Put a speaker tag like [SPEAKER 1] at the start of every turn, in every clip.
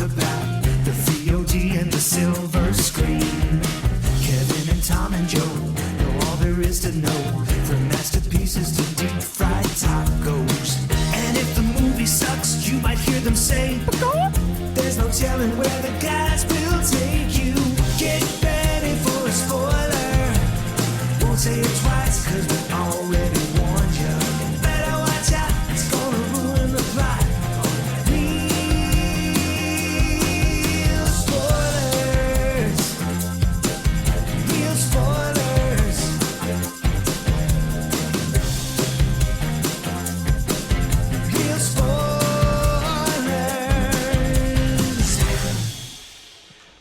[SPEAKER 1] talk about the VOD and the silver screen. Kevin and Tom and Joe know all there is to know, from masterpieces to deep fried tacos. And if the movie sucks, you might hear them say, there's no telling where the guys will take you. Get ready for a spoiler. Won't say it twice, cause we already warned you. Better watch out, it's gonna ruin the plot. Real spoilers. Real spoilers. Real spoilers.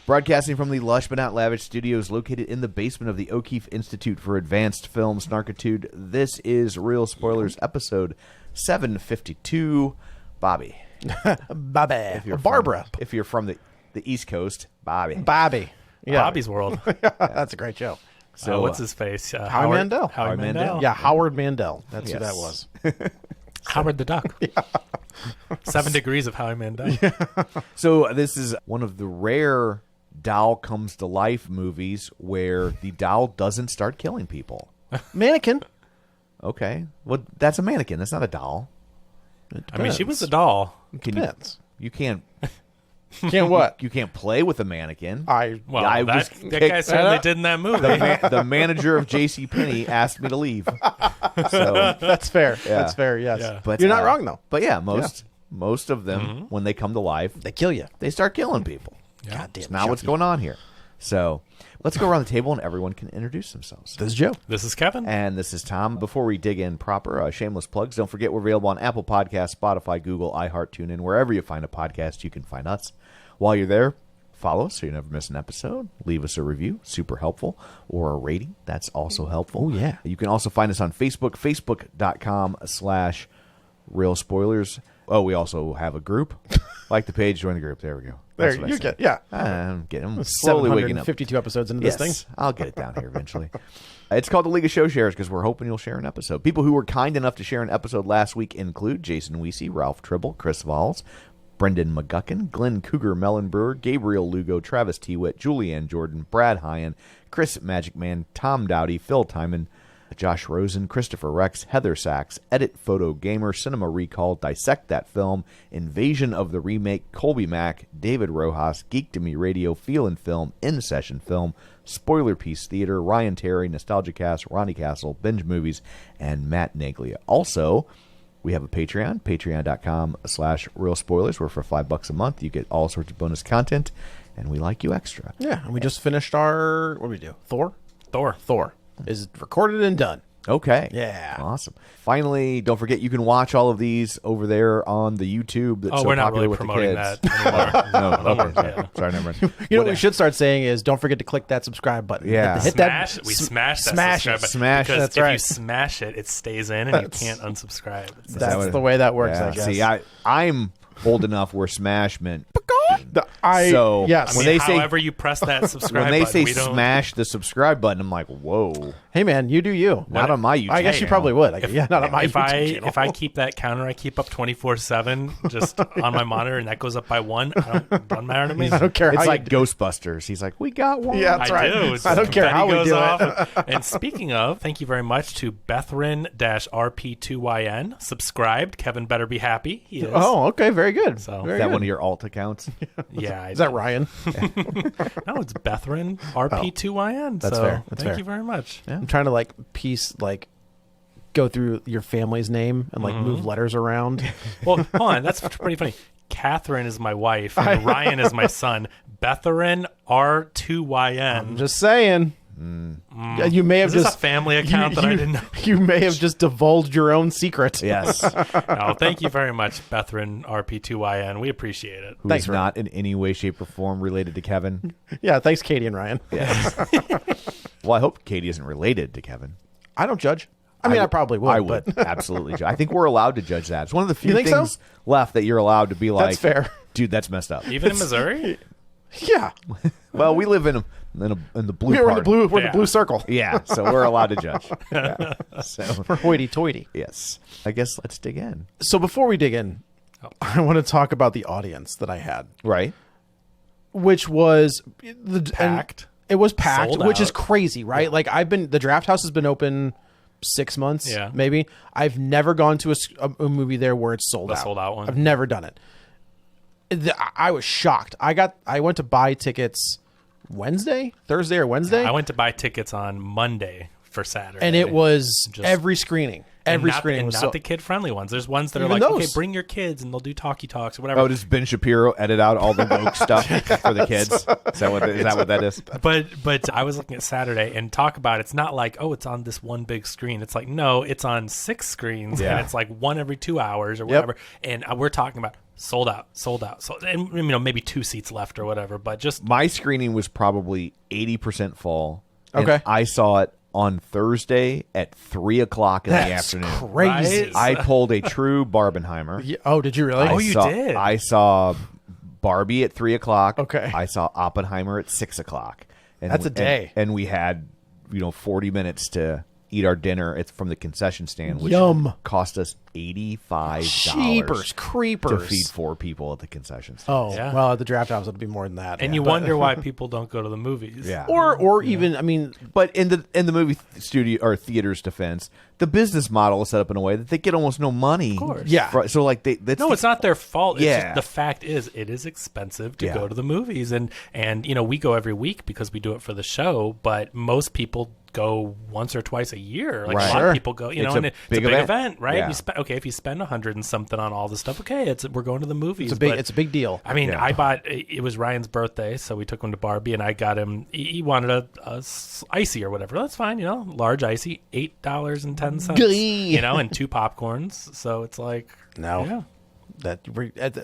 [SPEAKER 2] Broadcasting from the lush but not lavish studios located in the basement of the O'Keefe Institute for Advanced Film Snarkitude, this is Real Spoilers, episode 752. Bobby.
[SPEAKER 3] Bobby. Barbara.
[SPEAKER 2] If you're from the East Coast, Bobby.
[SPEAKER 3] Bobby. Yeah.
[SPEAKER 4] Bobby's World.
[SPEAKER 3] That's a great show.
[SPEAKER 4] So what's his face?
[SPEAKER 3] Howie Mandel.
[SPEAKER 4] Howie Mandel.
[SPEAKER 3] Yeah, Howard Mandel. That's who that was.
[SPEAKER 4] Howard the Duck. 7 degrees of Howie Mandel.
[SPEAKER 2] So this is one of the rare doll comes to life movies where the doll doesn't start killing people.
[SPEAKER 3] Mannequin.
[SPEAKER 2] Okay. Well, that's a mannequin. That's not a doll.
[SPEAKER 4] I mean, she was a doll.
[SPEAKER 3] Depends.
[SPEAKER 2] You can't
[SPEAKER 3] Can't what?
[SPEAKER 2] you can't play with a mannequin.
[SPEAKER 4] Well,
[SPEAKER 2] I
[SPEAKER 4] that
[SPEAKER 2] was
[SPEAKER 4] guy certainly did in that movie.
[SPEAKER 2] the manager of JCPenney asked me to leave. So
[SPEAKER 3] That's fair.
[SPEAKER 2] Yeah.
[SPEAKER 3] That's fair. Yes.
[SPEAKER 4] Yeah.
[SPEAKER 2] but
[SPEAKER 3] You're not wrong though.
[SPEAKER 2] But yeah, most of them when they come to life,
[SPEAKER 3] They kill you.
[SPEAKER 2] they start killing people.
[SPEAKER 3] God damn.
[SPEAKER 2] It's not what's going on here. So let's go around the table and everyone can introduce themselves.
[SPEAKER 3] This is Joe.
[SPEAKER 4] This is Kevin.
[SPEAKER 2] And this is Tom. Before we dig in proper, shameless plugs. Don't forget we're available on Apple Podcasts, Spotify, Google, iHeart, TuneIn. Wherever you find a podcast, you can find us. While you're there, follow us so you never miss an episode. Leave us a review. Super helpful. Or a rating. That's also helpful.
[SPEAKER 3] Oh, yeah.
[SPEAKER 2] You can also find us on Facebook, facebook.com/Real Spoilers. Oh, we also have a group. Like the page, join the group. There we go.
[SPEAKER 3] There,
[SPEAKER 2] That's what I
[SPEAKER 3] you
[SPEAKER 2] said.
[SPEAKER 3] get. Yeah.
[SPEAKER 2] I'm slowly waking up.
[SPEAKER 3] 752 episodes into this thing.
[SPEAKER 2] I'll get it down here eventually. It's called the League of Show Sharers because we're hoping you'll share an episode. People who were kind enough to share an episode last week include Jason Weesey, Ralph Tribble, Chris Valls, Brendan McGuckin, Glenn Cougar Mellon Brewer, Gabriel Lugo, Travis Tewitt, Julianne Jordan, Brad Hyan, Chris Magic Man, Tom Dowdy, Phil Timon, Josh Rosen, Christopher Rex, Heather Sachs, Edit Photo Gamer, Cinema Recall, Dissect That Film, Invasion of the Remake, Colby Mack, David Rojas, Geek to Me Radio, Feel and Film, In Session Film, Spoiler Piece Theater, Ryan Terry, Nostalgia Cast, Ronnie Castle, Binge Movies, and Matt Naglia. Also, we have a Patreon, patreon.com/Real Spoilers, where for $5 a month you get all sorts of bonus content, and we like you extra.
[SPEAKER 3] Yeah. And we just finished our, what did we do? Thor is recorded and done.
[SPEAKER 2] Okay.
[SPEAKER 3] Yeah.
[SPEAKER 2] Awesome. Finally, don't forget you can watch all of these over there on the YouTube that's so
[SPEAKER 4] we're not
[SPEAKER 2] popular
[SPEAKER 4] really
[SPEAKER 2] with
[SPEAKER 4] promoting
[SPEAKER 2] the kids.
[SPEAKER 4] that anymore.
[SPEAKER 2] No, okay. Sorry, never mind.
[SPEAKER 3] You know what we should start saying is don't forget to click that subscribe button.
[SPEAKER 2] Yeah.
[SPEAKER 3] Hit
[SPEAKER 4] Smash,
[SPEAKER 3] that.
[SPEAKER 4] we smash that
[SPEAKER 3] smash
[SPEAKER 4] subscribe
[SPEAKER 3] it.
[SPEAKER 4] button.
[SPEAKER 2] Smash it.
[SPEAKER 4] Because
[SPEAKER 3] That's
[SPEAKER 4] if
[SPEAKER 3] right.
[SPEAKER 4] you smash it, it stays in and you can't unsubscribe.
[SPEAKER 3] That's the way that works,
[SPEAKER 2] Yeah.
[SPEAKER 3] I guess.
[SPEAKER 2] See, I'm old enough where Smash meant.
[SPEAKER 3] So, yes.
[SPEAKER 2] when they say
[SPEAKER 4] however you press that subscribe
[SPEAKER 2] when they
[SPEAKER 4] button,
[SPEAKER 2] say
[SPEAKER 4] we don't,
[SPEAKER 2] smash the subscribe button, I'm like, whoa,
[SPEAKER 3] Hey, man, you do you.
[SPEAKER 2] not on my YouTube.
[SPEAKER 3] I guess you
[SPEAKER 2] channel.
[SPEAKER 3] probably would. Not on my
[SPEAKER 4] if
[SPEAKER 3] YouTube channel.
[SPEAKER 4] if I keep that counter I keep up 24/7 just on my monitor and that goes up by 1, doesn't matter to me.
[SPEAKER 3] I don't care
[SPEAKER 2] It's
[SPEAKER 3] how
[SPEAKER 2] like
[SPEAKER 3] you do.
[SPEAKER 2] Ghostbusters. He's like, we got one.
[SPEAKER 3] Yeah, that's
[SPEAKER 4] I
[SPEAKER 3] right.
[SPEAKER 4] do.
[SPEAKER 3] I don't care
[SPEAKER 4] Betty
[SPEAKER 3] how we
[SPEAKER 4] goes
[SPEAKER 3] do
[SPEAKER 4] off.
[SPEAKER 3] it.
[SPEAKER 4] And speaking of, thank you very much to Bethrin-RP2YN. Subscribed. Kevin better be happy. He is.
[SPEAKER 3] Oh, okay. Very good.
[SPEAKER 4] So-
[SPEAKER 3] Very
[SPEAKER 2] Is that
[SPEAKER 3] good.
[SPEAKER 2] one of your alt accounts?
[SPEAKER 4] Yeah.
[SPEAKER 3] Is that Ryan?
[SPEAKER 4] No, it's Bethrin-RP2YN.
[SPEAKER 3] That's
[SPEAKER 4] so
[SPEAKER 3] fair. That's
[SPEAKER 4] thank
[SPEAKER 3] fair.
[SPEAKER 4] you very much.
[SPEAKER 3] I'm trying to go through your family's name and move letters around.
[SPEAKER 4] Well, hold on. That's pretty funny. Catherine is my wife and Ryan is my son. Bethrin R2YN.
[SPEAKER 3] I'm just saying. Yeah, you may have
[SPEAKER 4] Is this
[SPEAKER 3] just
[SPEAKER 4] a family account that I didn't know?
[SPEAKER 3] You may have just divulged your own secret.
[SPEAKER 2] Yes.
[SPEAKER 4] No, thank you very much, Bethrin RP2YN. We appreciate it.
[SPEAKER 2] Who's
[SPEAKER 3] Thanks,
[SPEAKER 2] not in any way, shape, or form related to Kevin.
[SPEAKER 3] Yeah, thanks, Katie and Ryan.
[SPEAKER 2] Yes. Well, I hope Katie isn't related to Kevin.
[SPEAKER 3] I don't judge. I mean, I probably would.
[SPEAKER 2] I would absolutely judge. I think we're allowed to judge that. It's one of the few
[SPEAKER 3] think
[SPEAKER 2] things
[SPEAKER 3] so?
[SPEAKER 2] left that you're allowed to be like,
[SPEAKER 3] That's fair.
[SPEAKER 2] Dude, that's messed up.
[SPEAKER 4] Even in Missouri?
[SPEAKER 3] Yeah,
[SPEAKER 2] Well, we live in the blue
[SPEAKER 3] we're in
[SPEAKER 2] part.
[SPEAKER 3] the blue. We're in
[SPEAKER 4] Yeah.
[SPEAKER 3] the blue circle.
[SPEAKER 2] Yeah, so we're allowed to judge. Yeah. So,
[SPEAKER 3] We're hoity-toity.
[SPEAKER 2] yes. I guess let's dig in.
[SPEAKER 3] So before we dig in, I want to talk about the audience that I had.
[SPEAKER 2] Right.
[SPEAKER 3] which was
[SPEAKER 4] Packed.
[SPEAKER 3] It was packed,
[SPEAKER 4] Sold
[SPEAKER 3] which is
[SPEAKER 4] out.
[SPEAKER 3] crazy, right? Like the Draft House has been open 6 months,
[SPEAKER 4] Yeah.
[SPEAKER 3] maybe. I've never gone to a movie there where it's sold
[SPEAKER 4] The
[SPEAKER 3] out.
[SPEAKER 4] sold out one?
[SPEAKER 3] I've never done it. I was shocked. I went to buy tickets Thursday or Wednesday,
[SPEAKER 4] I went to buy tickets on Monday for Saturday.
[SPEAKER 3] and it was
[SPEAKER 4] Just-
[SPEAKER 3] every screening. Every screening was
[SPEAKER 4] not the kid friendly ones. There's ones that are
[SPEAKER 3] Even
[SPEAKER 4] like, okay,
[SPEAKER 3] those.
[SPEAKER 4] bring your kids and they'll do talkie talks or whatever.
[SPEAKER 2] Oh, does Ben Shapiro edit out all the woke stuff for the kids? Is that what that is?
[SPEAKER 4] But I was looking at Saturday and talk about it's not like, oh, it's on this one big screen. It's like, no, it's on 6 screens
[SPEAKER 2] Yeah.
[SPEAKER 4] and it's like one every 2 hours or whatever. And we're talking about sold out. So, and maybe 2 seats left or whatever. But just
[SPEAKER 2] My screening was probably 80% full. and
[SPEAKER 3] Okay.
[SPEAKER 2] I saw it on Thursday at 3:00 in the
[SPEAKER 3] That's
[SPEAKER 2] afternoon.
[SPEAKER 3] crazy.
[SPEAKER 4] Right?
[SPEAKER 2] I pulled a true Barbenheimer.
[SPEAKER 3] Yeah, oh, did you really?
[SPEAKER 4] Oh, you did?
[SPEAKER 2] I saw Barbie at 3:00.
[SPEAKER 3] Okay.
[SPEAKER 2] I saw Oppenheimer at 6:00. And
[SPEAKER 3] That's a day.
[SPEAKER 2] And we had 40 minutes to eat our dinner. It's from the concession stand, which
[SPEAKER 3] Yum.
[SPEAKER 2] cost us $85
[SPEAKER 3] Cheapers, creepers.
[SPEAKER 2] to feed 4 people at the concession stand.
[SPEAKER 3] Oh,
[SPEAKER 4] Yeah.
[SPEAKER 3] well, at the Draft House, it'll be more than that.
[SPEAKER 4] and you wonder why people don't go to the movies.
[SPEAKER 2] Yeah.
[SPEAKER 3] or even, I mean,
[SPEAKER 2] But in the movie studio or theater's defense, the business model is set up in a way that they get almost no money. Of
[SPEAKER 4] course.
[SPEAKER 3] Yeah.
[SPEAKER 2] So like
[SPEAKER 4] No, it's not their fault. It's
[SPEAKER 2] Yeah.
[SPEAKER 4] just the fact is it is expensive to
[SPEAKER 2] Yeah.
[SPEAKER 4] go to the movies, and we go every week because we do it for the show. But most people go once or twice a year. Like
[SPEAKER 2] Right.
[SPEAKER 4] a lot
[SPEAKER 2] Sure.
[SPEAKER 4] of people go,
[SPEAKER 2] It's
[SPEAKER 4] and
[SPEAKER 2] a
[SPEAKER 4] it's a
[SPEAKER 2] big
[SPEAKER 4] big
[SPEAKER 2] event.
[SPEAKER 4] event, right?
[SPEAKER 2] Yeah.
[SPEAKER 4] If you spend $100 and something on all this stuff, okay, we're going to the movies.
[SPEAKER 3] it's a big deal.
[SPEAKER 4] I mean,
[SPEAKER 2] Yeah.
[SPEAKER 4] I bought. It was Ryan's birthday, so we took him to Barbie, and I got him. He wanted a icy or whatever. That's fine, large icy, $8.10.
[SPEAKER 3] Gee.
[SPEAKER 4] And 2 popcorns. So it's like
[SPEAKER 3] No.
[SPEAKER 4] yeah.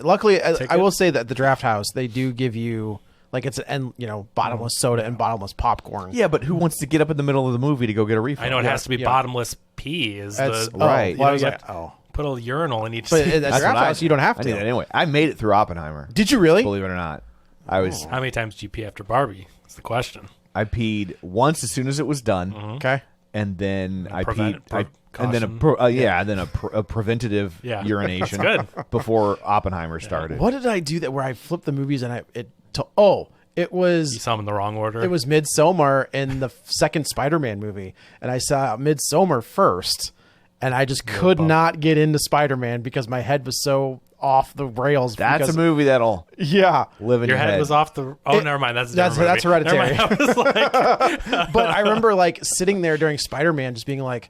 [SPEAKER 3] Luckily, I
[SPEAKER 4] Ticket?
[SPEAKER 3] will say that the Draft House, they do give you, like, it's bottomless soda and bottomless popcorn.
[SPEAKER 2] Yeah, but who wants to get up in the middle of the movie to go get a refill?
[SPEAKER 4] I know it has to be
[SPEAKER 3] Yeah.
[SPEAKER 4] bottomless pee. Is
[SPEAKER 3] That's
[SPEAKER 4] the
[SPEAKER 2] right.
[SPEAKER 3] Well, I
[SPEAKER 4] you
[SPEAKER 3] was
[SPEAKER 4] have
[SPEAKER 3] like,
[SPEAKER 4] to
[SPEAKER 3] oh.
[SPEAKER 4] put a urinal in each
[SPEAKER 3] But
[SPEAKER 4] seat.
[SPEAKER 3] at the
[SPEAKER 2] That's
[SPEAKER 3] Draft
[SPEAKER 2] what I
[SPEAKER 3] House,
[SPEAKER 2] did.
[SPEAKER 3] you don't have
[SPEAKER 2] I did
[SPEAKER 3] to.
[SPEAKER 2] it anyway. I made it through Oppenheimer.
[SPEAKER 3] Did you really?
[SPEAKER 2] Believe it or not, I was.
[SPEAKER 4] How many times do you pee after Barbie? That's the question.
[SPEAKER 2] I peed once as soon as it was done,
[SPEAKER 3] Okay.
[SPEAKER 2] and then I
[SPEAKER 4] prevent-
[SPEAKER 2] peed. And then a preventative
[SPEAKER 4] Yeah.
[SPEAKER 2] urination
[SPEAKER 4] That's good.
[SPEAKER 2] before Oppenheimer started.
[SPEAKER 3] What did I do that where I flipped the movies and it
[SPEAKER 4] You
[SPEAKER 3] was
[SPEAKER 4] saw them in the wrong order.
[SPEAKER 3] it was Midsommar in the second Spider-Man movie, and I saw Midsommar first, and I just could not get into Spider-Man because my head was so off the rails.
[SPEAKER 2] That's
[SPEAKER 3] because,
[SPEAKER 2] a movie that'll
[SPEAKER 3] Yeah,
[SPEAKER 2] live in
[SPEAKER 4] Your
[SPEAKER 2] your
[SPEAKER 4] head was off the. Oh, never mind. That's a different
[SPEAKER 3] that's
[SPEAKER 4] movie.
[SPEAKER 3] Hereditary.
[SPEAKER 4] Never mind. I was like,
[SPEAKER 3] but I remember like sitting there during Spider-Man, just being like,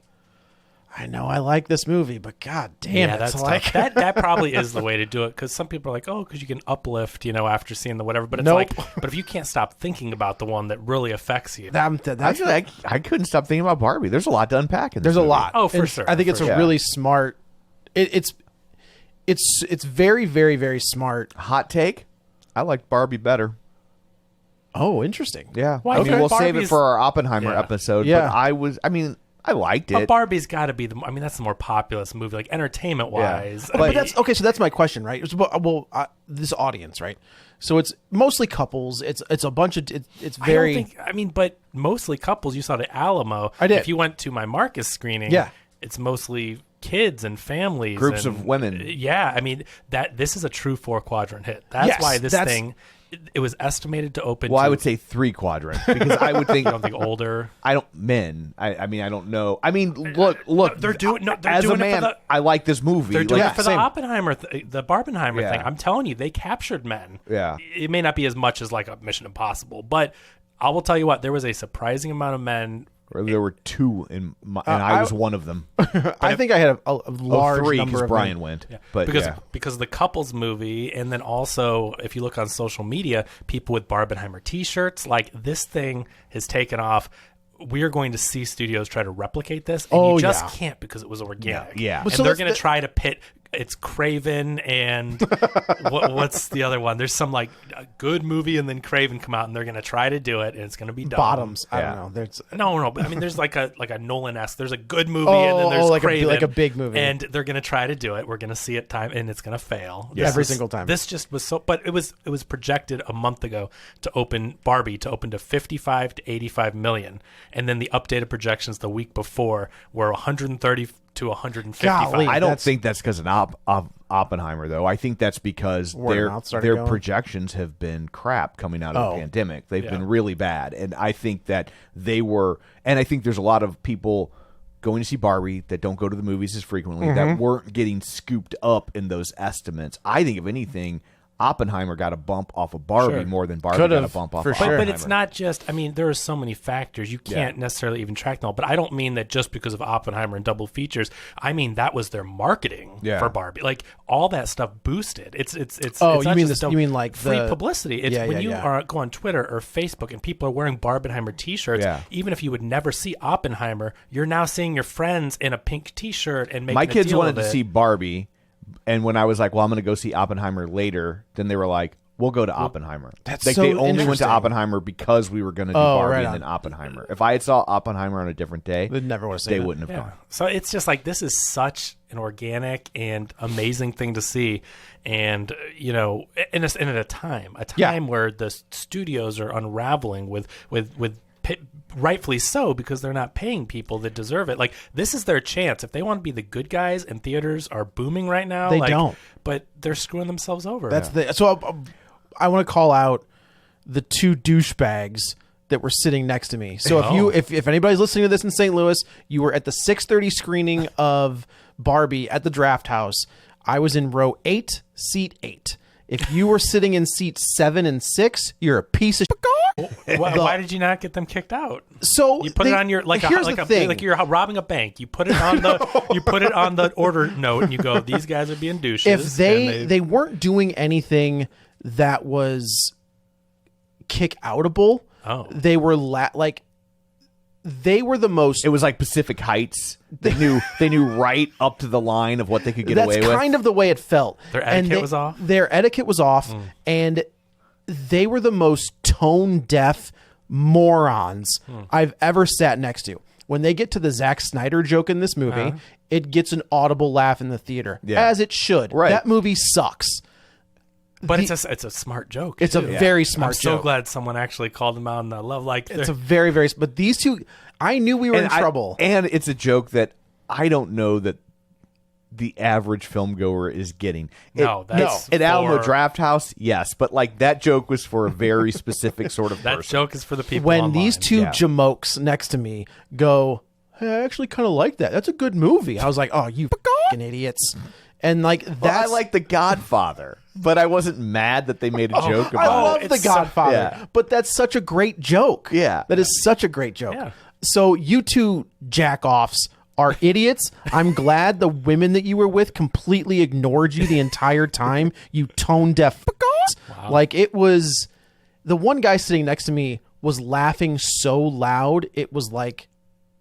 [SPEAKER 3] I know I like this movie, but god damn
[SPEAKER 4] yeah,
[SPEAKER 3] it,
[SPEAKER 4] that's
[SPEAKER 3] it's
[SPEAKER 4] tough.
[SPEAKER 3] like
[SPEAKER 4] That probably is the way to do it, because some people are like, oh, because you can uplift, after seeing the whatever. But it's
[SPEAKER 3] Nope.
[SPEAKER 4] like, but if you can't stop thinking about the one that really affects you,
[SPEAKER 3] that's
[SPEAKER 2] Actually, I couldn't stop thinking about Barbie. There's a lot to unpack in this
[SPEAKER 3] there's a
[SPEAKER 2] movie.
[SPEAKER 3] lot.
[SPEAKER 4] Oh, for
[SPEAKER 3] And
[SPEAKER 4] sure,
[SPEAKER 3] I think
[SPEAKER 4] for
[SPEAKER 3] it's a
[SPEAKER 2] sure.
[SPEAKER 3] really smart. It's very, very, very smart.
[SPEAKER 2] Hot take: I like Barbie better.
[SPEAKER 3] Oh, interesting.
[SPEAKER 2] Yeah,
[SPEAKER 4] Why?
[SPEAKER 2] I mean,
[SPEAKER 4] Okay.
[SPEAKER 2] we'll save it
[SPEAKER 4] Barbie's-
[SPEAKER 2] for our Oppenheimer
[SPEAKER 4] Yeah.
[SPEAKER 2] episode.
[SPEAKER 3] Yeah.
[SPEAKER 2] But I liked
[SPEAKER 4] but
[SPEAKER 2] it.
[SPEAKER 4] Barbie's got to be that's the more populous movie, like entertainment wise.
[SPEAKER 2] Yeah.
[SPEAKER 3] But that's okay. So that's my question, right? This audience, right? So it's mostly couples. It's a bunch of. It's very.
[SPEAKER 4] I don't think. But mostly couples. You saw the Alamo.
[SPEAKER 3] I did.
[SPEAKER 4] If you went to my Marcus screening,
[SPEAKER 3] Yeah.
[SPEAKER 4] it's mostly kids and families,
[SPEAKER 2] Groups
[SPEAKER 4] and-
[SPEAKER 2] of women.
[SPEAKER 4] Yeah, I mean this is a true 4-quadrant hit. That's
[SPEAKER 3] Yes,
[SPEAKER 4] why this
[SPEAKER 3] that's-
[SPEAKER 4] thing. It was estimated to open.
[SPEAKER 2] Well,
[SPEAKER 4] to,
[SPEAKER 2] I would say 3 quadrant because I would think
[SPEAKER 4] I don't think older.
[SPEAKER 2] I don't men. I mean I don't know. I mean look.
[SPEAKER 4] They're doing. No, they're
[SPEAKER 2] as
[SPEAKER 4] doing
[SPEAKER 2] a
[SPEAKER 4] it for
[SPEAKER 2] man,
[SPEAKER 4] the.
[SPEAKER 2] I like this movie.
[SPEAKER 4] They're doing
[SPEAKER 2] Like,
[SPEAKER 4] it for
[SPEAKER 3] same.
[SPEAKER 4] the Oppenheimer, the Barbenheimer
[SPEAKER 2] Yeah.
[SPEAKER 4] thing. I'm telling you, they captured men.
[SPEAKER 2] Yeah.
[SPEAKER 4] It may not be as much as like a Mission Impossible, but I will tell you what, there was a surprising amount of men.
[SPEAKER 2] There were 2 and I was one of them.
[SPEAKER 3] I think I had a large
[SPEAKER 2] 3
[SPEAKER 3] number
[SPEAKER 2] because
[SPEAKER 3] of
[SPEAKER 2] Brian
[SPEAKER 3] men.
[SPEAKER 2] went. But
[SPEAKER 4] Because the couples movie, and then also if you look on social media, people with Barbenheimer T-shirts, like this thing has taken off. We are going to see studios try to replicate this, and you just can't because it was organic.
[SPEAKER 2] Yeah.
[SPEAKER 4] And
[SPEAKER 3] So
[SPEAKER 4] they're
[SPEAKER 3] that's
[SPEAKER 4] going to try to pit. It's Craven and what's the other one? There's some like a good movie and then Craven come out, and they're going to try to do it, and it's going to be dumb.
[SPEAKER 3] Bottoms. I
[SPEAKER 2] Yeah.
[SPEAKER 3] don't know. There's
[SPEAKER 4] No, but I mean, there's like a Nolan-esque. There's a good movie, and then there's
[SPEAKER 3] like
[SPEAKER 4] Craven,
[SPEAKER 3] like a big movie.
[SPEAKER 4] and they're gonna try to do it. We're gonna see it time, and it's gonna fail
[SPEAKER 3] Every single time.
[SPEAKER 4] This just was so, but it was projected a month ago to open to 55 to 85 million, and then the updated projections the week before were 130 to 155.
[SPEAKER 3] Golly.
[SPEAKER 2] I don't
[SPEAKER 3] That's-
[SPEAKER 2] think that's because of Oppenheimer, though. I think that's because
[SPEAKER 3] Word of
[SPEAKER 2] their
[SPEAKER 3] mouth started going.
[SPEAKER 2] projections have been crap coming out of the pandemic. They've been really bad, and I think that they were. And I think there's a lot of people going to see Barbie that don't go to the movies as frequently that weren't getting scooped up in those estimates. I think if anything, Oppenheimer got a bump off of Barbie more than Barbie got a bump off of Oppenheimer.
[SPEAKER 4] But it's not just, I mean, there are so many factors. You can't necessarily even track them all. But I don't mean that just because of Oppenheimer and double features. I mean, that was their marketing for Barbie. Like, all that stuff boosted. It's
[SPEAKER 3] Oh,
[SPEAKER 4] it's
[SPEAKER 3] you
[SPEAKER 4] not
[SPEAKER 3] mean
[SPEAKER 4] just
[SPEAKER 3] this? You mean like
[SPEAKER 4] free
[SPEAKER 3] the
[SPEAKER 4] publicity. It's when you are go on Twitter or Facebook and people are wearing Barbenheimer t-shirts, even if you would never see Oppenheimer, you're now seeing your friends in a pink t-shirt and making
[SPEAKER 2] My
[SPEAKER 4] a
[SPEAKER 2] kids
[SPEAKER 4] deal
[SPEAKER 2] wanted
[SPEAKER 4] of
[SPEAKER 2] to
[SPEAKER 4] it.
[SPEAKER 2] see Barbie, and when I was like, well, I'm going to go see Oppenheimer later, then they were like, we'll go to Oppenheimer.
[SPEAKER 3] That's
[SPEAKER 2] like
[SPEAKER 3] so
[SPEAKER 2] they only went to
[SPEAKER 3] interesting.
[SPEAKER 2] Oppenheimer because we were going to do
[SPEAKER 3] Oh,
[SPEAKER 2] Barbie
[SPEAKER 3] right
[SPEAKER 2] and
[SPEAKER 3] on.
[SPEAKER 2] then Oppenheimer. If I had saw Oppenheimer on a different day,
[SPEAKER 3] They'd never wanna see
[SPEAKER 2] they
[SPEAKER 3] that.
[SPEAKER 2] wouldn't have gone.
[SPEAKER 4] So it's just like, this is such an organic and amazing thing to see, and you know, in a time where the studios are unraveling with rightfully so, because they're not paying people that deserve it. Like, this is their chance. If they want to be the good guys, and theaters are booming right now,
[SPEAKER 3] They don't.
[SPEAKER 4] But they're screwing themselves over.
[SPEAKER 3] I want to call out the two douchebags that were sitting next to me. So if anybody's listening to this in St. Louis, you were at the 6:30 screening of Barbie at the Draft House. I was in row 8, seat 8. If you were sitting in seats 7 and 6, you're a piece of
[SPEAKER 4] Why did you not get them kicked out?
[SPEAKER 3] So
[SPEAKER 4] you put it on your
[SPEAKER 3] here's the thing.
[SPEAKER 4] like you're robbing a bank. You put it on the order note, and you go, these guys are being douches.
[SPEAKER 3] If they weren't doing anything that was kick outable, they were they were the most.
[SPEAKER 2] It was like Pacific Heights. They knew right up to the line of what they could get away with.
[SPEAKER 3] That's kind of the way it felt.
[SPEAKER 4] Their etiquette was off?
[SPEAKER 3] Their etiquette was off, and they were the most tone-deaf morons I've ever sat next to. When they get to the Zack Snyder joke in this movie, it gets an audible laugh in the theater, as it should.
[SPEAKER 2] Right.
[SPEAKER 3] That movie sucks.
[SPEAKER 4] But it's a smart joke.
[SPEAKER 3] It's
[SPEAKER 4] too.
[SPEAKER 3] a very smart
[SPEAKER 4] I'm
[SPEAKER 3] joke.
[SPEAKER 4] so glad someone actually called them out on the love. Like,
[SPEAKER 3] It's a very, very. But these two, I knew we were in trouble.
[SPEAKER 2] And it's a joke that I don't know that the average film goer is getting. At Alamo Draft House, yes, but like that joke was for a very specific sort of
[SPEAKER 4] that
[SPEAKER 2] person.
[SPEAKER 4] joke is for the people.
[SPEAKER 3] When
[SPEAKER 4] online.
[SPEAKER 3] these two jamokes next to me go, hey, I actually kind of like that. That's a good movie. I was like, oh, you fucking idiots. And like that's
[SPEAKER 2] Well, I like The Godfather, but I wasn't mad that they made a joke
[SPEAKER 3] I
[SPEAKER 2] about
[SPEAKER 3] love
[SPEAKER 2] it.
[SPEAKER 3] The Godfather, but that's such a great joke.
[SPEAKER 2] Yeah.
[SPEAKER 3] That is such a great joke.
[SPEAKER 4] Yeah.
[SPEAKER 3] So you two jack-offs are idiots. I'm glad the women that you were with completely ignored you the entire time, you tone-deaf f***s. Like, it was... The one guy sitting next to me was laughing so loud, it was like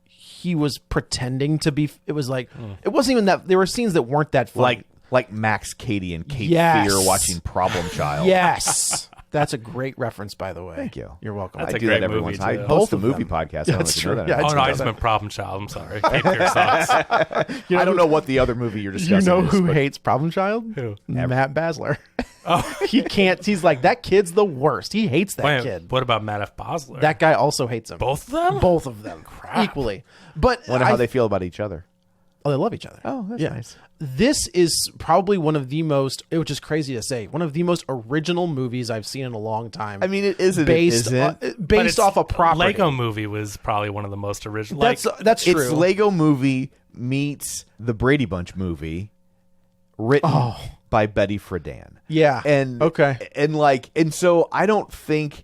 [SPEAKER 3] he was pretending to be... It was like... It wasn't even that... There were scenes that weren't that funny.
[SPEAKER 2] Like Max Cady and Cape
[SPEAKER 3] Yes.
[SPEAKER 2] Fear watching Problem Child.
[SPEAKER 3] Yes. That's a great reference, by the way.
[SPEAKER 2] Thank you.
[SPEAKER 3] You're welcome.
[SPEAKER 4] That's
[SPEAKER 2] I
[SPEAKER 4] a
[SPEAKER 2] do
[SPEAKER 4] great
[SPEAKER 2] that every
[SPEAKER 4] movie,
[SPEAKER 2] once. I
[SPEAKER 4] too.
[SPEAKER 2] host
[SPEAKER 3] Both
[SPEAKER 2] a
[SPEAKER 3] of
[SPEAKER 2] movie
[SPEAKER 3] them.
[SPEAKER 2] podcast.
[SPEAKER 3] Yeah,
[SPEAKER 2] I don't
[SPEAKER 3] that's
[SPEAKER 2] know if you know
[SPEAKER 3] true.
[SPEAKER 2] that.
[SPEAKER 3] Yeah,
[SPEAKER 4] Oh no, I
[SPEAKER 3] I
[SPEAKER 4] just
[SPEAKER 3] do
[SPEAKER 4] meant Problem Child. I'm sorry. Cape Fear sucks.
[SPEAKER 2] I don't know what the other movie you're discussing
[SPEAKER 3] You know
[SPEAKER 2] is,
[SPEAKER 3] who
[SPEAKER 2] but-
[SPEAKER 3] hates Problem Child?
[SPEAKER 4] Who?
[SPEAKER 3] Matt Basler. Oh, he can't. He's like, that kid's the worst. He hates that
[SPEAKER 4] Wait,
[SPEAKER 3] kid.
[SPEAKER 4] what about Matt F. Bosler?
[SPEAKER 3] That guy also hates him.
[SPEAKER 4] Both of them?
[SPEAKER 3] Both of them. Equally. But
[SPEAKER 2] Wonder how they feel about each other.
[SPEAKER 3] Oh, they love each other.
[SPEAKER 2] Oh, that's nice.
[SPEAKER 3] This is probably one of the most, which is crazy to say, one of the most original movies I've seen in a long time.
[SPEAKER 2] I mean, it isn't.
[SPEAKER 3] based
[SPEAKER 2] Isn't.
[SPEAKER 3] based off a property.
[SPEAKER 4] Lego Movie was probably one of the most original.
[SPEAKER 3] That's true.
[SPEAKER 2] It's Lego Movie meets the Brady Bunch movie, written by Betty Friedan.
[SPEAKER 3] Yeah.
[SPEAKER 2] And
[SPEAKER 3] Okay.
[SPEAKER 2] and so I don't think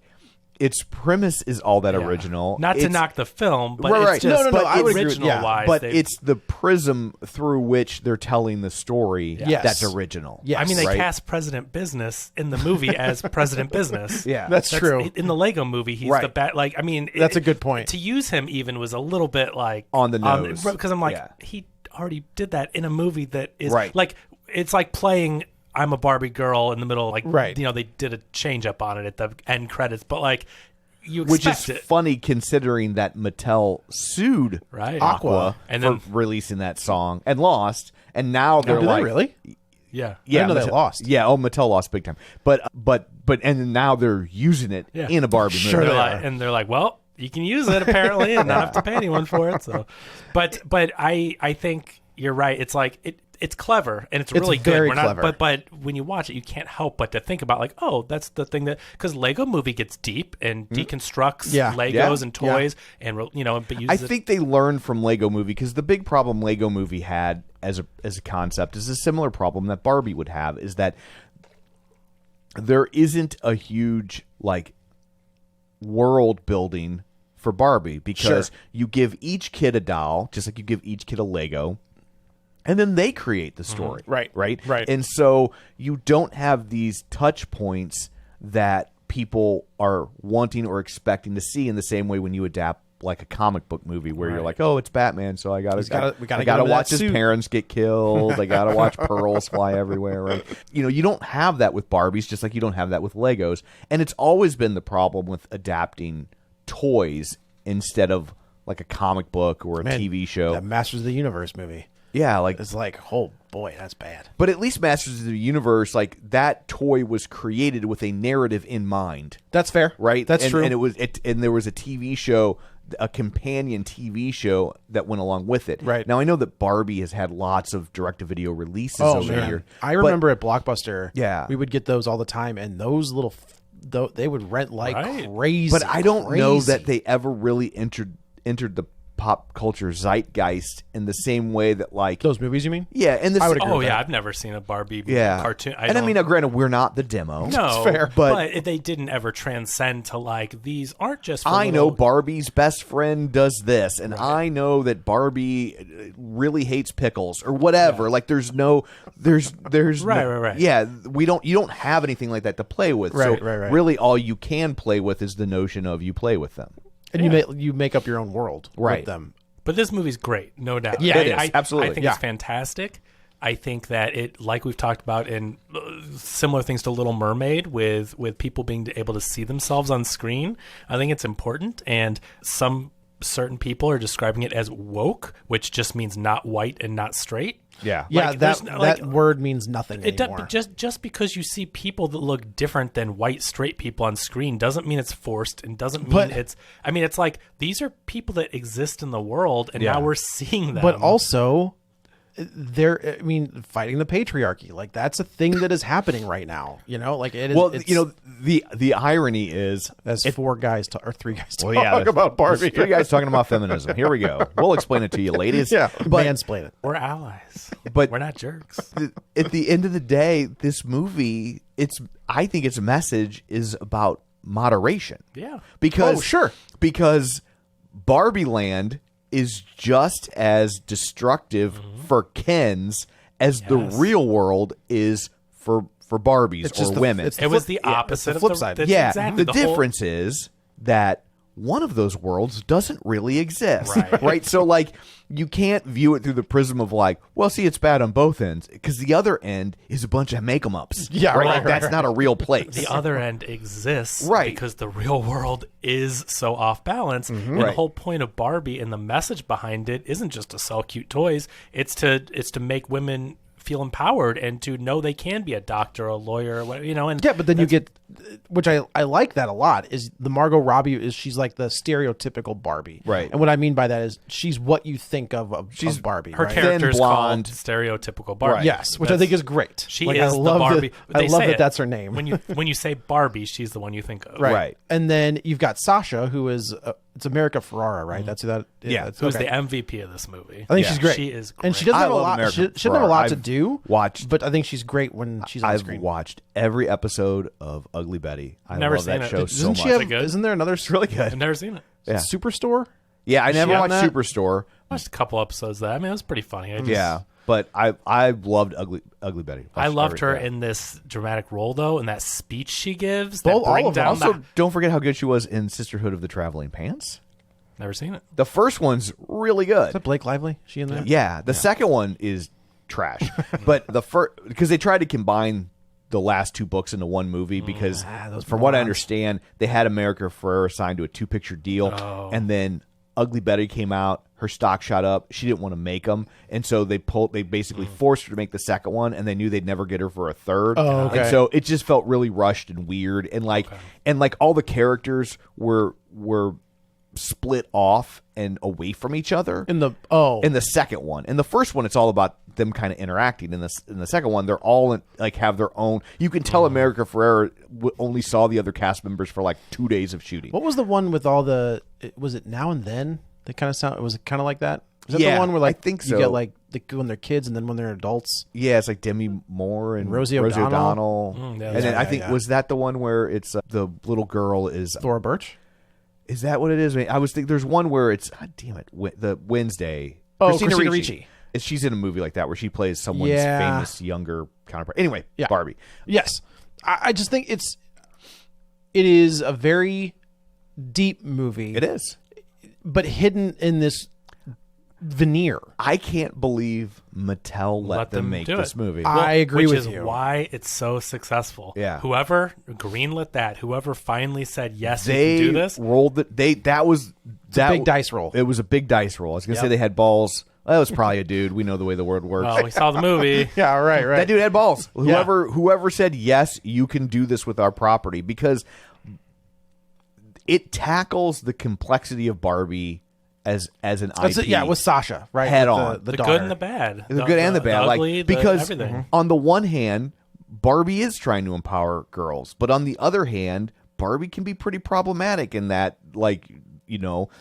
[SPEAKER 2] its premise is all that original.
[SPEAKER 4] Not to
[SPEAKER 2] It's-
[SPEAKER 4] knock the film, but
[SPEAKER 2] Right,
[SPEAKER 4] it's
[SPEAKER 2] right.
[SPEAKER 4] just
[SPEAKER 3] No,
[SPEAKER 2] but
[SPEAKER 3] I would agree with-
[SPEAKER 4] original
[SPEAKER 3] yeah,
[SPEAKER 4] wise.
[SPEAKER 2] but it's the prism through which they're telling the story
[SPEAKER 3] Yes.
[SPEAKER 2] that's original.
[SPEAKER 3] Yes.
[SPEAKER 4] I mean, they
[SPEAKER 2] right?
[SPEAKER 4] cast President Business in the movie as President Business.
[SPEAKER 2] Yeah.
[SPEAKER 3] That's true.
[SPEAKER 4] In the Lego movie, he's
[SPEAKER 2] Right.
[SPEAKER 4] the bad. Like, I mean,
[SPEAKER 3] That's a good point.
[SPEAKER 4] To use him even was a little bit like
[SPEAKER 2] On the nose.
[SPEAKER 4] because I'm like,
[SPEAKER 2] Yeah.
[SPEAKER 4] he already did that in a movie that is
[SPEAKER 2] Right.
[SPEAKER 4] like it's like playing I'm a Barbie girl in the middle. Like,
[SPEAKER 3] Right.
[SPEAKER 4] you know, they did a change up on it at the end credits, but like you
[SPEAKER 2] Which
[SPEAKER 4] expect
[SPEAKER 2] is
[SPEAKER 4] it.
[SPEAKER 2] funny considering that Mattel sued
[SPEAKER 4] Right.
[SPEAKER 2] Aqua
[SPEAKER 4] And
[SPEAKER 2] for
[SPEAKER 4] then-
[SPEAKER 2] releasing that song and lost, and now they're
[SPEAKER 3] Did
[SPEAKER 2] like,
[SPEAKER 3] they really?
[SPEAKER 4] Yeah.
[SPEAKER 2] yeah,
[SPEAKER 3] I know they
[SPEAKER 2] Mattel-
[SPEAKER 3] lost.
[SPEAKER 2] Yeah, Mattel lost big time, but and then now they're using it
[SPEAKER 4] Yeah.
[SPEAKER 2] in a Barbie
[SPEAKER 3] Sure
[SPEAKER 2] movie.
[SPEAKER 3] they
[SPEAKER 4] They're like, well, you can use it apparently and not have to pay anyone for it. So, but I think you're right. It's like it's clever and it's
[SPEAKER 3] It's
[SPEAKER 4] really
[SPEAKER 3] very
[SPEAKER 4] good.
[SPEAKER 3] clever.
[SPEAKER 4] But when you watch it, you can't help but to think about like, oh, that's the thing that because Lego Movie gets deep and deconstructs
[SPEAKER 3] Yeah.
[SPEAKER 4] Legos
[SPEAKER 2] Yeah.
[SPEAKER 4] and toys and but uses
[SPEAKER 2] I
[SPEAKER 4] it.
[SPEAKER 2] think they learned from Lego Movie because the big problem Lego Movie had as a concept is a similar problem that Barbie would have, is that there isn't a huge like world building for Barbie because you give each kid a doll, just like you give each kid a Lego, and then they create the story.
[SPEAKER 3] Right.
[SPEAKER 2] Right.
[SPEAKER 3] Right.
[SPEAKER 2] And so you don't have these touch points that people are wanting or expecting to see in the same way when you adapt like a comic book movie where you're like, oh, it's Batman, so I
[SPEAKER 3] we gotta
[SPEAKER 2] I
[SPEAKER 3] get
[SPEAKER 2] gotta
[SPEAKER 3] him in
[SPEAKER 2] watch
[SPEAKER 3] that
[SPEAKER 2] his
[SPEAKER 3] suit.
[SPEAKER 2] parents get killed. I gotta watch pearls fly everywhere. Right? You don't have that with Barbies, just like you don't have that with Legos. And it's always been the problem with adapting toys instead of like a comic book or a
[SPEAKER 3] Man,
[SPEAKER 2] TV show.
[SPEAKER 3] That Masters of the Universe movie.
[SPEAKER 2] Yeah, like
[SPEAKER 3] It's like, oh boy, that's bad.
[SPEAKER 2] but at least Masters of the Universe, like that toy was created with a narrative in mind.
[SPEAKER 3] That's fair.
[SPEAKER 2] Right?
[SPEAKER 3] That's true.
[SPEAKER 2] And there was a TV show, a companion TV show that went along with it.
[SPEAKER 3] Right.
[SPEAKER 2] Now I know that Barbie has had lots of direct-to-video releases
[SPEAKER 3] Oh
[SPEAKER 2] over
[SPEAKER 3] man,
[SPEAKER 2] here.
[SPEAKER 3] I remember at Blockbuster.
[SPEAKER 2] Yeah.
[SPEAKER 3] we would get those all the time, and those little, they would rent like
[SPEAKER 4] Right.
[SPEAKER 3] crazy.
[SPEAKER 2] But I don't know
[SPEAKER 3] crazy.
[SPEAKER 2] that they ever really entered the pop culture zeitgeist in the same way that like
[SPEAKER 3] those movies. You mean?
[SPEAKER 2] yeah, and
[SPEAKER 3] I would agree
[SPEAKER 4] Oh
[SPEAKER 3] with
[SPEAKER 4] yeah,
[SPEAKER 3] that.
[SPEAKER 4] I've never seen a Barbie
[SPEAKER 2] yeah
[SPEAKER 4] cartoon.
[SPEAKER 2] and I mean, now, granted, we're not the demo.
[SPEAKER 4] no,
[SPEAKER 3] fair.
[SPEAKER 2] But
[SPEAKER 4] they didn't ever transcend to like these aren't just. For
[SPEAKER 2] I know
[SPEAKER 4] little-
[SPEAKER 2] Barbie's best friend does this, and I know that Barbie really hates pickles or whatever. Like, there's
[SPEAKER 4] Right.
[SPEAKER 2] Yeah, you don't have anything like that to play with.
[SPEAKER 3] Right,
[SPEAKER 2] so
[SPEAKER 3] right.
[SPEAKER 2] really, all you can play with is the notion of you play with them.
[SPEAKER 3] And you make up your own world
[SPEAKER 2] Right.
[SPEAKER 3] with them.
[SPEAKER 4] But this movie's great, no doubt.
[SPEAKER 3] Yeah, it
[SPEAKER 2] is. Absolutely.
[SPEAKER 4] I think
[SPEAKER 3] Yeah.
[SPEAKER 4] it's fantastic. I think that it, like we've talked about in similar things to Little Mermaid, with people being able to see themselves on screen, I think it's important. And some certain people are describing it as woke, which just means not white and not straight.
[SPEAKER 2] Yeah,
[SPEAKER 3] Yeah,
[SPEAKER 4] Like,
[SPEAKER 3] that
[SPEAKER 4] there's no- like-
[SPEAKER 3] that word means nothing
[SPEAKER 4] It
[SPEAKER 3] anymore.
[SPEAKER 4] just because you see people that look different than white straight people on screen doesn't mean it's forced and doesn't mean
[SPEAKER 3] But-
[SPEAKER 4] it's. I mean, it's like these are people that exist in the world, and
[SPEAKER 2] Yeah.
[SPEAKER 4] now we're seeing them.
[SPEAKER 3] But also, they're, I mean, fighting the patriarchy. Like, that's a thing that is happening right now. Like, it is.
[SPEAKER 2] well,
[SPEAKER 3] it's,
[SPEAKER 2] the irony is,
[SPEAKER 3] as four guys or three guys talk
[SPEAKER 2] there's-
[SPEAKER 3] about Barbie.
[SPEAKER 2] there's three guys talking about feminism. Here we go. We'll explain it to you, ladies.
[SPEAKER 3] Yeah,
[SPEAKER 2] but
[SPEAKER 3] mansplain it.
[SPEAKER 4] we're allies,
[SPEAKER 2] But-
[SPEAKER 4] we're not jerks.
[SPEAKER 2] at the end of the day, this movie, I think its message is about moderation.
[SPEAKER 4] Yeah.
[SPEAKER 2] Because
[SPEAKER 3] Oh, sure.
[SPEAKER 2] Because Barbie Land is just as destructive for Kens as the real world is for Barbies
[SPEAKER 3] It's just
[SPEAKER 2] or
[SPEAKER 3] the-
[SPEAKER 2] women.
[SPEAKER 3] it's
[SPEAKER 4] It was the
[SPEAKER 3] flip- yeah,
[SPEAKER 4] opposite.
[SPEAKER 3] it's the
[SPEAKER 4] of
[SPEAKER 3] flip side.
[SPEAKER 4] that's
[SPEAKER 2] Yeah,
[SPEAKER 4] exactly
[SPEAKER 2] the
[SPEAKER 4] whole-
[SPEAKER 2] difference is that one of those worlds doesn't really exist,
[SPEAKER 4] Right.
[SPEAKER 2] So, like, you can't view it through the prism of like, well, see, it's bad on both ends, because the other end is a bunch of make-em-ups.
[SPEAKER 3] Yeah,
[SPEAKER 2] right.
[SPEAKER 3] right,
[SPEAKER 2] Like, that's
[SPEAKER 3] right.
[SPEAKER 2] not a real place.
[SPEAKER 4] The other end exists,
[SPEAKER 2] Right.
[SPEAKER 4] Because the real world is so off balance, and the
[SPEAKER 2] Right.
[SPEAKER 4] whole point of Barbie and the message behind it isn't just to sell cute toys; it's to make women feel empowered and to know they can be a doctor, a lawyer, or whatever, And
[SPEAKER 3] Yeah, but then you get, which I like that a lot, is the Margot Robbie she's like the stereotypical Barbie.
[SPEAKER 2] Right.
[SPEAKER 3] And what I mean by that is she's what you think of
[SPEAKER 2] She's
[SPEAKER 3] Barbie.
[SPEAKER 4] her
[SPEAKER 3] right?
[SPEAKER 4] character's
[SPEAKER 2] blonde.
[SPEAKER 4] called stereotypical Barbie.
[SPEAKER 3] Yes, which I think is great.
[SPEAKER 4] She
[SPEAKER 3] Like,
[SPEAKER 4] is
[SPEAKER 3] I love
[SPEAKER 4] the Barbie.
[SPEAKER 3] I
[SPEAKER 4] They
[SPEAKER 3] love
[SPEAKER 4] say
[SPEAKER 3] that
[SPEAKER 4] it.
[SPEAKER 3] that's her name.
[SPEAKER 4] When you say Barbie, she's the one you think of.
[SPEAKER 2] Right.
[SPEAKER 3] And then you've got Sasha, who is it's America Ferrara, right? That's who that.
[SPEAKER 2] Yeah,
[SPEAKER 3] that's,
[SPEAKER 4] Who's
[SPEAKER 3] okay.
[SPEAKER 4] the MVP of this movie?
[SPEAKER 3] I think she's great.
[SPEAKER 4] She is great.
[SPEAKER 3] and she doesn't
[SPEAKER 2] I
[SPEAKER 3] have a
[SPEAKER 2] love
[SPEAKER 3] lot.
[SPEAKER 2] America
[SPEAKER 3] She doesn't have a lot to
[SPEAKER 2] Ferrara.
[SPEAKER 3] do.
[SPEAKER 2] watched-
[SPEAKER 3] but I think she's great when she's on
[SPEAKER 2] I've
[SPEAKER 3] screen.
[SPEAKER 2] watched every episode of Ugly Betty. I
[SPEAKER 4] Never
[SPEAKER 2] love
[SPEAKER 4] seen
[SPEAKER 2] that
[SPEAKER 4] it.
[SPEAKER 2] show
[SPEAKER 3] Doesn't
[SPEAKER 2] so
[SPEAKER 3] she
[SPEAKER 2] much.
[SPEAKER 3] have?
[SPEAKER 4] good?
[SPEAKER 3] Isn't there another? It's really
[SPEAKER 4] I've never seen it.
[SPEAKER 2] Yeah.
[SPEAKER 3] Superstore.
[SPEAKER 2] Yeah, I never
[SPEAKER 3] she
[SPEAKER 2] watched
[SPEAKER 3] on that?
[SPEAKER 2] Superstore.
[SPEAKER 4] Watched a couple episodes of that. I mean, it was pretty funny.
[SPEAKER 2] Yeah, but I loved Ugly Betty.
[SPEAKER 4] I
[SPEAKER 2] Watched
[SPEAKER 4] loved her
[SPEAKER 2] every-
[SPEAKER 4] in this dramatic role, though, and that speech she gives.
[SPEAKER 3] Both-
[SPEAKER 4] That
[SPEAKER 3] all
[SPEAKER 4] bring
[SPEAKER 3] of them.
[SPEAKER 4] down
[SPEAKER 2] Also,
[SPEAKER 4] the-
[SPEAKER 2] don't forget how good she was in Sisterhood of the Traveling Pants.
[SPEAKER 4] Never seen it.
[SPEAKER 2] The first one's really
[SPEAKER 3] Is
[SPEAKER 2] good.
[SPEAKER 3] that Blake Lively? She in there?
[SPEAKER 2] Yeah, the second one is trash. But the first, because they tried to combine the last two books into one movie, because
[SPEAKER 3] those
[SPEAKER 2] from what I
[SPEAKER 3] morons.
[SPEAKER 2] understand, they had America Ferrera signed to a 2-picture deal, and then Ugly Betty came out, her stock shot up, she didn't want to make them, and so they basically forced her to make the second one, and they knew they'd never get her for a third.
[SPEAKER 3] Oh, okay.
[SPEAKER 2] And so it just felt really rushed and weird, and like all the characters were split off and away from each other.
[SPEAKER 3] In the
[SPEAKER 2] second one. In the first one, it's all about them kind of interacting. In the second one, they're all have their own. You can tell America Ferrera only saw the other cast members for like 2 days of shooting.
[SPEAKER 3] What was the one with all the? Was it Now and Then? They kind of sound. Was it kind of like that? Was that
[SPEAKER 2] Yeah,
[SPEAKER 3] the one where like
[SPEAKER 2] I think
[SPEAKER 3] you
[SPEAKER 2] so.
[SPEAKER 3] get like when they're kids and then when they're adults?
[SPEAKER 2] Yeah, it's like Demi Moore and
[SPEAKER 3] Rosie O'Donnell.
[SPEAKER 2] and then I think was that the one where it's the little girl is
[SPEAKER 3] Thora Birch.
[SPEAKER 2] Is that what it is? I mean, I was thinking there's one where it's damn it, the Wednesday.
[SPEAKER 3] Oh, Christina Ricci.
[SPEAKER 2] She's in a movie like that where she plays someone's
[SPEAKER 3] Yeah.
[SPEAKER 2] famous younger counterpart. Anyway,
[SPEAKER 3] Yeah.
[SPEAKER 2] Barbie.
[SPEAKER 3] Yes, I just think it is a very deep movie.
[SPEAKER 2] It is.
[SPEAKER 3] But hidden in this veneer.
[SPEAKER 2] I can't believe Mattel let them make
[SPEAKER 4] do
[SPEAKER 2] this
[SPEAKER 4] it.
[SPEAKER 2] movie.
[SPEAKER 3] I agree
[SPEAKER 4] which
[SPEAKER 3] with
[SPEAKER 4] is
[SPEAKER 3] you.
[SPEAKER 4] why it's so successful.
[SPEAKER 2] Yeah.
[SPEAKER 4] Whoever greenlit that, whoever finally said yes,
[SPEAKER 2] They
[SPEAKER 4] you can do this.
[SPEAKER 2] rolled it. That was
[SPEAKER 3] a big dice roll.
[SPEAKER 2] It was a big dice roll. I was gonna say they had balls. Well, that was probably a dude. We know the way the world works.
[SPEAKER 4] Well, we saw the movie.
[SPEAKER 3] Yeah, right.
[SPEAKER 2] That dude had balls. Whoever said yes, you can do this with our property, because it tackles the complexity of Barbie as an IP.
[SPEAKER 3] Yeah, with Sasha, right?
[SPEAKER 2] Head
[SPEAKER 3] With
[SPEAKER 2] on.
[SPEAKER 4] The
[SPEAKER 3] daughter.
[SPEAKER 4] good and the bad.
[SPEAKER 2] The good and the bad,
[SPEAKER 4] ugly,
[SPEAKER 2] because
[SPEAKER 4] everything.
[SPEAKER 2] on the one hand, Barbie is trying to empower girls, but on the other hand, Barbie can be pretty problematic in that,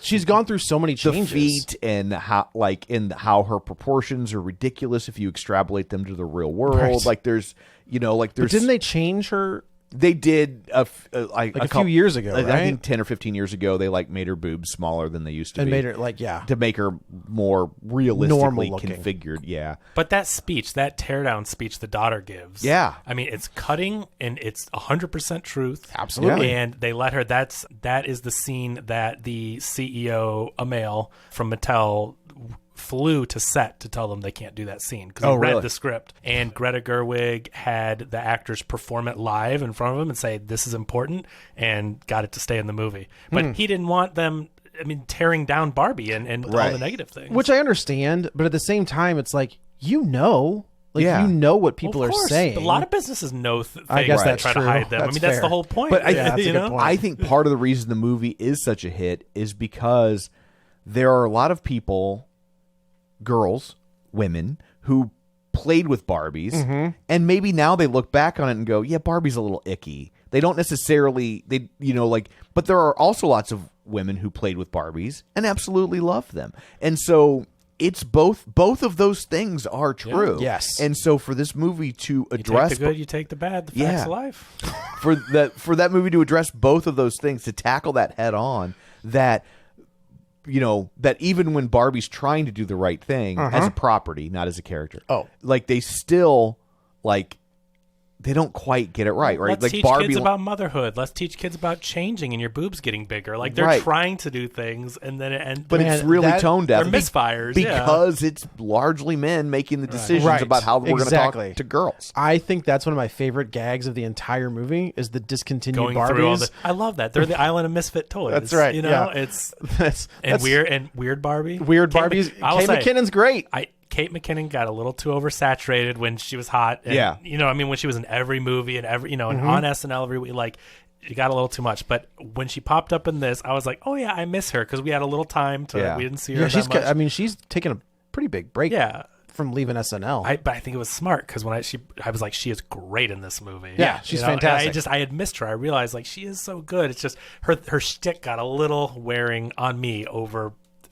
[SPEAKER 3] She's gone through so many
[SPEAKER 2] the
[SPEAKER 3] changes.
[SPEAKER 2] feet and how her proportions are ridiculous if you extrapolate them to the real world.
[SPEAKER 3] Right.
[SPEAKER 2] Like there's
[SPEAKER 3] But didn't they change her?
[SPEAKER 2] They did a
[SPEAKER 3] few years ago,
[SPEAKER 2] I
[SPEAKER 3] right?
[SPEAKER 2] think 10 or 15 years ago. They made her boobs smaller than they used to
[SPEAKER 3] And
[SPEAKER 2] be,
[SPEAKER 3] made her to
[SPEAKER 2] make her more realistically
[SPEAKER 3] Normal looking.
[SPEAKER 2] configured. Yeah,
[SPEAKER 4] But that speech, that teardown speech the daughter gives.
[SPEAKER 2] Yeah.
[SPEAKER 4] I mean, it's cutting and it's 100% truth.
[SPEAKER 3] Absolutely.
[SPEAKER 2] Yeah.
[SPEAKER 4] And they let her, that is the scene that the CEO, a male from Mattel, flew to set to tell them they can't do that scene because he read
[SPEAKER 2] really?
[SPEAKER 4] the script. And Greta Gerwig had the actors perform it live in front of him and say, this is important, and got it to stay in the movie. But he didn't want them, tearing down Barbie and all the negative things.
[SPEAKER 3] Which I understand, but at the same time, it's like, you know what people
[SPEAKER 4] Of
[SPEAKER 3] are
[SPEAKER 4] course,
[SPEAKER 3] saying.
[SPEAKER 4] A lot of businesses know things
[SPEAKER 3] I guess
[SPEAKER 4] that
[SPEAKER 3] that's
[SPEAKER 4] try
[SPEAKER 3] true.
[SPEAKER 4] to hide them.
[SPEAKER 3] That's
[SPEAKER 4] that's
[SPEAKER 3] fair.
[SPEAKER 4] the whole point.
[SPEAKER 2] But
[SPEAKER 3] that's a
[SPEAKER 4] you
[SPEAKER 3] good
[SPEAKER 4] know?
[SPEAKER 3] point.
[SPEAKER 2] I think part of the reason the movie is such a hit is because there are a lot of people, girls, women, who played with Barbies, and maybe now they look back on it and go, yeah, Barbie's a little icky. They don't necessarily, but there are also lots of women who played with Barbies and absolutely love them. And so it's both of those things are true.
[SPEAKER 3] Yes.
[SPEAKER 2] And so for this movie to
[SPEAKER 4] You
[SPEAKER 2] address
[SPEAKER 4] take the good, you take the bad, the facts of life.
[SPEAKER 2] for that movie to address both of those things, to tackle that head on, that even when Barbie's trying to do the right thing as a property, not as a character, they still they don't quite get it right.
[SPEAKER 4] Let's
[SPEAKER 2] like
[SPEAKER 4] teach
[SPEAKER 2] Barbie
[SPEAKER 4] kids about motherhood. Let's teach kids about changing and your boobs getting bigger. Like they're
[SPEAKER 2] Right.
[SPEAKER 4] trying to do things, and then
[SPEAKER 2] but
[SPEAKER 3] Man,
[SPEAKER 2] it's really
[SPEAKER 3] that-
[SPEAKER 2] tone deaf
[SPEAKER 4] they're misfires,
[SPEAKER 2] because it's largely men making the decisions
[SPEAKER 3] Right.
[SPEAKER 2] about how we're going to
[SPEAKER 3] Exactly.
[SPEAKER 2] talk to girls.
[SPEAKER 3] I think that's one of my favorite gags of the entire movie is the discontinued
[SPEAKER 4] going
[SPEAKER 3] Barbies.
[SPEAKER 4] through all the. I love that they're the island of misfit toys.
[SPEAKER 3] That's right,
[SPEAKER 4] You know,
[SPEAKER 3] yeah.
[SPEAKER 4] it's
[SPEAKER 3] that's
[SPEAKER 4] weird Barbie.
[SPEAKER 3] weird
[SPEAKER 4] Kate
[SPEAKER 3] Barbies.
[SPEAKER 4] I will
[SPEAKER 3] Kate
[SPEAKER 4] say,
[SPEAKER 3] McKinnon's great.
[SPEAKER 4] Kate McKinnon got a little too oversaturated when she was hot. And,
[SPEAKER 2] Yeah.
[SPEAKER 4] when she was in every movie and and on SNL every week, she got a little too much. But when she popped up in this, I was like, oh yeah, I miss her because we had a little time to.
[SPEAKER 2] Yeah.
[SPEAKER 4] We didn't see her.
[SPEAKER 3] She's.
[SPEAKER 4] that much.
[SPEAKER 3] She's taken a pretty big break.
[SPEAKER 4] Yeah.
[SPEAKER 3] From leaving SNL.
[SPEAKER 4] But I think it was smart because when I was like, she is great in this movie.
[SPEAKER 3] Yeah, she's
[SPEAKER 4] And
[SPEAKER 3] fantastic.
[SPEAKER 4] I had missed her. I realized she is so good. It's just her shtick got a little wearing on me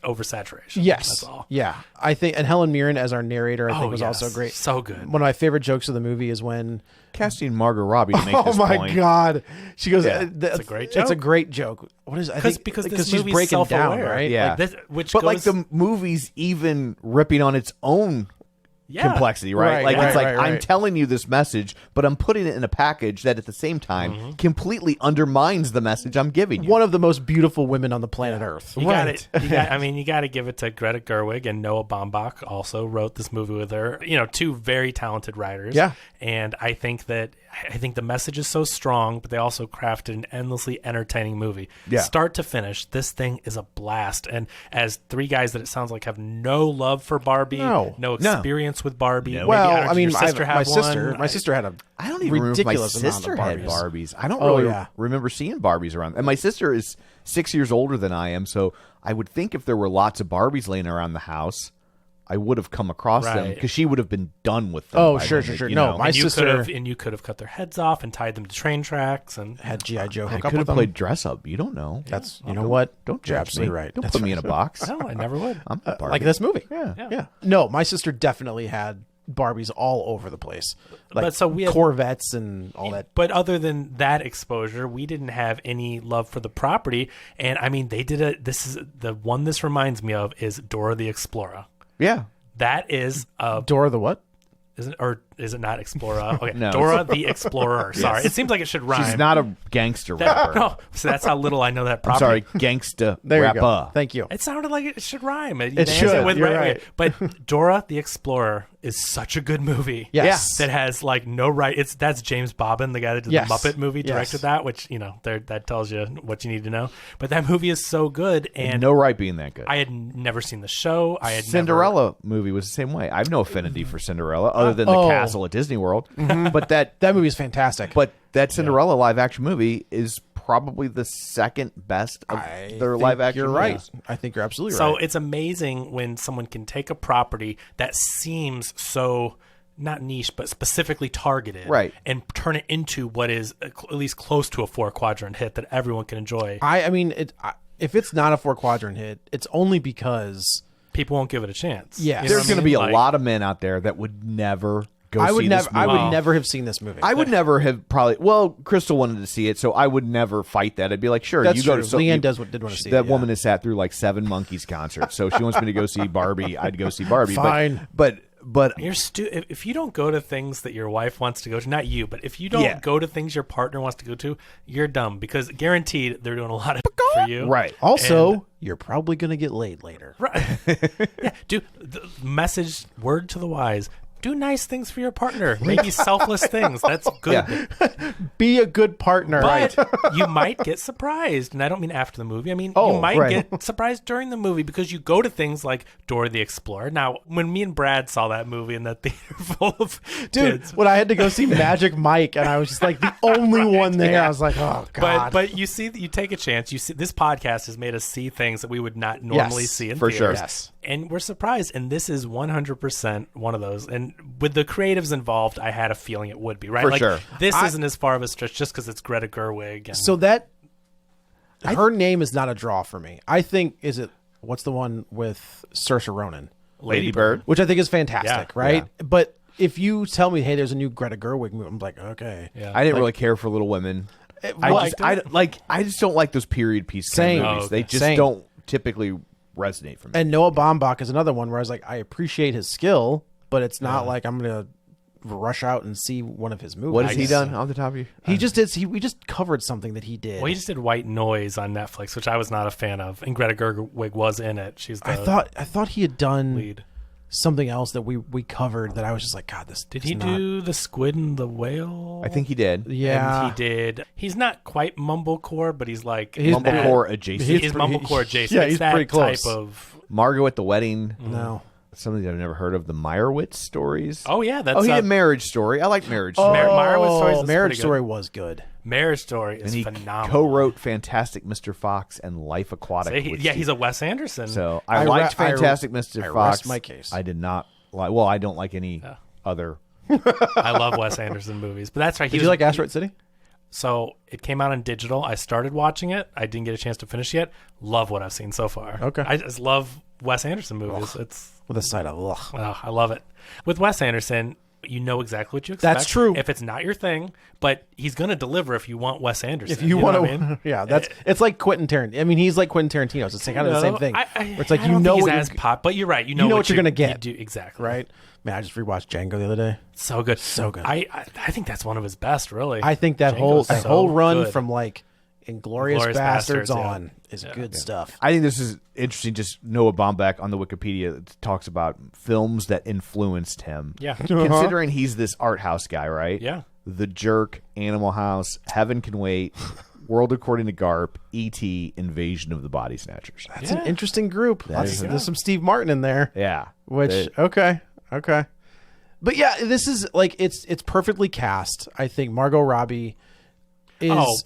[SPEAKER 4] oversaturation.
[SPEAKER 3] Yes.
[SPEAKER 4] That's all.
[SPEAKER 3] Yeah. I think, and Helen Mirren as our narrator, I think
[SPEAKER 4] Oh,
[SPEAKER 3] was
[SPEAKER 4] yes.
[SPEAKER 3] also great.
[SPEAKER 4] So good.
[SPEAKER 3] One of my favorite jokes of the movie is when,
[SPEAKER 2] Casting Margot Robbie to make
[SPEAKER 3] oh
[SPEAKER 2] this
[SPEAKER 3] my
[SPEAKER 2] point.
[SPEAKER 3] God, she goes,
[SPEAKER 2] Yeah.
[SPEAKER 3] that's
[SPEAKER 4] a great
[SPEAKER 3] It's a
[SPEAKER 4] joke.
[SPEAKER 3] great joke. What is? I think
[SPEAKER 4] Because this
[SPEAKER 3] she's
[SPEAKER 4] movie's
[SPEAKER 3] breaking down,
[SPEAKER 4] self-aware.
[SPEAKER 3] right?
[SPEAKER 2] Yeah.
[SPEAKER 4] Like this, which
[SPEAKER 2] But
[SPEAKER 4] goes,
[SPEAKER 2] the movie's even ripping on its own complexity, right?
[SPEAKER 3] Right,
[SPEAKER 2] It's
[SPEAKER 3] right,
[SPEAKER 2] I'm
[SPEAKER 3] right.
[SPEAKER 2] telling you this message, but I'm putting it in a package that at the same time completely undermines the message I'm giving you.
[SPEAKER 3] One of the most beautiful women on the planet Earth.
[SPEAKER 4] You got it. You got to give it to Greta Gerwig, and Noah Baumbach also wrote this movie with her. Two very talented writers.
[SPEAKER 3] Yeah.
[SPEAKER 4] And I think that I think the message is so strong, but they also crafted an endlessly entertaining movie.
[SPEAKER 2] Yeah.
[SPEAKER 4] Start to finish, this thing is a blast. And as three guys that it sounds like have no love for Barbie, no experience with Barbie.
[SPEAKER 2] No.
[SPEAKER 3] Well,
[SPEAKER 4] Maybe
[SPEAKER 3] I mean,
[SPEAKER 4] your sister had
[SPEAKER 3] my sister had a
[SPEAKER 2] I don't even remember if my
[SPEAKER 3] ridiculous amount
[SPEAKER 2] sister
[SPEAKER 3] of
[SPEAKER 2] had
[SPEAKER 3] Barbies.
[SPEAKER 2] Barbies. I don't really remember seeing Barbies around. And my sister is 6 years older than I am, so I would think if there were lots of Barbies laying around the house, I would have come across them because she would have been done with them.
[SPEAKER 3] Oh,
[SPEAKER 2] by
[SPEAKER 3] sure,
[SPEAKER 2] then,
[SPEAKER 3] sure.
[SPEAKER 2] you
[SPEAKER 3] No,
[SPEAKER 2] know.
[SPEAKER 3] my sister
[SPEAKER 4] you could have cut their heads off and tied them to train tracks and
[SPEAKER 3] had G.I. Joe
[SPEAKER 2] I
[SPEAKER 3] hook
[SPEAKER 2] could
[SPEAKER 3] up
[SPEAKER 2] have
[SPEAKER 3] with them.
[SPEAKER 2] played dress up. You don't know.
[SPEAKER 3] That's you know what?
[SPEAKER 2] Don't
[SPEAKER 3] You're
[SPEAKER 2] judge
[SPEAKER 3] absolutely
[SPEAKER 2] me.
[SPEAKER 3] right.
[SPEAKER 2] Don't
[SPEAKER 3] That's
[SPEAKER 2] put me in a box.
[SPEAKER 4] no, I never would.
[SPEAKER 2] I'm a Barbie.
[SPEAKER 3] like this movie.
[SPEAKER 2] Yeah.
[SPEAKER 3] No, my sister definitely had Barbies all over the place. Like
[SPEAKER 4] But so we have-
[SPEAKER 3] Corvettes and all that.
[SPEAKER 4] But other than that exposure, we didn't have any love for the property. And I mean, they did this is the one this reminds me of is Dora the Explorer.
[SPEAKER 2] Yeah.
[SPEAKER 4] That is
[SPEAKER 3] Dora the what?
[SPEAKER 4] is it not Explorer? Okay,
[SPEAKER 2] No.
[SPEAKER 4] Dora the Explorer. Sorry, it seems like it should rhyme.
[SPEAKER 2] She's not a gangster rapper.
[SPEAKER 4] No, so that's how little I know that
[SPEAKER 2] I'm
[SPEAKER 4] property.
[SPEAKER 2] sorry, gangsta
[SPEAKER 3] There
[SPEAKER 2] rapper.
[SPEAKER 3] you go. Thank you.
[SPEAKER 4] It sounded like it should rhyme.
[SPEAKER 3] It should. You're right.
[SPEAKER 4] Okay. But Dora the Explorer is such a good movie.
[SPEAKER 3] Yes.
[SPEAKER 4] That has like no right. That's James Bobbin, the guy that did
[SPEAKER 3] Yes.
[SPEAKER 4] the Muppet movie, directed
[SPEAKER 3] Yes.
[SPEAKER 4] that, which that tells you what you need to know. But that movie is so good, and
[SPEAKER 2] No right being that good.
[SPEAKER 4] I had never seen the show. I had
[SPEAKER 2] Cinderella movie was the same way. I have no affinity for Cinderella other than the
[SPEAKER 3] Oh.
[SPEAKER 2] castle at Disney World. But that
[SPEAKER 3] movie is fantastic.
[SPEAKER 2] that Cinderella live action movie is probably the second best of their live action
[SPEAKER 3] You're right.
[SPEAKER 2] movies.
[SPEAKER 3] I think you're absolutely
[SPEAKER 4] So
[SPEAKER 3] right.
[SPEAKER 4] it's amazing when someone can take a property that seems so not niche but specifically targeted,
[SPEAKER 2] Right.
[SPEAKER 4] and turn it into what is at least close to a 4-quadrant hit that everyone can enjoy.
[SPEAKER 3] I mean, if it's not a 4-quadrant hit, it's only because
[SPEAKER 4] People won't give it a chance.
[SPEAKER 3] Yes.
[SPEAKER 4] You know
[SPEAKER 2] There's
[SPEAKER 4] what
[SPEAKER 2] going to
[SPEAKER 4] I
[SPEAKER 2] be
[SPEAKER 4] mean?
[SPEAKER 2] a
[SPEAKER 4] Like,
[SPEAKER 2] lot of men out there that would never go
[SPEAKER 3] I
[SPEAKER 2] see
[SPEAKER 3] would
[SPEAKER 2] this
[SPEAKER 3] never. I
[SPEAKER 2] movie.
[SPEAKER 3] would never have seen this movie.
[SPEAKER 2] I would never have probably. Well, Crystal wanted to see it, so I would never fight that. I'd be like, sure,
[SPEAKER 3] That's
[SPEAKER 2] you go
[SPEAKER 3] true.
[SPEAKER 2] to.
[SPEAKER 3] Leanne did want to see
[SPEAKER 2] that
[SPEAKER 3] it.
[SPEAKER 2] woman has sat through like 7 Monkeys concerts, so she wants me to go see Barbie. I'd go see Barbie.
[SPEAKER 3] Fine.
[SPEAKER 2] but
[SPEAKER 4] You're if you don't go to things that your wife wants to go to, not you, but if you don't go to things your partner wants to go to, you're dumb because guaranteed they're doing a lot of for you.
[SPEAKER 2] right.
[SPEAKER 3] Also,
[SPEAKER 4] And-
[SPEAKER 3] you're probably going to get laid later.
[SPEAKER 4] Right. Yeah. Do the message word to the wise. Do nice things for your partner. Maybe selfless things. That's good.
[SPEAKER 2] Yeah.
[SPEAKER 3] Be a good partner.
[SPEAKER 4] But you might get surprised. And I don't mean after the movie. I mean,
[SPEAKER 2] Oh,
[SPEAKER 4] you might
[SPEAKER 2] right.
[SPEAKER 4] get surprised during the movie because you go to things like Dora the Explorer. Now, when me and Brad saw that movie in that theater full of
[SPEAKER 3] Dude,
[SPEAKER 4] kids.
[SPEAKER 3] when I had to go see Magic Mike, and I was just like the only one there, I was like, oh god.
[SPEAKER 4] But you see, you take a chance. You see, this podcast has made us see things that we would not normally
[SPEAKER 3] Yes,
[SPEAKER 4] see in
[SPEAKER 2] for sure.
[SPEAKER 4] theaters.
[SPEAKER 3] Yes.
[SPEAKER 4] And we're surprised. And this is 100% one of those. And with the creatives involved, I had a feeling it would be right.
[SPEAKER 2] For
[SPEAKER 4] like,
[SPEAKER 2] sure.
[SPEAKER 4] This isn't as far of a stretch just because it's Greta Gerwig. And
[SPEAKER 3] So that her name is not a draw for me. I think what's the one with Saoirse Ronan,
[SPEAKER 2] Lady Bird.
[SPEAKER 3] which I think is fantastic,
[SPEAKER 4] Yeah,
[SPEAKER 3] right? But if you tell me, hey, there's a new Greta Gerwig movie, I'm like, okay.
[SPEAKER 4] Yeah.
[SPEAKER 2] I didn't really care for Little Women.
[SPEAKER 3] well,
[SPEAKER 2] I just don't like those period piece kind
[SPEAKER 3] Same.
[SPEAKER 2] of movies.
[SPEAKER 4] Oh, okay.
[SPEAKER 2] They just
[SPEAKER 3] Same.
[SPEAKER 2] don't typically resonate for me.
[SPEAKER 3] And Noah Baumbach is another one where I was like, I appreciate his skill, but it's not like I'm gonna rush out and see one of his movies.
[SPEAKER 2] What has he done off the top of you?
[SPEAKER 3] He just did. We just covered something that he did.
[SPEAKER 4] Well, he just did White Noise on Netflix, which I was not a fan of. And Greta Gerwig was in it. She's the
[SPEAKER 3] I thought he had done
[SPEAKER 4] lead.
[SPEAKER 3] something else that we covered that I was just like, God, this
[SPEAKER 4] Did
[SPEAKER 3] is
[SPEAKER 4] he
[SPEAKER 3] not-
[SPEAKER 4] do The Squid and the Whale?
[SPEAKER 2] I think he did.
[SPEAKER 3] Yeah,
[SPEAKER 4] And he did. He's not quite mumblecore, but he's like
[SPEAKER 3] He's
[SPEAKER 2] Mumblecore adjacent.
[SPEAKER 4] He's mumblecore adjacent.
[SPEAKER 3] Yeah,
[SPEAKER 4] It's
[SPEAKER 3] he's
[SPEAKER 4] that
[SPEAKER 3] pretty close.
[SPEAKER 4] type of.
[SPEAKER 2] Margot at the Wedding.
[SPEAKER 3] No.
[SPEAKER 2] Something that I've never heard of. The Meyerowitz stories.
[SPEAKER 4] Oh yeah, that's
[SPEAKER 2] Oh, he did Marriage Story. I like Marriage
[SPEAKER 3] Oh,
[SPEAKER 2] Story.
[SPEAKER 4] Marriage Story is
[SPEAKER 3] Marriage
[SPEAKER 4] pretty good.
[SPEAKER 3] Story was good.
[SPEAKER 4] Marriage Story is
[SPEAKER 2] And he
[SPEAKER 4] phenomenal.
[SPEAKER 2] co-wrote Fantastic Mr. Fox and Life Aquatic.
[SPEAKER 4] So
[SPEAKER 2] with
[SPEAKER 4] yeah,
[SPEAKER 2] Steve.
[SPEAKER 4] he's a Wes Anderson.
[SPEAKER 2] So
[SPEAKER 3] I
[SPEAKER 2] I
[SPEAKER 3] re-
[SPEAKER 2] liked
[SPEAKER 3] I-
[SPEAKER 2] Fantastic Mr.
[SPEAKER 3] I
[SPEAKER 2] Fox.
[SPEAKER 3] rest my case.
[SPEAKER 2] I did not like. Well, I don't like any other.
[SPEAKER 4] I love Wes Anderson movies, but that's right.
[SPEAKER 3] Did you like Asteroid City?
[SPEAKER 4] So it came out on digital. I started watching it. I didn't get a chance to finish yet. Love what I've seen so far.
[SPEAKER 3] Okay.
[SPEAKER 4] I just love Wes Anderson movies. It's
[SPEAKER 3] With a side of ugh.
[SPEAKER 4] I love it. With Wes Anderson, you know exactly what you expect.
[SPEAKER 3] That's true.
[SPEAKER 4] If it's not your thing, but he's going to deliver if you want Wes Anderson.
[SPEAKER 3] If you
[SPEAKER 4] know
[SPEAKER 3] want to,
[SPEAKER 4] what I mean?
[SPEAKER 3] yeah, it's like Quentin Tarantino. I mean, he's like Quentin Tarantino. It's kind of the same thing. Where it's like
[SPEAKER 4] I don't
[SPEAKER 3] you know
[SPEAKER 4] think
[SPEAKER 3] what
[SPEAKER 4] he's
[SPEAKER 3] you're,
[SPEAKER 4] as pop, but you're right. You know,
[SPEAKER 3] know what you're gonna get.
[SPEAKER 4] You do, exactly.
[SPEAKER 3] right. Man, I just rewatched Django the other day.
[SPEAKER 4] So good.
[SPEAKER 3] So good.
[SPEAKER 4] I think that's one of his best, really.
[SPEAKER 3] I think that
[SPEAKER 4] Django's so
[SPEAKER 3] whole run
[SPEAKER 4] good.
[SPEAKER 3] from like Inglourious
[SPEAKER 4] Glorious
[SPEAKER 3] Bastards
[SPEAKER 4] Bastards, yeah.
[SPEAKER 3] on is good stuff.
[SPEAKER 2] I think this is interesting. Just Noah Baumbach on the Wikipedia talks about films that influenced him.
[SPEAKER 4] Yeah.
[SPEAKER 2] Considering he's this art house guy, right?
[SPEAKER 4] Yeah.
[SPEAKER 2] The Jerk, Animal House, Heaven Can Wait, World According to Garp, E.T., Invasion of the Body Snatchers.
[SPEAKER 3] That's an interesting group. There's some Steve Martin in there.
[SPEAKER 2] Yeah.
[SPEAKER 3] Okay. But yeah, this is like it's perfectly cast. I think Margot Robbie is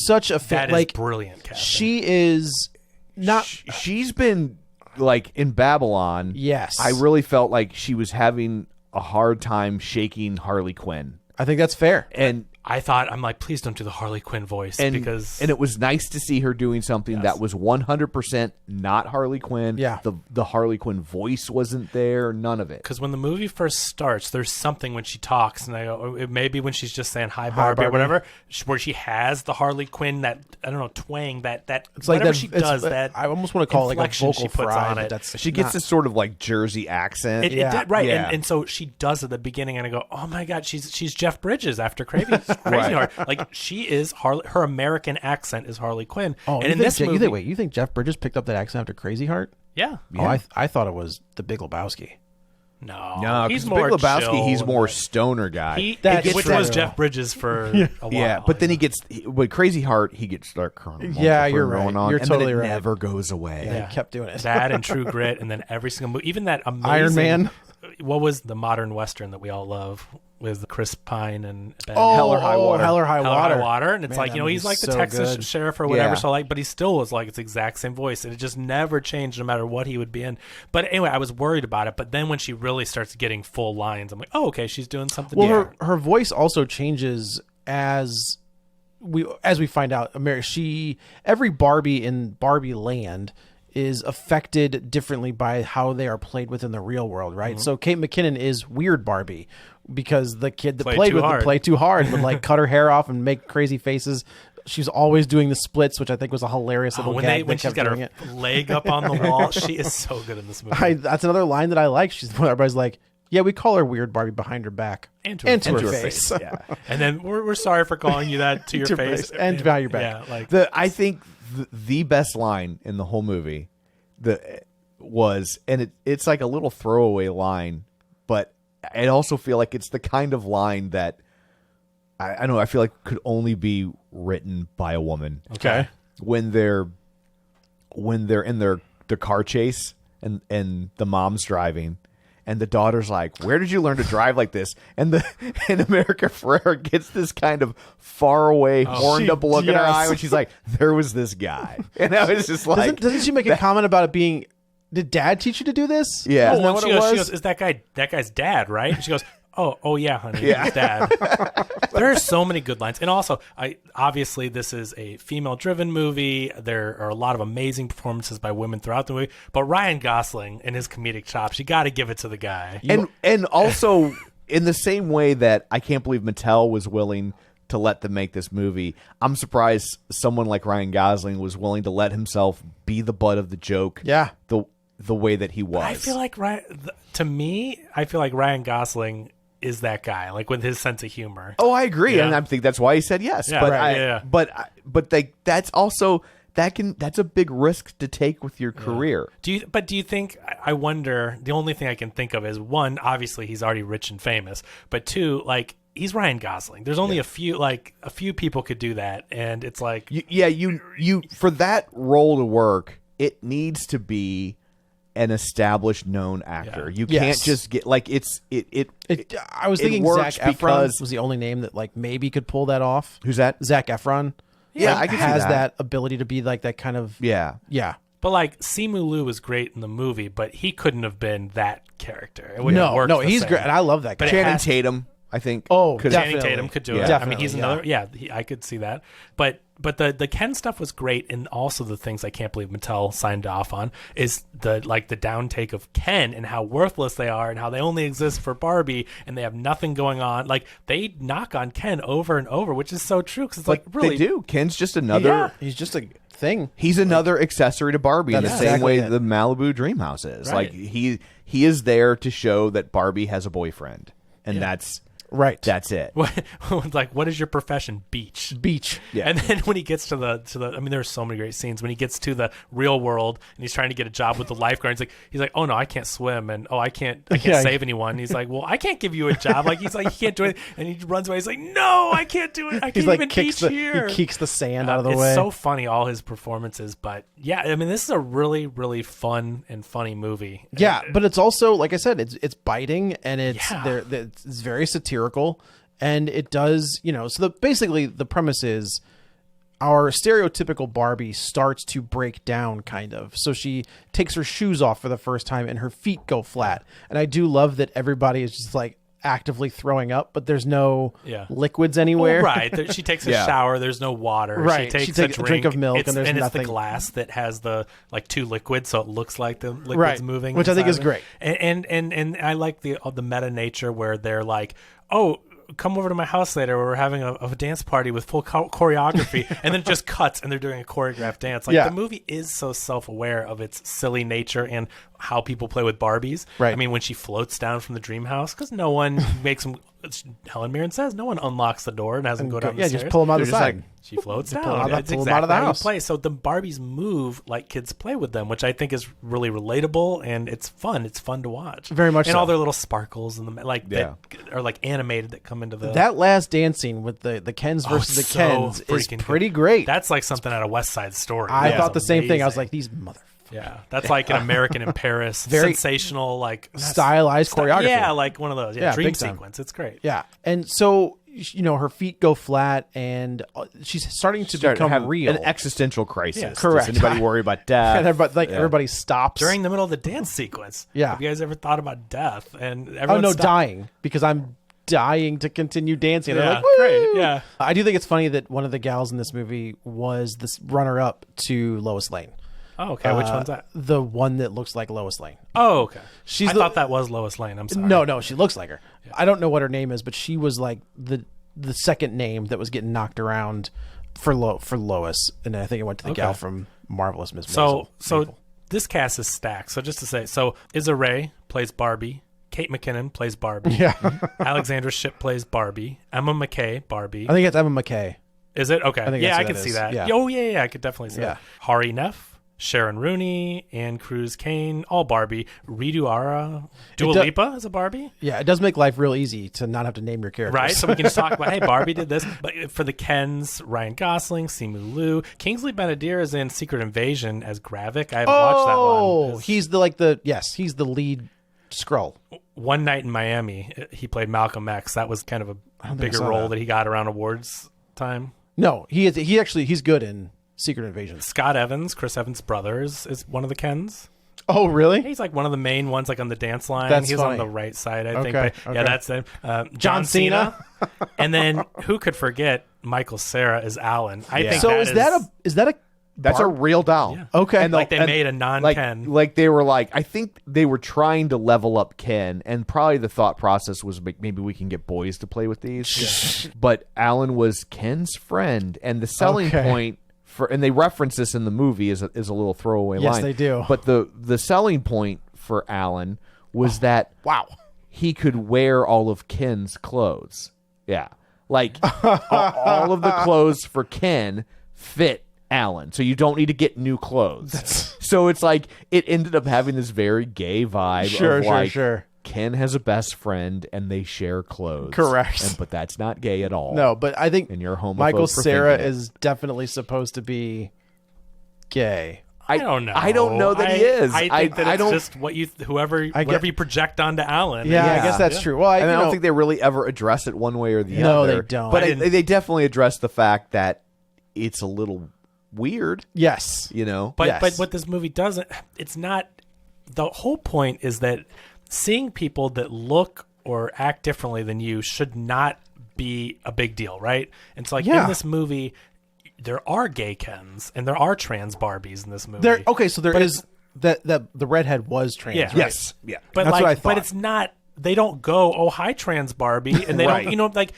[SPEAKER 3] such a
[SPEAKER 4] that is
[SPEAKER 3] like
[SPEAKER 4] brilliant casting.
[SPEAKER 3] she is not.
[SPEAKER 2] She's been like in Babylon.
[SPEAKER 3] Yes.
[SPEAKER 2] I really felt like she was having a hard time shaking Harley Quinn.
[SPEAKER 3] I think that's fair.
[SPEAKER 2] And
[SPEAKER 4] I'm like, please don't do the Harley Quinn voice because
[SPEAKER 2] it was nice to see her doing something that was 100% not Harley Quinn.
[SPEAKER 3] Yeah.
[SPEAKER 2] The Harley Quinn voice wasn't there, none of it.
[SPEAKER 4] because when the movie first starts, there's something when she talks, and I go, it may be when she's just saying hi Barbie or whatever, where she has the Harley Quinn that I don't know twang that
[SPEAKER 3] It's like
[SPEAKER 4] whatever
[SPEAKER 3] that,
[SPEAKER 4] she does that
[SPEAKER 3] I almost want to call it like a
[SPEAKER 4] inflection
[SPEAKER 3] vocal
[SPEAKER 4] she puts
[SPEAKER 3] fry,
[SPEAKER 4] on
[SPEAKER 3] but
[SPEAKER 4] it.
[SPEAKER 3] that's
[SPEAKER 2] She gets
[SPEAKER 3] not-
[SPEAKER 2] this sort of like Jersey accent.
[SPEAKER 4] Right,
[SPEAKER 2] Yeah.
[SPEAKER 4] and so she does at the beginning, and I go, "Oh my god, she's Jeff Bridges after Crazy Heart." Like she is Harley. Her American accent is Harley Quinn.
[SPEAKER 3] Oh,
[SPEAKER 4] and
[SPEAKER 3] you
[SPEAKER 4] in
[SPEAKER 3] think,
[SPEAKER 4] this movie,
[SPEAKER 3] you think Jeff Bridges picked up that accent after Crazy Heart?
[SPEAKER 4] yeah,
[SPEAKER 3] Oh, I thought it was The Big Lebowski.
[SPEAKER 2] No,
[SPEAKER 4] he's
[SPEAKER 2] because
[SPEAKER 4] more
[SPEAKER 2] Big Lebowski,
[SPEAKER 4] chill
[SPEAKER 2] he's
[SPEAKER 4] and
[SPEAKER 2] more
[SPEAKER 4] that-
[SPEAKER 2] stoner guy.
[SPEAKER 4] which was Jeff Bridges for a while.
[SPEAKER 2] Yeah, but then he gets with Crazy Heart, he gets Dark Colonel.
[SPEAKER 3] Yeah, you're right.
[SPEAKER 2] going on,
[SPEAKER 3] You're
[SPEAKER 2] and
[SPEAKER 3] totally
[SPEAKER 2] then it
[SPEAKER 3] right.
[SPEAKER 2] never goes away.
[SPEAKER 3] Yeah, he kept doing it.
[SPEAKER 4] that and True Grit, and then every single movie, even that amazing
[SPEAKER 3] Iron Man.
[SPEAKER 4] What was the modern western that we all love? With Chris Pine and Ben
[SPEAKER 2] Hell or High Water.
[SPEAKER 3] Hell or High Water.
[SPEAKER 4] and it's
[SPEAKER 3] Man,
[SPEAKER 4] like,
[SPEAKER 3] that
[SPEAKER 4] he's like the
[SPEAKER 3] movie's so
[SPEAKER 4] Texas
[SPEAKER 3] good.
[SPEAKER 4] sheriff or whatever.
[SPEAKER 2] Yeah.
[SPEAKER 4] So like, but he still was like its exact same voice, and it just never changed no matter what he would be in. But anyway, I was worried about it. But then when she really starts getting full lines, I'm like, oh, okay, she's doing something.
[SPEAKER 3] Well,
[SPEAKER 4] different.
[SPEAKER 3] her voice also changes as we find out. Every Barbie in Barbie Land is affected differently by how they are played within the real world, right? So Kate McKinnon is weird Barbie because the kid that played with her played too hard, would like cut her hair off and make crazy faces. She's always doing the splits, which I think was a hilarious little gag.
[SPEAKER 4] When she's got her leg up on the wall, she is so good in this movie.
[SPEAKER 3] That's another line that I like. Everybody's like, yeah, we call her weird Barbie behind her back
[SPEAKER 4] And to her
[SPEAKER 3] face.
[SPEAKER 2] Yeah.
[SPEAKER 4] And then we're sorry for calling you that to your
[SPEAKER 3] To
[SPEAKER 4] face
[SPEAKER 3] and behind your back.
[SPEAKER 4] Yeah, like
[SPEAKER 2] I think the best line in the whole movie was, and it's like a little throwaway line, but I also feel like it's the kind of line that I don't know, I feel like could only be written by a woman.
[SPEAKER 3] Okay.
[SPEAKER 2] When they're in the car chase and the mom's driving and the daughter's like, "Where did you learn to drive like this?" And America Ferrera gets this kind of far away, horned up look in her eye when she's like, "There was this guy," and I was just like,
[SPEAKER 3] doesn't she make a comment about it being? Did Dad teach you to do this?
[SPEAKER 2] Yeah.
[SPEAKER 3] Isn't that what it was?
[SPEAKER 4] She goes, "Is that guy's dad, right?" And she goes, "Oh yeah, honey,
[SPEAKER 2] Yeah.
[SPEAKER 4] his dad." There are so many good lines, and also, obviously this is a female-driven movie. There are a lot of amazing performances by women throughout the movie, but Ryan Gosling and his comedic chops, you got to give it to the guy.
[SPEAKER 2] and also in the same way that I can't believe Mattel was willing to let them make this movie, I'm surprised someone like Ryan Gosling was willing to let himself be the butt of the joke.
[SPEAKER 3] Yeah.
[SPEAKER 2] The way that he was.
[SPEAKER 4] I feel like Ryan Gosling is that guy, like with his sense of humor.
[SPEAKER 2] Oh, I agree,
[SPEAKER 4] Yeah.
[SPEAKER 2] and I think that's why he said yes.
[SPEAKER 4] Yeah,
[SPEAKER 2] but
[SPEAKER 4] right, yeah.
[SPEAKER 2] but that's also that's a big risk to take with your career.
[SPEAKER 4] Do you think? I wonder. The only thing I can think of is one. Obviously, he's already rich and famous, but two, like he's Ryan Gosling. There's only a few people could do that, and it's like
[SPEAKER 2] You for that role to work, it needs to be an established known actor.
[SPEAKER 4] Yeah.
[SPEAKER 2] You
[SPEAKER 3] Yes.
[SPEAKER 2] can't just get like I
[SPEAKER 3] was
[SPEAKER 2] it
[SPEAKER 3] thinking
[SPEAKER 2] works
[SPEAKER 3] Zac Efron
[SPEAKER 2] because-
[SPEAKER 3] was the only name that like maybe could pull that off.
[SPEAKER 2] Who's that?
[SPEAKER 3] Zac Efron.
[SPEAKER 2] Yeah,
[SPEAKER 3] Like,
[SPEAKER 2] I can see
[SPEAKER 3] has
[SPEAKER 2] that.
[SPEAKER 3] ability to be like that kind of
[SPEAKER 2] Yeah.
[SPEAKER 3] yeah.
[SPEAKER 4] But like Simu Liu was great in the movie, but he couldn't have been that character. It wouldn't have worked
[SPEAKER 3] No,
[SPEAKER 4] the
[SPEAKER 3] he's
[SPEAKER 4] same.
[SPEAKER 3] great, and I love that guy.
[SPEAKER 4] But it
[SPEAKER 2] Channing
[SPEAKER 4] has-
[SPEAKER 2] Tatum, I think.
[SPEAKER 3] Oh,
[SPEAKER 2] could-
[SPEAKER 3] definitely.
[SPEAKER 4] Channing Tatum could do
[SPEAKER 2] Yeah.
[SPEAKER 4] it. I
[SPEAKER 3] Definitely,
[SPEAKER 4] mean, he's
[SPEAKER 3] yeah.
[SPEAKER 4] another. Yeah, I could see that. But the Ken stuff was great, and also the things I can't believe Mattel signed off on is the downtake of Ken and how worthless they are, and how they only exist for Barbie, and they have nothing going on. Like they knock on Ken over and over, which is so true because it's like really
[SPEAKER 2] they do. Ken's just another.
[SPEAKER 4] Yeah.
[SPEAKER 3] He's just a thing.
[SPEAKER 2] He's another accessory to Barbie in the
[SPEAKER 3] That's
[SPEAKER 2] same
[SPEAKER 3] exactly
[SPEAKER 2] way
[SPEAKER 3] it.
[SPEAKER 2] the Malibu Dreamhouse is.
[SPEAKER 4] Right.
[SPEAKER 2] Like he is there to show that Barbie has a boyfriend, and that's
[SPEAKER 3] Right.
[SPEAKER 2] That's it.
[SPEAKER 4] Like, what is your profession? Beach.
[SPEAKER 2] Yeah.
[SPEAKER 4] And then when he gets to the I mean, there's so many great scenes when he gets to the real world and he's trying to get a job with the lifeguard. He's like, oh no, I can't swim, and I can't save anyone. And he's like, well, I can't give you a job. Like, he's like, he can't do it, and he runs away. He's like, no, I can't do it. I can't even teach here.
[SPEAKER 3] He kicks the sand out of the
[SPEAKER 4] it's
[SPEAKER 3] way.
[SPEAKER 4] It's so funny, all his performances. But yeah, I mean, this is a really, really fun and funny movie.
[SPEAKER 3] Yeah, but it's also, like I said, it's biting, and it's very satirical, and it does, so basically the premise is our stereotypical Barbie starts to break down, kind of. So she takes her shoes off for the first time and her feet go flat. And I do love that everybody is just like actively throwing up, but there's no liquids anywhere.
[SPEAKER 4] Well, right. She takes a shower. There's no water.
[SPEAKER 3] Right.
[SPEAKER 4] She takes a drink
[SPEAKER 3] of milk, and there's
[SPEAKER 4] nothing.
[SPEAKER 3] nothing.
[SPEAKER 4] It's the glass that has the two liquids, so it looks like the liquids moving.
[SPEAKER 3] Which I think is great.
[SPEAKER 4] And I like the meta nature where they're like, oh, come over to my house later. We're having a dance party with full choreography, and then it just cuts, and they're doing a choreographed dance. Like, the movie is so self-aware of its silly nature and how people play with Barbies.
[SPEAKER 3] Right.
[SPEAKER 4] I mean, when she floats down from the dream house, because no one makes them. Helen Mirren says no one unlocks the door and has them go down the stairs.
[SPEAKER 3] Just pull them out of the side.
[SPEAKER 4] She floats down.
[SPEAKER 3] Pull them
[SPEAKER 4] That's exactly
[SPEAKER 3] out of the
[SPEAKER 4] how you
[SPEAKER 3] house.
[SPEAKER 4] play. So the Barbies move like kids play with them, which I think is really relatable, and it's fun. It's fun to watch.
[SPEAKER 3] Very much
[SPEAKER 4] and
[SPEAKER 3] so.
[SPEAKER 4] all their little sparkles and that are like animated that come into the
[SPEAKER 3] That last dance scene with the Kens versus the Kens is pretty great.
[SPEAKER 4] That's like something out of West Side Story.
[SPEAKER 3] I thought the same thing. I was
[SPEAKER 4] amazing.
[SPEAKER 3] like, these mother.
[SPEAKER 4] Yeah, that's like an American in Paris,
[SPEAKER 3] Very
[SPEAKER 4] sensational, like
[SPEAKER 3] stylized choreography.
[SPEAKER 4] Yeah, like one of those. Yeah, dream
[SPEAKER 3] big time.
[SPEAKER 4] sequence. It's great.
[SPEAKER 3] Yeah, and so her feet go flat, and she's starting to become
[SPEAKER 2] have
[SPEAKER 3] real.
[SPEAKER 2] An existential crisis.
[SPEAKER 4] Yeah.
[SPEAKER 3] Correct.
[SPEAKER 2] Does anybody worry about death?
[SPEAKER 3] And everybody stops
[SPEAKER 4] During the middle of the dance sequence.
[SPEAKER 3] Yeah.
[SPEAKER 4] Have you guys ever thought about death? And everyone
[SPEAKER 3] dying, because I'm dying to continue dancing.
[SPEAKER 4] Yeah,
[SPEAKER 3] They're like, woo!
[SPEAKER 4] great. Yeah.
[SPEAKER 3] I do think it's funny that one of the gals in this movie was this runner-up to Lois Lane.
[SPEAKER 4] Oh, okay. Which one's that?
[SPEAKER 3] The one that looks like Lois Lane.
[SPEAKER 4] Oh, okay.
[SPEAKER 3] I
[SPEAKER 4] thought that was Lois Lane. I'm sorry.
[SPEAKER 3] No, she looks like her. Yeah. I don't know what her name is, but she was like the second name that was getting knocked around for Lois, and I think it went to the gal from Marvelous Miss Maisel.
[SPEAKER 4] So this cast is stacked. So just to say, Issa Rae plays Barbie. Kate McKinnon plays Barbie.
[SPEAKER 3] Yeah.
[SPEAKER 4] Alexandra Shipp plays Barbie. Emma McKay, Barbie.
[SPEAKER 3] I think it's Emma McKay.
[SPEAKER 4] Is it? Okay.
[SPEAKER 3] I think
[SPEAKER 4] I can see that.
[SPEAKER 3] Yeah.
[SPEAKER 4] Oh, yeah, I could definitely see that. Hari Neff, Sharon Rooney, Anne Cruz Kane, all Barbie. Ritu Ara, Dua Lipa is a Barbie.
[SPEAKER 3] Yeah, it does make life real easy to not have to name your characters.
[SPEAKER 4] Right, so we can just talk about, hey, Barbie did this. But for the Kens, Ryan Gosling, Simu Liu. Kingsley Ben-Adir is in Secret Invasion as Gravik. I haven't watched that one.
[SPEAKER 3] Oh, he's the lead Skrull.
[SPEAKER 4] One Night in Miami, he played Malcolm X. That was kind of a bigger role that he got around awards time.
[SPEAKER 3] No, he's good in Secret Invasion.
[SPEAKER 4] Scott Evans, Chris Evans' brother, is one of the Kens.
[SPEAKER 3] Oh, really?
[SPEAKER 4] He's like one of the main ones, like on the dance line.
[SPEAKER 3] That's
[SPEAKER 4] He's
[SPEAKER 3] funny.
[SPEAKER 4] on the right side, I think.
[SPEAKER 3] Okay,
[SPEAKER 4] But yeah, that's it. John Cena. And then who could forget Michael Cera as Alan? I think
[SPEAKER 3] so.
[SPEAKER 4] is
[SPEAKER 3] that a
[SPEAKER 2] That's a real doll.
[SPEAKER 4] Yeah.
[SPEAKER 3] Okay.
[SPEAKER 2] And
[SPEAKER 4] like they made a non-Ken.
[SPEAKER 2] Like they were like, I think they were trying to level up Ken, and probably the thought process was maybe we can get boys to play with these. But Alan was Ken's friend, and the selling point and they reference this in the movie is a little throwaway line.
[SPEAKER 3] Yes, they do.
[SPEAKER 2] But the selling point for Alan was that he could wear all of Ken's clothes. Yeah, like all of the clothes for Ken fit Alan, so you don't need to get new clothes. So it's like it ended up having this very gay vibe. Sure. Ken has a best friend and they share clothes.
[SPEAKER 3] Correct.
[SPEAKER 2] But that's not gay at all.
[SPEAKER 3] No, but I think
[SPEAKER 2] and you're homophobe
[SPEAKER 3] Michael
[SPEAKER 2] for
[SPEAKER 3] Cera
[SPEAKER 2] thinking it.
[SPEAKER 3] is definitely supposed to be gay.
[SPEAKER 4] I don't know.
[SPEAKER 2] I don't know that he is.
[SPEAKER 4] I think that
[SPEAKER 2] I
[SPEAKER 4] it's
[SPEAKER 2] don't,
[SPEAKER 4] just whatever you project onto Alan.
[SPEAKER 3] Yeah, I guess that's true. Well, I
[SPEAKER 2] don't think they really ever address it one way or the other.
[SPEAKER 3] No, they don't.
[SPEAKER 2] But they definitely address the fact that it's a little weird.
[SPEAKER 3] Yes.
[SPEAKER 2] You know?
[SPEAKER 4] But what this movie doesn't, it's not, the whole point is that seeing people that look or act differently than you should not be a big deal, right? And so, like, in this movie, there are gay Kens and there are trans Barbies in this movie.
[SPEAKER 3] So there is that the redhead was trans.
[SPEAKER 4] Yeah.
[SPEAKER 3] Right?
[SPEAKER 2] Yes. Yeah.
[SPEAKER 4] But
[SPEAKER 3] that's what I thought.
[SPEAKER 4] But it's not, they don't go, oh, hi, trans Barbie. And they don't, like,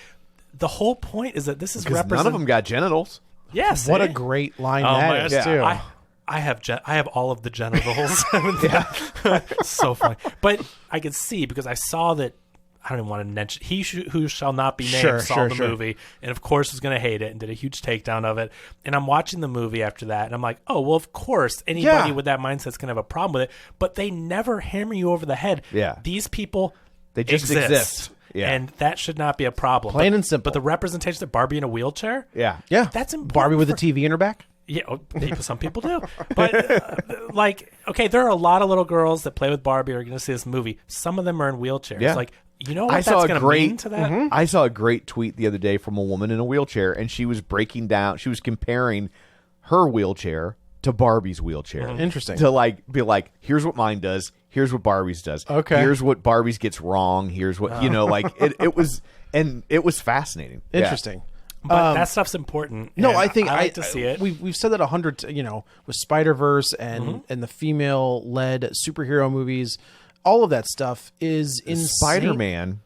[SPEAKER 4] the whole point is that this is
[SPEAKER 2] Because none of them got genitals.
[SPEAKER 4] Yes.
[SPEAKER 3] What a great line that is, too.
[SPEAKER 4] I have all of the genitals. So funny. But I could see, because I saw that I don't even want to mention who shall not be named
[SPEAKER 3] Sure,
[SPEAKER 4] saw the
[SPEAKER 3] sure.
[SPEAKER 4] movie and of course was going to hate it and did a huge takedown of it. And I'm watching the movie after that and I'm like, oh, well, of course anybody with that mindset's going to have a problem with it. But they never hammer you over the head.
[SPEAKER 2] Yeah.
[SPEAKER 4] These people,
[SPEAKER 2] They just exist. Yeah.
[SPEAKER 4] And that should not be a problem.
[SPEAKER 3] Plain and simple.
[SPEAKER 4] But the representation of Barbie in a wheelchair,
[SPEAKER 2] Yeah.
[SPEAKER 3] Yeah.
[SPEAKER 4] that's important.
[SPEAKER 3] Barbie with
[SPEAKER 4] for-
[SPEAKER 3] a TV in her back.
[SPEAKER 4] Yeah, some people do. But, okay, there are a lot of little girls that play with Barbie are going to see this movie. Some of them are in wheelchairs.
[SPEAKER 2] Yeah.
[SPEAKER 4] Like, you know what
[SPEAKER 2] I
[SPEAKER 4] that's
[SPEAKER 2] saw a
[SPEAKER 4] going to
[SPEAKER 2] great
[SPEAKER 4] mean to that?
[SPEAKER 2] I saw a great tweet the other day from a woman in a wheelchair, and she was breaking down. She was comparing her wheelchair to Barbie's wheelchair.
[SPEAKER 3] Interesting.
[SPEAKER 2] To be like, here's what mine does. Here's what Barbie's does.
[SPEAKER 3] Okay.
[SPEAKER 2] Here's what Barbie's gets wrong. Here's what it was, and it was fascinating. Yeah.
[SPEAKER 3] Interesting.
[SPEAKER 4] But that stuff's important.
[SPEAKER 3] No,
[SPEAKER 4] and
[SPEAKER 3] I think
[SPEAKER 4] I like to see it.
[SPEAKER 3] We've said that 100, with Spider-Verse and the female-led superhero movies, all of that stuff is insane.
[SPEAKER 2] Spider-Man,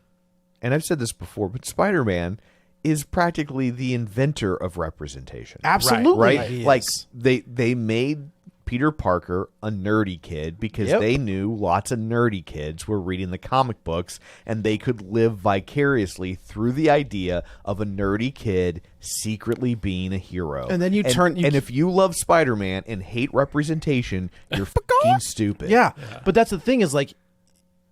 [SPEAKER 2] and I've said this before, but Spider-Man is practically the inventor of representation.
[SPEAKER 3] Absolutely,
[SPEAKER 2] Right?
[SPEAKER 3] he
[SPEAKER 2] Like
[SPEAKER 3] is.
[SPEAKER 2] they made Peter Parker a nerdy kid because
[SPEAKER 3] Yep.
[SPEAKER 2] they knew lots of nerdy kids were reading the comic books and they could live vicariously through the idea of a nerdy kid secretly being a hero.
[SPEAKER 3] And then you
[SPEAKER 2] and if you love Spider-Man and hate representation, you're fucking stupid.
[SPEAKER 3] Yeah. But that's the thing is like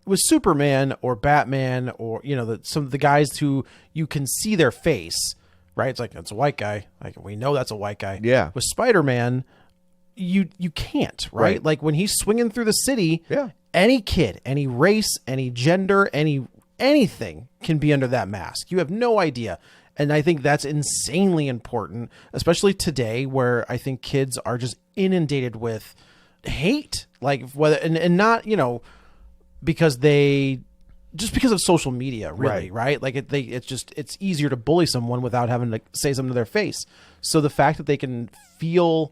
[SPEAKER 3] with Superman or Batman or some of the guys who you can see their face, right? It's like it's a white guy. Like we know that's a white guy.
[SPEAKER 2] Yeah.
[SPEAKER 3] With Spider-Man, you can't, right? Like when he's swinging through the city,
[SPEAKER 2] Yeah.
[SPEAKER 3] any kid, any race, any gender, anything can be under that mask. You have no idea. And I think that's insanely important, especially today where I think kids are just inundated with hate, like whether and not, because of social media, really, right? Like it's easier to bully someone without having to say something to their face. So the fact that they can feel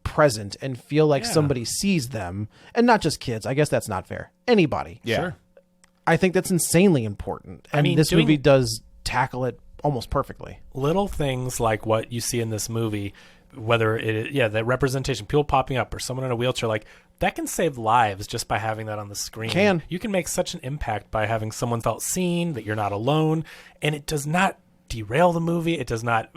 [SPEAKER 3] present and feel like somebody sees them, and not just kids, I guess that's not fair. Anybody.
[SPEAKER 2] Yeah.
[SPEAKER 4] Sure.
[SPEAKER 3] I think that's insanely important. And
[SPEAKER 4] mean,
[SPEAKER 3] this
[SPEAKER 4] doing-
[SPEAKER 3] movie does tackle it almost perfectly.
[SPEAKER 4] Little things like what you see in this movie, whether the representation, people popping up or someone in a wheelchair, like that can save lives just by having that on the screen. You can make such an impact by having someone felt seen, that you're not alone, and it does not derail the movie. It does not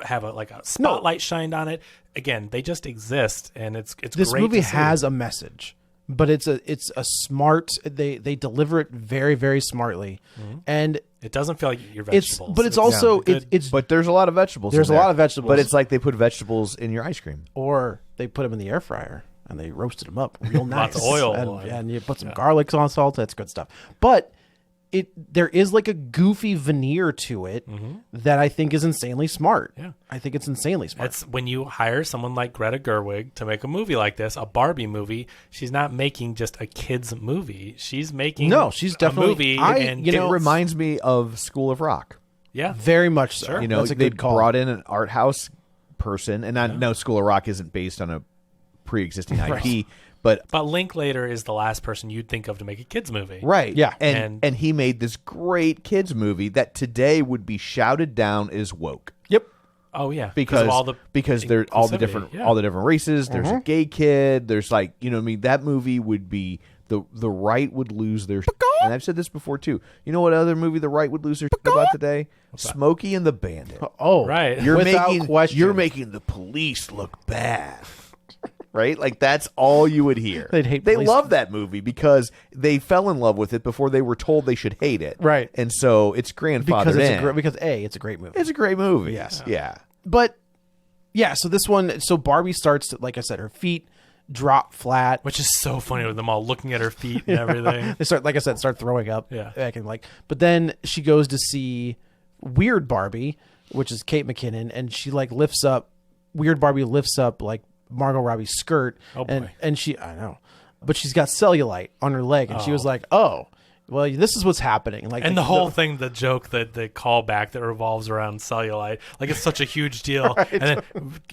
[SPEAKER 4] have a spotlight shined on it. Again, they just exist, and it's
[SPEAKER 3] This
[SPEAKER 4] great
[SPEAKER 3] movie
[SPEAKER 4] to see.
[SPEAKER 3] has a message, but it's a smart. They deliver it very, very smartly, and
[SPEAKER 4] It doesn't feel like your vegetables.
[SPEAKER 3] it's also
[SPEAKER 4] good.
[SPEAKER 3] it's
[SPEAKER 2] But there's a lot of vegetables.
[SPEAKER 3] There's
[SPEAKER 2] in
[SPEAKER 3] a
[SPEAKER 2] there.
[SPEAKER 3] lot of vegetables.
[SPEAKER 2] But it's like they put vegetables in your ice cream.
[SPEAKER 3] or they put them in the air fryer and they roasted them up real nice.
[SPEAKER 4] Lots of oil.
[SPEAKER 3] and you put some garlic on salt. That's good stuff. But there is like a goofy veneer to it that I think is insanely smart.
[SPEAKER 4] Yeah.
[SPEAKER 3] I think it's insanely smart.
[SPEAKER 4] It's when you hire someone like Greta Gerwig to make a movie like this, a Barbie movie. She's not making just a kids movie. She's making
[SPEAKER 3] she's definitely-
[SPEAKER 4] a movie.
[SPEAKER 3] you
[SPEAKER 2] It
[SPEAKER 3] know,
[SPEAKER 2] reminds me of School ofCk.
[SPEAKER 4] yeah,
[SPEAKER 3] Very much so.
[SPEAKER 4] Sure.
[SPEAKER 3] That's a
[SPEAKER 2] They
[SPEAKER 3] good call.
[SPEAKER 2] brought in an art house person, and I know School of Rock isn't based on a pre-existing IP, but
[SPEAKER 4] but Linklater is the last person you'd think of to make a kids movie.
[SPEAKER 2] right,
[SPEAKER 3] Yeah.
[SPEAKER 2] and he made this great kids movie that today would be shouted down as woke.
[SPEAKER 3] Yep.
[SPEAKER 4] Oh yeah,
[SPEAKER 2] Because
[SPEAKER 4] of all the
[SPEAKER 2] there's all the
[SPEAKER 4] inclusivity,
[SPEAKER 2] different
[SPEAKER 4] yeah.
[SPEAKER 2] all the different races. There's a gay kid. There's like what I mean. That movie would be the right would lose their and I've said this before too. You know what other movie the right would lose their about today? Smokey and the Bandit.
[SPEAKER 3] Oh,
[SPEAKER 4] Right.
[SPEAKER 2] You're
[SPEAKER 3] Without
[SPEAKER 2] making
[SPEAKER 3] question.
[SPEAKER 2] you're making the police look bad. Right? Like that's all you would hear.
[SPEAKER 3] They'd hate
[SPEAKER 2] they
[SPEAKER 3] police.
[SPEAKER 2] love that movie because they fell in love with it before they were told they should hate it.
[SPEAKER 3] Right.
[SPEAKER 2] And so it's grandfathered
[SPEAKER 3] because it's
[SPEAKER 2] in.
[SPEAKER 3] it's a great movie.
[SPEAKER 2] It's a great movie.
[SPEAKER 3] Yes.
[SPEAKER 2] Yeah.
[SPEAKER 3] But yeah, so this one, so Barbie starts, like I said, her feet drop flat.
[SPEAKER 4] which is so funny with them all looking at her feet and everything.
[SPEAKER 3] They start, like I said, start throwing up.
[SPEAKER 4] Yeah.
[SPEAKER 3] Acting like, but then she goes to see Weird Barbie, which is Kate McKinnon, and she like Weird Barbie lifts up like Margot Robbie's skirt.
[SPEAKER 4] Oh, boy.
[SPEAKER 3] And she, I know, but she's got cellulite on her leg, and she was like, oh, well, this is what's happening. Like,
[SPEAKER 4] And the whole thing, the joke, the callback that revolves around cellulite, like it's such a huge deal. And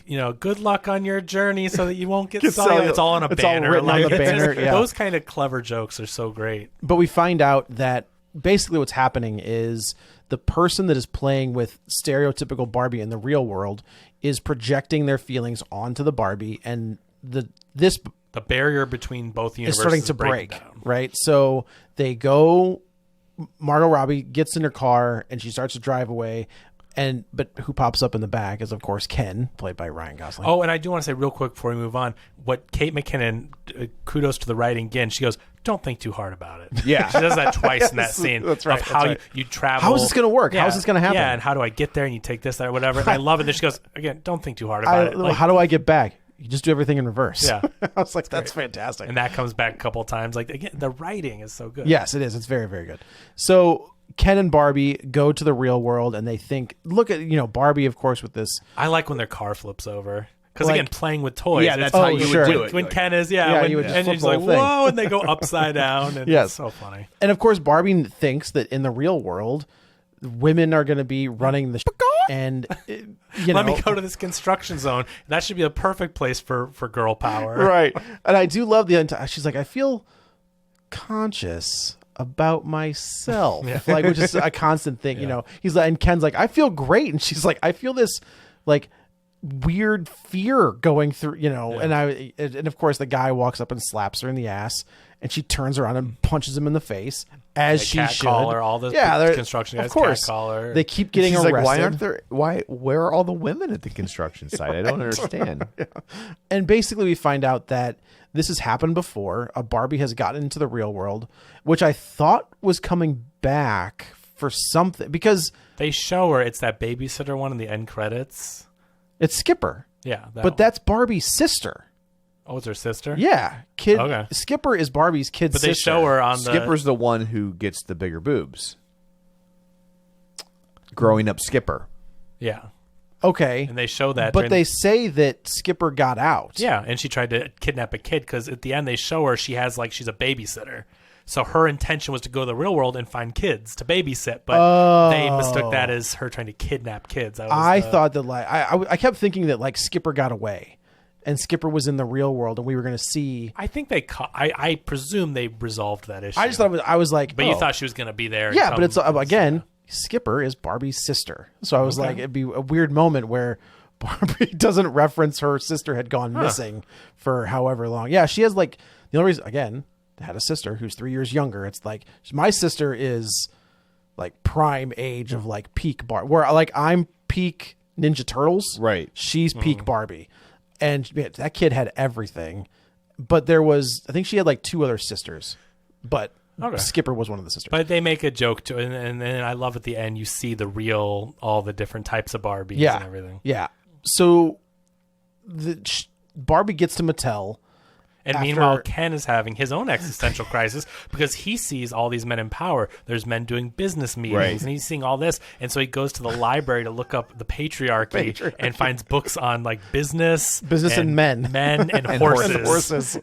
[SPEAKER 4] then, good luck on your journey so that you won't get cellulite.
[SPEAKER 2] cellulite.
[SPEAKER 4] It's all on a
[SPEAKER 3] It's all
[SPEAKER 4] banner.
[SPEAKER 3] written on
[SPEAKER 4] like,
[SPEAKER 3] the
[SPEAKER 4] it's
[SPEAKER 3] banner,
[SPEAKER 4] just-
[SPEAKER 3] yeah.
[SPEAKER 4] Those kind of clever jokes are so great.
[SPEAKER 3] But we find out that basically what's happening is the person that is playing with stereotypical Barbie in the real world is projecting their feelings onto the Barbie, and this
[SPEAKER 4] The barrier between both
[SPEAKER 3] is
[SPEAKER 4] universes
[SPEAKER 3] starting
[SPEAKER 4] is
[SPEAKER 3] to
[SPEAKER 4] breaking
[SPEAKER 3] break,
[SPEAKER 4] down.
[SPEAKER 3] right? So they go Margot Robbie gets in her car and she starts to drive away. But who pops up in the back is, of course, Ken, played by Ryan Gosling.
[SPEAKER 4] Oh, and I do want to say real quick before we move on, what Kate McKinnon, kudos to the writing again, she goes, don't think too hard about it.
[SPEAKER 2] Yeah.
[SPEAKER 4] She does that twice in that scene.
[SPEAKER 3] That's right,
[SPEAKER 4] Of how
[SPEAKER 3] that's right.
[SPEAKER 4] you travel.
[SPEAKER 3] How is this going to work?
[SPEAKER 4] Yeah,
[SPEAKER 3] How is this going to happen?
[SPEAKER 4] Yeah, and how do I get there? And you take this, that, or whatever. And I love it. Then she goes, again, don't think too hard about it. Like,
[SPEAKER 3] how do I get back? You just do everything in reverse.
[SPEAKER 4] Yeah.
[SPEAKER 3] I was like, that's fantastic.
[SPEAKER 4] and that comes back a couple of times. Like, again, the writing is so good.
[SPEAKER 3] Yes, it is. It's very, very good. So Ken and Barbie go to the real world and they think, look at, Barbie, of course, with this.
[SPEAKER 4] I like when their car flips over. Because,
[SPEAKER 3] Like-
[SPEAKER 4] again, playing with toys.
[SPEAKER 2] Yeah,
[SPEAKER 4] it's-
[SPEAKER 2] that's how you
[SPEAKER 3] sure.
[SPEAKER 2] would do it.
[SPEAKER 4] When
[SPEAKER 2] Like,
[SPEAKER 4] Ken is,
[SPEAKER 3] you would just
[SPEAKER 4] and
[SPEAKER 3] flip
[SPEAKER 4] he's
[SPEAKER 3] the
[SPEAKER 4] like,
[SPEAKER 3] whole thing.
[SPEAKER 4] whoa, and they go upside down. And
[SPEAKER 3] Yes.
[SPEAKER 4] it's so funny.
[SPEAKER 3] And of course, Barbie thinks that in the real world, women are going to be running the and
[SPEAKER 4] Let me go to this construction zone. That should be a perfect place for girl power.
[SPEAKER 3] right. And I do love she's like, I feel conscious about myself, like, which is a constant thing. He's like, and Ken's like, I feel great, and she's like, I feel this like weird fear going through, and of course the guy walks up and slaps her in the ass, and she turns around and punches him in the face as
[SPEAKER 4] Like
[SPEAKER 3] she
[SPEAKER 4] cat
[SPEAKER 3] should.
[SPEAKER 4] collar, all the
[SPEAKER 3] they're-
[SPEAKER 4] construction guys,
[SPEAKER 3] of course,
[SPEAKER 4] cat collar.
[SPEAKER 3] they keep getting
[SPEAKER 2] She's
[SPEAKER 3] arrested.
[SPEAKER 2] like, why aren't there? Where are all the women at the construction site? I don't understand.
[SPEAKER 3] And basically, we find out that this has happened before. A Barbie has gotten into the real world, which I thought was coming back for something, because
[SPEAKER 4] They show her it's that babysitter one in the end credits.
[SPEAKER 3] it's Skipper.
[SPEAKER 4] Yeah.
[SPEAKER 3] But
[SPEAKER 4] one.
[SPEAKER 3] that's Barbie's sister.
[SPEAKER 4] Oh, it's her sister?
[SPEAKER 3] Yeah. Kid.
[SPEAKER 4] Okay.
[SPEAKER 3] Skipper is Barbie's kid
[SPEAKER 4] But
[SPEAKER 3] sister.
[SPEAKER 4] they show her on the...
[SPEAKER 2] Skipper's the one who gets the bigger boobs. Growing up Skipper.
[SPEAKER 4] Yeah.
[SPEAKER 3] Okay.
[SPEAKER 4] And they show that.
[SPEAKER 3] But
[SPEAKER 4] during-
[SPEAKER 3] they say that Skipper got out.
[SPEAKER 4] Yeah, and she tried to kidnap a kid because at the end they show her she's a babysitter. So her intention was to go to the real world and find kids to babysit, but they mistook that as her trying to kidnap kids.
[SPEAKER 3] I thought that, like, I kept thinking that, like, Skipper got away and Skipper was in the real world and we were going to see.
[SPEAKER 4] I think I presume they resolved that issue.
[SPEAKER 3] I just thought I was like,
[SPEAKER 4] But you thought she was going to be there. and
[SPEAKER 3] yeah,
[SPEAKER 4] come-
[SPEAKER 3] but it's again, Skipper is Barbie's sister. So I was like, it'd be a weird moment where Barbie doesn't reference her sister had gone missing for however long. Yeah, she has, like, the only reason, again, had a sister who's 3 years younger. It's like, my sister is like prime age of like peak where like I'm peak Ninja Turtles.
[SPEAKER 2] Right.
[SPEAKER 3] She's peak Barbie. And that kid had everything. But I think she had like two other sisters, but Skipper was one of the sisters.
[SPEAKER 4] But they make a joke to it, and then I love at the end you see all the different types of Barbies and everything.
[SPEAKER 3] Yeah. So Barbie gets to Mattel.
[SPEAKER 4] And meanwhile, Ken is having his own existential crisis because he sees all these men in power. There's men doing business meetings, and he's seeing all this. And so he goes to the library to look up the patriarchy. And finds books on like business
[SPEAKER 3] and men
[SPEAKER 4] and horses.
[SPEAKER 3] Horses.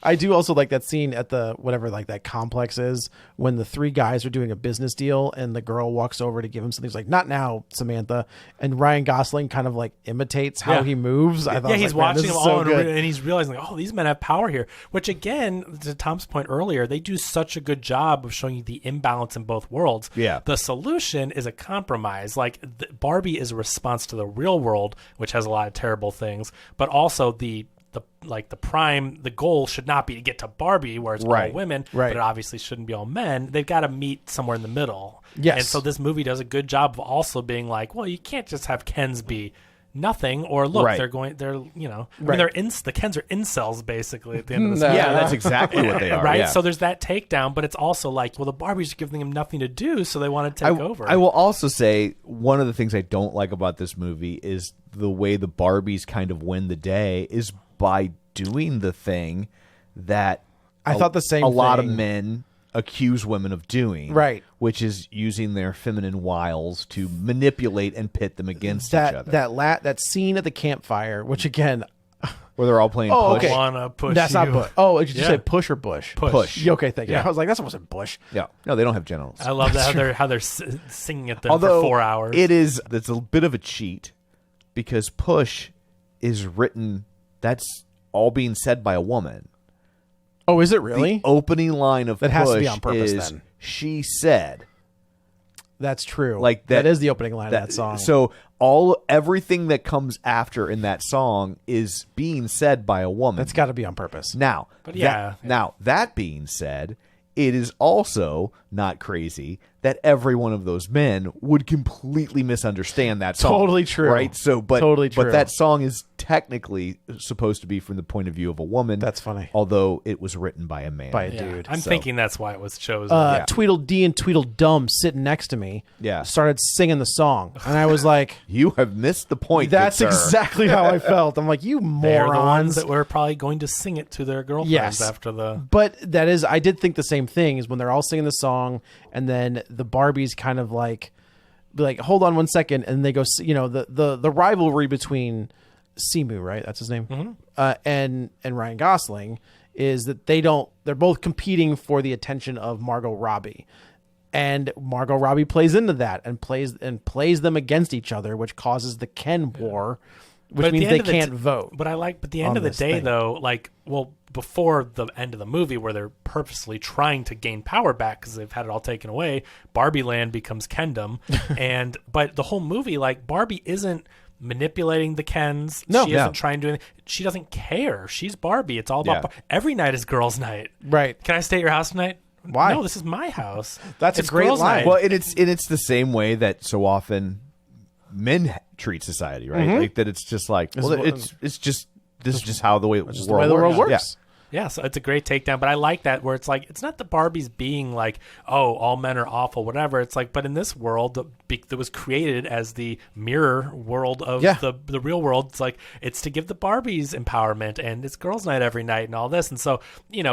[SPEAKER 3] I do also like that scene at the whatever like that complex is when the three guys are doing a business deal and the girl walks over to give him something. He's like, "Not now, Samantha." And Ryan Gosling kind of like imitates how he moves. I thought,
[SPEAKER 4] he's
[SPEAKER 3] like,
[SPEAKER 4] watching them all
[SPEAKER 3] so
[SPEAKER 4] and he's realizing, like, oh, these men have power here. Which again, to Tom's point earlier, they do such a good job of showing you the imbalance in both worlds.
[SPEAKER 2] Yeah.
[SPEAKER 4] The solution is a compromise. Like Barbie is a response to the real world, which has a lot of terrible things, but also the goal should not be to get to Barbie where it's all women, but it obviously shouldn't be all men. They've got to meet somewhere in the middle.
[SPEAKER 3] Yes.
[SPEAKER 4] And so this movie does a good job of also being like, well, you can't just have Kens be nothing, or look, the Kens are incels basically at the end of this movie.
[SPEAKER 2] Yeah, that's exactly what they are.
[SPEAKER 4] Right?
[SPEAKER 2] Yeah.
[SPEAKER 4] So there's that takedown, but it's also like, well, the Barbies are giving them nothing to do, so they want to take over.
[SPEAKER 2] I will also say one of the things I don't like about this movie is the way the Barbies kind of win the day is by doing the thing that
[SPEAKER 3] I thought the same
[SPEAKER 2] a lot of
[SPEAKER 3] thing.
[SPEAKER 2] men accuse women of doing,
[SPEAKER 3] Right.
[SPEAKER 2] which is using their feminine wiles to manipulate and pit them against each other.
[SPEAKER 3] That scene at the campfire, which again,
[SPEAKER 2] where they're all playing
[SPEAKER 3] Oh,
[SPEAKER 2] push.
[SPEAKER 3] okay.
[SPEAKER 4] Wanna push
[SPEAKER 3] that's not
[SPEAKER 4] you.
[SPEAKER 3] Bush. Oh, did you
[SPEAKER 4] Yeah.
[SPEAKER 3] say push or Bush?
[SPEAKER 4] Push.
[SPEAKER 3] Yeah, okay, thank you.
[SPEAKER 2] Yeah.
[SPEAKER 3] I was like, that wasn't Bush.
[SPEAKER 2] Yeah, no, they don't have genitals.
[SPEAKER 4] I love that how they're singing at them
[SPEAKER 2] Although
[SPEAKER 4] for 4 hours.
[SPEAKER 2] it's a bit of a cheat because push is written. That's all being said by a woman.
[SPEAKER 3] Oh, is it really?
[SPEAKER 2] The opening line of
[SPEAKER 3] That
[SPEAKER 2] push
[SPEAKER 3] has to be on purpose,
[SPEAKER 2] is,
[SPEAKER 3] then.
[SPEAKER 2] "She said."
[SPEAKER 3] That's true.
[SPEAKER 2] Like
[SPEAKER 3] that is the opening line of that song.
[SPEAKER 2] So everything that comes after in that song is being said by a woman.
[SPEAKER 3] That's got to be on purpose.
[SPEAKER 2] Now,
[SPEAKER 4] But yeah.
[SPEAKER 2] Now that being said, it is also not crazy that every one of those men would completely misunderstand that song.
[SPEAKER 3] Totally true.
[SPEAKER 2] Right? So,
[SPEAKER 3] Totally true.
[SPEAKER 2] But that song is technically supposed to be from the point of view of a woman.
[SPEAKER 3] That's funny.
[SPEAKER 2] Although it was written by a man.
[SPEAKER 3] By a dude.
[SPEAKER 4] I'm thinking that's why it was chosen.
[SPEAKER 3] Tweedledee and Tweedledum sitting next to me started singing the song. And I was like,
[SPEAKER 2] you have missed the point.
[SPEAKER 3] that's
[SPEAKER 2] good sir.
[SPEAKER 3] exactly how I felt. I'm like, you
[SPEAKER 4] They're the ones
[SPEAKER 3] morons.
[SPEAKER 4] that were probably going to sing it to their girlfriends after the...
[SPEAKER 3] But that is, I did think the same thing, is when they're all singing the song and then the Barbies kind of like, hold on one second. And they go, the rivalry between Simu, right? That's his name. And Ryan Gosling is that they're both competing for the attention of Margot Robbie. And Margot Robbie plays into that and plays them against each other, which causes the Ken war, which means they can't vote.
[SPEAKER 4] But the end of the day, though, before the end of the movie where they're purposely trying to gain power back because they've had it all taken away, Barbie Land becomes Kendom. But the whole movie, Barbie isn't manipulating the Kens.
[SPEAKER 3] No.
[SPEAKER 4] She isn't trying to do anything. She doesn't care. She's Barbie. It's all about every night is girls' night.
[SPEAKER 3] Right.
[SPEAKER 4] Can I stay at your house tonight?
[SPEAKER 3] Why?
[SPEAKER 4] No, this is my house.
[SPEAKER 3] That's
[SPEAKER 4] It's
[SPEAKER 3] a great
[SPEAKER 4] girls'
[SPEAKER 3] line.
[SPEAKER 4] night.
[SPEAKER 2] Well, it's the same way that so often men treat society, right? Like that it's just like, well, this is just how the way
[SPEAKER 3] the way the world works.
[SPEAKER 4] Yeah, so it's a great takedown, but I like that where it's like, it's not the Barbies being like, oh, all men are awful, whatever. It's like, but in this world that was created as the mirror world of the real world, it's like, it's to give the Barbies empowerment and it's girls' night every night and all this. And so,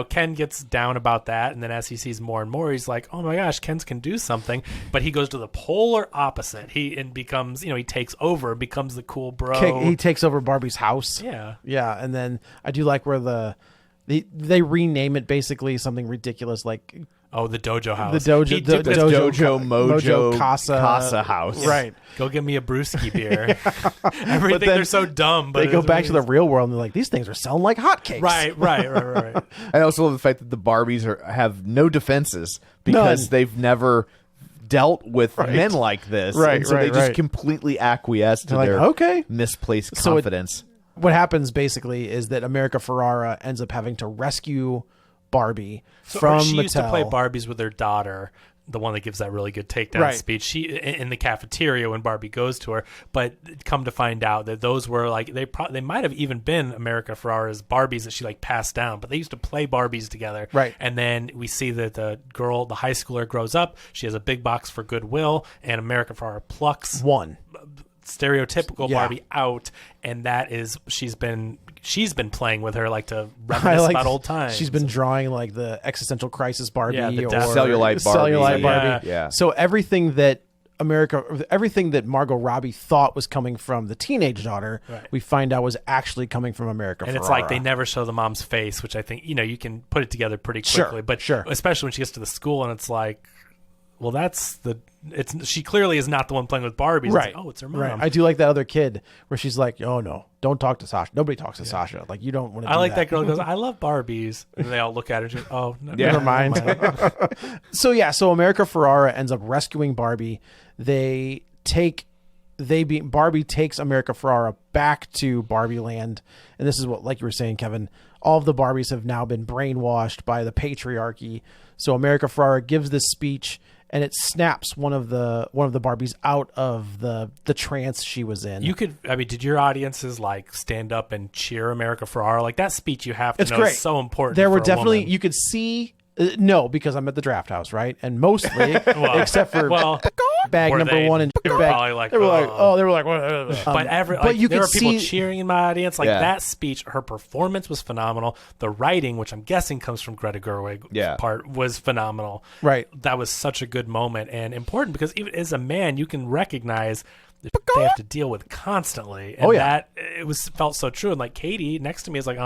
[SPEAKER 4] Ken gets down about that. And then as he sees more and more, he's like, oh my gosh, Kens can do something. But he goes to the polar opposite. He becomes, he takes over, becomes the cool bro.
[SPEAKER 3] He takes over Barbie's house.
[SPEAKER 4] Yeah.
[SPEAKER 3] Yeah. And then I do like where they rename it basically something ridiculous like
[SPEAKER 4] the dojo house.
[SPEAKER 3] the dojo,
[SPEAKER 4] He took
[SPEAKER 3] the
[SPEAKER 4] the
[SPEAKER 3] dojo
[SPEAKER 2] Mojo
[SPEAKER 3] Casa
[SPEAKER 2] house.
[SPEAKER 3] Right.
[SPEAKER 4] Go get me a brewski beer. Everything, they're so dumb. But
[SPEAKER 3] they go back to the real world and they're like, these things are selling like hotcakes.
[SPEAKER 4] Right.
[SPEAKER 2] I also love the fact that the Barbies have no defenses because
[SPEAKER 3] None.
[SPEAKER 2] they've never dealt with men like this.
[SPEAKER 3] Right,
[SPEAKER 2] and so they
[SPEAKER 3] right,
[SPEAKER 2] just
[SPEAKER 3] right.
[SPEAKER 2] completely acquiesce to
[SPEAKER 3] They're like,
[SPEAKER 2] their
[SPEAKER 3] okay.
[SPEAKER 2] misplaced
[SPEAKER 3] So
[SPEAKER 2] confidence.
[SPEAKER 3] What happens basically is that America Ferrara ends up having to rescue Barbie from
[SPEAKER 4] she
[SPEAKER 3] Mattel.
[SPEAKER 4] used to play Barbies with her daughter, the one that gives that really good takedown speech. She in the cafeteria when Barbie goes to her. But come to find out that those were like they might have even been America Ferrara's Barbies that she passed down. But they used to play Barbies together.
[SPEAKER 3] Right.
[SPEAKER 4] And then we see that the high schooler, grows up. She has a big box for Goodwill, and America Ferrara plucks
[SPEAKER 3] one
[SPEAKER 4] stereotypical Barbie out, and that is she's been playing with her to reminisce about old times.
[SPEAKER 3] She's been drawing the existential crisis Barbie
[SPEAKER 4] the
[SPEAKER 3] or
[SPEAKER 2] Cellulite Barbie.
[SPEAKER 3] Cellulite Barbie.
[SPEAKER 2] Yeah.
[SPEAKER 3] So everything that Margot Robbie thought was coming from the teenage daughter, we find out was actually coming from America
[SPEAKER 4] and
[SPEAKER 3] Ferrara.
[SPEAKER 4] it's like they never show the mom's face, which I think you can put it together pretty quickly. But especially when she gets to the school and it's like, well, she clearly is not the one playing with Barbies.
[SPEAKER 3] Right.
[SPEAKER 4] It's it's her mom.
[SPEAKER 3] Right. I do like that other kid where she's like, oh no, don't talk to Sasha. Nobody talks to Sasha. You don't want to.
[SPEAKER 4] I like that girl who goes, I love Barbies, and they all look at her. And she goes, oh, no,
[SPEAKER 3] never mind. So America Ferrara ends up rescuing Barbie. Barbie takes America Ferrara back to Barbie Land, and this is what, like you were saying, Kevin, all of the Barbies have now been brainwashed by the patriarchy. So America Ferrara gives this speech, and it snaps one of the Barbies out of the trance she was in.
[SPEAKER 4] Did your audiences stand up and cheer America Ferrara? That speech you have to know
[SPEAKER 3] great.
[SPEAKER 4] is so important.
[SPEAKER 3] There were
[SPEAKER 4] for a
[SPEAKER 3] definitely,
[SPEAKER 4] woman.
[SPEAKER 3] you could see, no, because I'm at the draft house, right? And mostly, except for bag
[SPEAKER 4] were
[SPEAKER 3] number
[SPEAKER 4] they?
[SPEAKER 3] one and
[SPEAKER 4] They were
[SPEAKER 3] bag,
[SPEAKER 4] probably like,
[SPEAKER 3] they were like,
[SPEAKER 4] oh.
[SPEAKER 3] they were like,
[SPEAKER 4] but
[SPEAKER 3] you
[SPEAKER 4] there
[SPEAKER 3] could
[SPEAKER 4] were people
[SPEAKER 3] see
[SPEAKER 4] cheering in my audience. That speech, her performance was phenomenal. The writing, which I'm guessing comes from Greta Gerwig, part was phenomenal.
[SPEAKER 3] Right.
[SPEAKER 4] That was such a good moment and important because even as a man, you can recognize that they have to deal with constantly. And that it felt so true. And Katie next to me is like,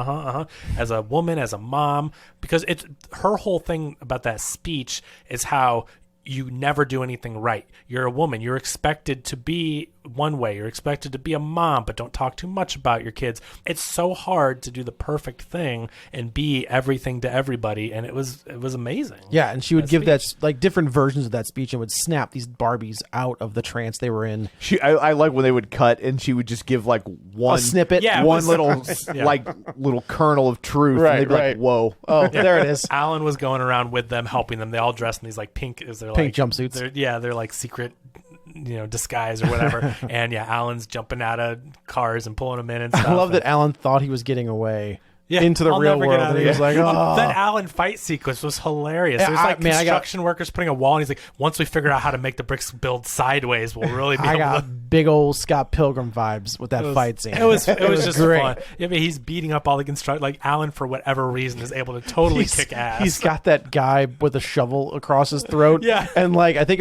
[SPEAKER 4] as a woman, as a mom, because it's her whole thing about that speech is how you never do anything right. You're a woman. You're expected to be one way. You're expected to be a mom, but don't talk too much about your kids. It's so hard to do the perfect thing and be everything to everybody, and it was amazing.
[SPEAKER 3] Yeah, and she would give
[SPEAKER 4] speech.
[SPEAKER 3] that like different versions of that speech and would snap these Barbies out of the trance they were in.
[SPEAKER 2] I like when they would cut and she would just give like one
[SPEAKER 3] A snippet.
[SPEAKER 4] Yeah, it
[SPEAKER 2] one
[SPEAKER 4] was-
[SPEAKER 2] little
[SPEAKER 4] Yeah.
[SPEAKER 2] like little kernel of truth.
[SPEAKER 3] Right,
[SPEAKER 2] and they'd be
[SPEAKER 3] right.
[SPEAKER 2] like, whoa.
[SPEAKER 3] Oh, there it is.
[SPEAKER 4] Alan was going around with them, helping them. They all dressed in these like pink
[SPEAKER 3] Jumpsuits.
[SPEAKER 4] They're like secret, disguise or whatever. And yeah, Alan's jumping out of cars and pulling them in and stuff.
[SPEAKER 3] I love that Alan thought he was getting away
[SPEAKER 4] Yeah,
[SPEAKER 3] into the
[SPEAKER 4] I'll
[SPEAKER 3] real
[SPEAKER 4] never get
[SPEAKER 3] world.
[SPEAKER 4] out of
[SPEAKER 3] And he was
[SPEAKER 4] here.
[SPEAKER 3] like, oh.
[SPEAKER 4] That Alan fight sequence was hilarious.
[SPEAKER 3] Yeah,
[SPEAKER 4] There's like
[SPEAKER 3] man, I got-
[SPEAKER 4] construction workers putting a wall, and he's like, once we figure out how to make the bricks build sideways, we'll really be
[SPEAKER 3] I
[SPEAKER 4] able
[SPEAKER 3] got
[SPEAKER 4] to.
[SPEAKER 3] big old Scott Pilgrim vibes with that fight scene.
[SPEAKER 4] It was just
[SPEAKER 3] great.
[SPEAKER 4] fun. I mean, he's beating up all the construct. Like Alan, for whatever reason, is able to totally kick ass.
[SPEAKER 3] He's got that guy with a shovel across his throat.
[SPEAKER 4] Yeah.
[SPEAKER 3] And like I think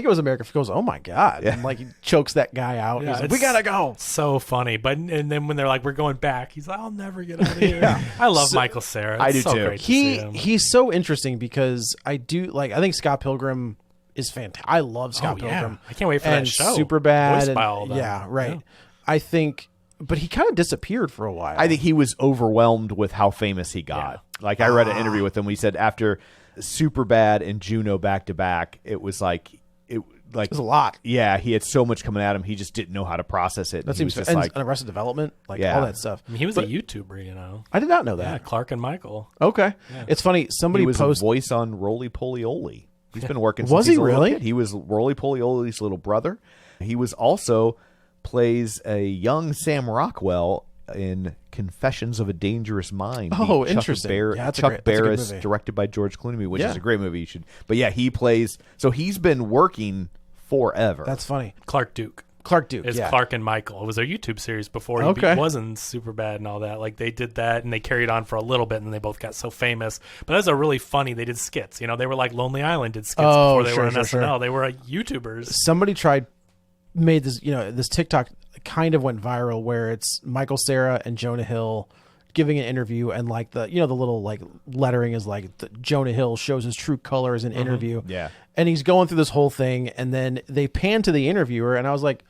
[SPEAKER 3] it was America goes, oh my God. And like he chokes that guy out.
[SPEAKER 4] Yeah,
[SPEAKER 3] He's like,
[SPEAKER 4] it's
[SPEAKER 3] we gotta go.
[SPEAKER 4] so funny. But and then when they're like, we're going back, he's like, I'll never get out of here.
[SPEAKER 3] Yeah.
[SPEAKER 4] I love Michael Cera. It's
[SPEAKER 2] I do
[SPEAKER 4] so
[SPEAKER 2] too.
[SPEAKER 4] Great to see him.
[SPEAKER 3] He's so interesting because I think Scott Pilgrim is fantastic. I love Scott
[SPEAKER 4] Oh, yeah.
[SPEAKER 3] Pilgrim.
[SPEAKER 4] I can't wait for
[SPEAKER 3] and
[SPEAKER 4] that show.
[SPEAKER 3] Superbad.
[SPEAKER 4] Voiced
[SPEAKER 3] and-
[SPEAKER 4] by all of them.
[SPEAKER 3] Yeah, right.
[SPEAKER 4] Yeah.
[SPEAKER 3] I think, but he kind of disappeared for a while.
[SPEAKER 2] I think he was overwhelmed with how famous he got. Like I read an interview with him. We said after Superbad and Juno back to back, it was like
[SPEAKER 3] it was a lot.
[SPEAKER 2] Yeah, he had so much coming at him. He just didn't know how to process it.
[SPEAKER 3] That
[SPEAKER 2] He
[SPEAKER 3] seems
[SPEAKER 2] was
[SPEAKER 3] and
[SPEAKER 2] just like,
[SPEAKER 3] Arrested Development, like
[SPEAKER 2] Yeah.
[SPEAKER 3] all that stuff.
[SPEAKER 4] I mean, he was a YouTuber,
[SPEAKER 3] I did not know
[SPEAKER 4] Yeah,
[SPEAKER 3] that.
[SPEAKER 4] Clark and Michael.
[SPEAKER 3] Okay, it's funny. Somebody
[SPEAKER 2] he was
[SPEAKER 3] posted.
[SPEAKER 2] a voice on Roly Poly Oly. He's been working.
[SPEAKER 3] Was
[SPEAKER 2] since
[SPEAKER 3] he
[SPEAKER 2] he's a little
[SPEAKER 3] really?
[SPEAKER 2] kid. He was Roly Poly Oly's little brother. He was also plays a young Sam Rockwell in Confessions of a Dangerous Mind.
[SPEAKER 3] Oh,
[SPEAKER 2] the
[SPEAKER 3] interesting. Yeah, that's a
[SPEAKER 2] Chuck
[SPEAKER 3] great- that's a good
[SPEAKER 2] Barris,
[SPEAKER 3] movie.
[SPEAKER 2] directed by George Clooney, which
[SPEAKER 3] Yeah.
[SPEAKER 2] is a great movie. You should. But yeah, he plays. So he's been working forever.
[SPEAKER 3] That's funny.
[SPEAKER 4] Clark Duke.
[SPEAKER 3] Clark Duke.
[SPEAKER 4] Is
[SPEAKER 3] yeah.
[SPEAKER 4] Clark and Michael. It was their YouTube series before he
[SPEAKER 3] Okay.
[SPEAKER 4] was in Superbad and all that. Like they did that and they carried on for a little bit and they both got so famous. But that's a really funny. They did skits. They were like Lonely Island did skits
[SPEAKER 3] Oh,
[SPEAKER 4] before they
[SPEAKER 3] sure,
[SPEAKER 4] were on
[SPEAKER 3] sure,
[SPEAKER 4] SNL.
[SPEAKER 3] sure.
[SPEAKER 4] They were YouTubers.
[SPEAKER 3] Somebody made this. This TikTok kind of went viral where it's Michael Cera and Jonah Hill giving an interview and like the little like lettering is like Jonah Hill shows his true colors in interview.
[SPEAKER 2] Yeah.
[SPEAKER 3] And he's going through this whole thing and then they pan to the interviewer and I was like,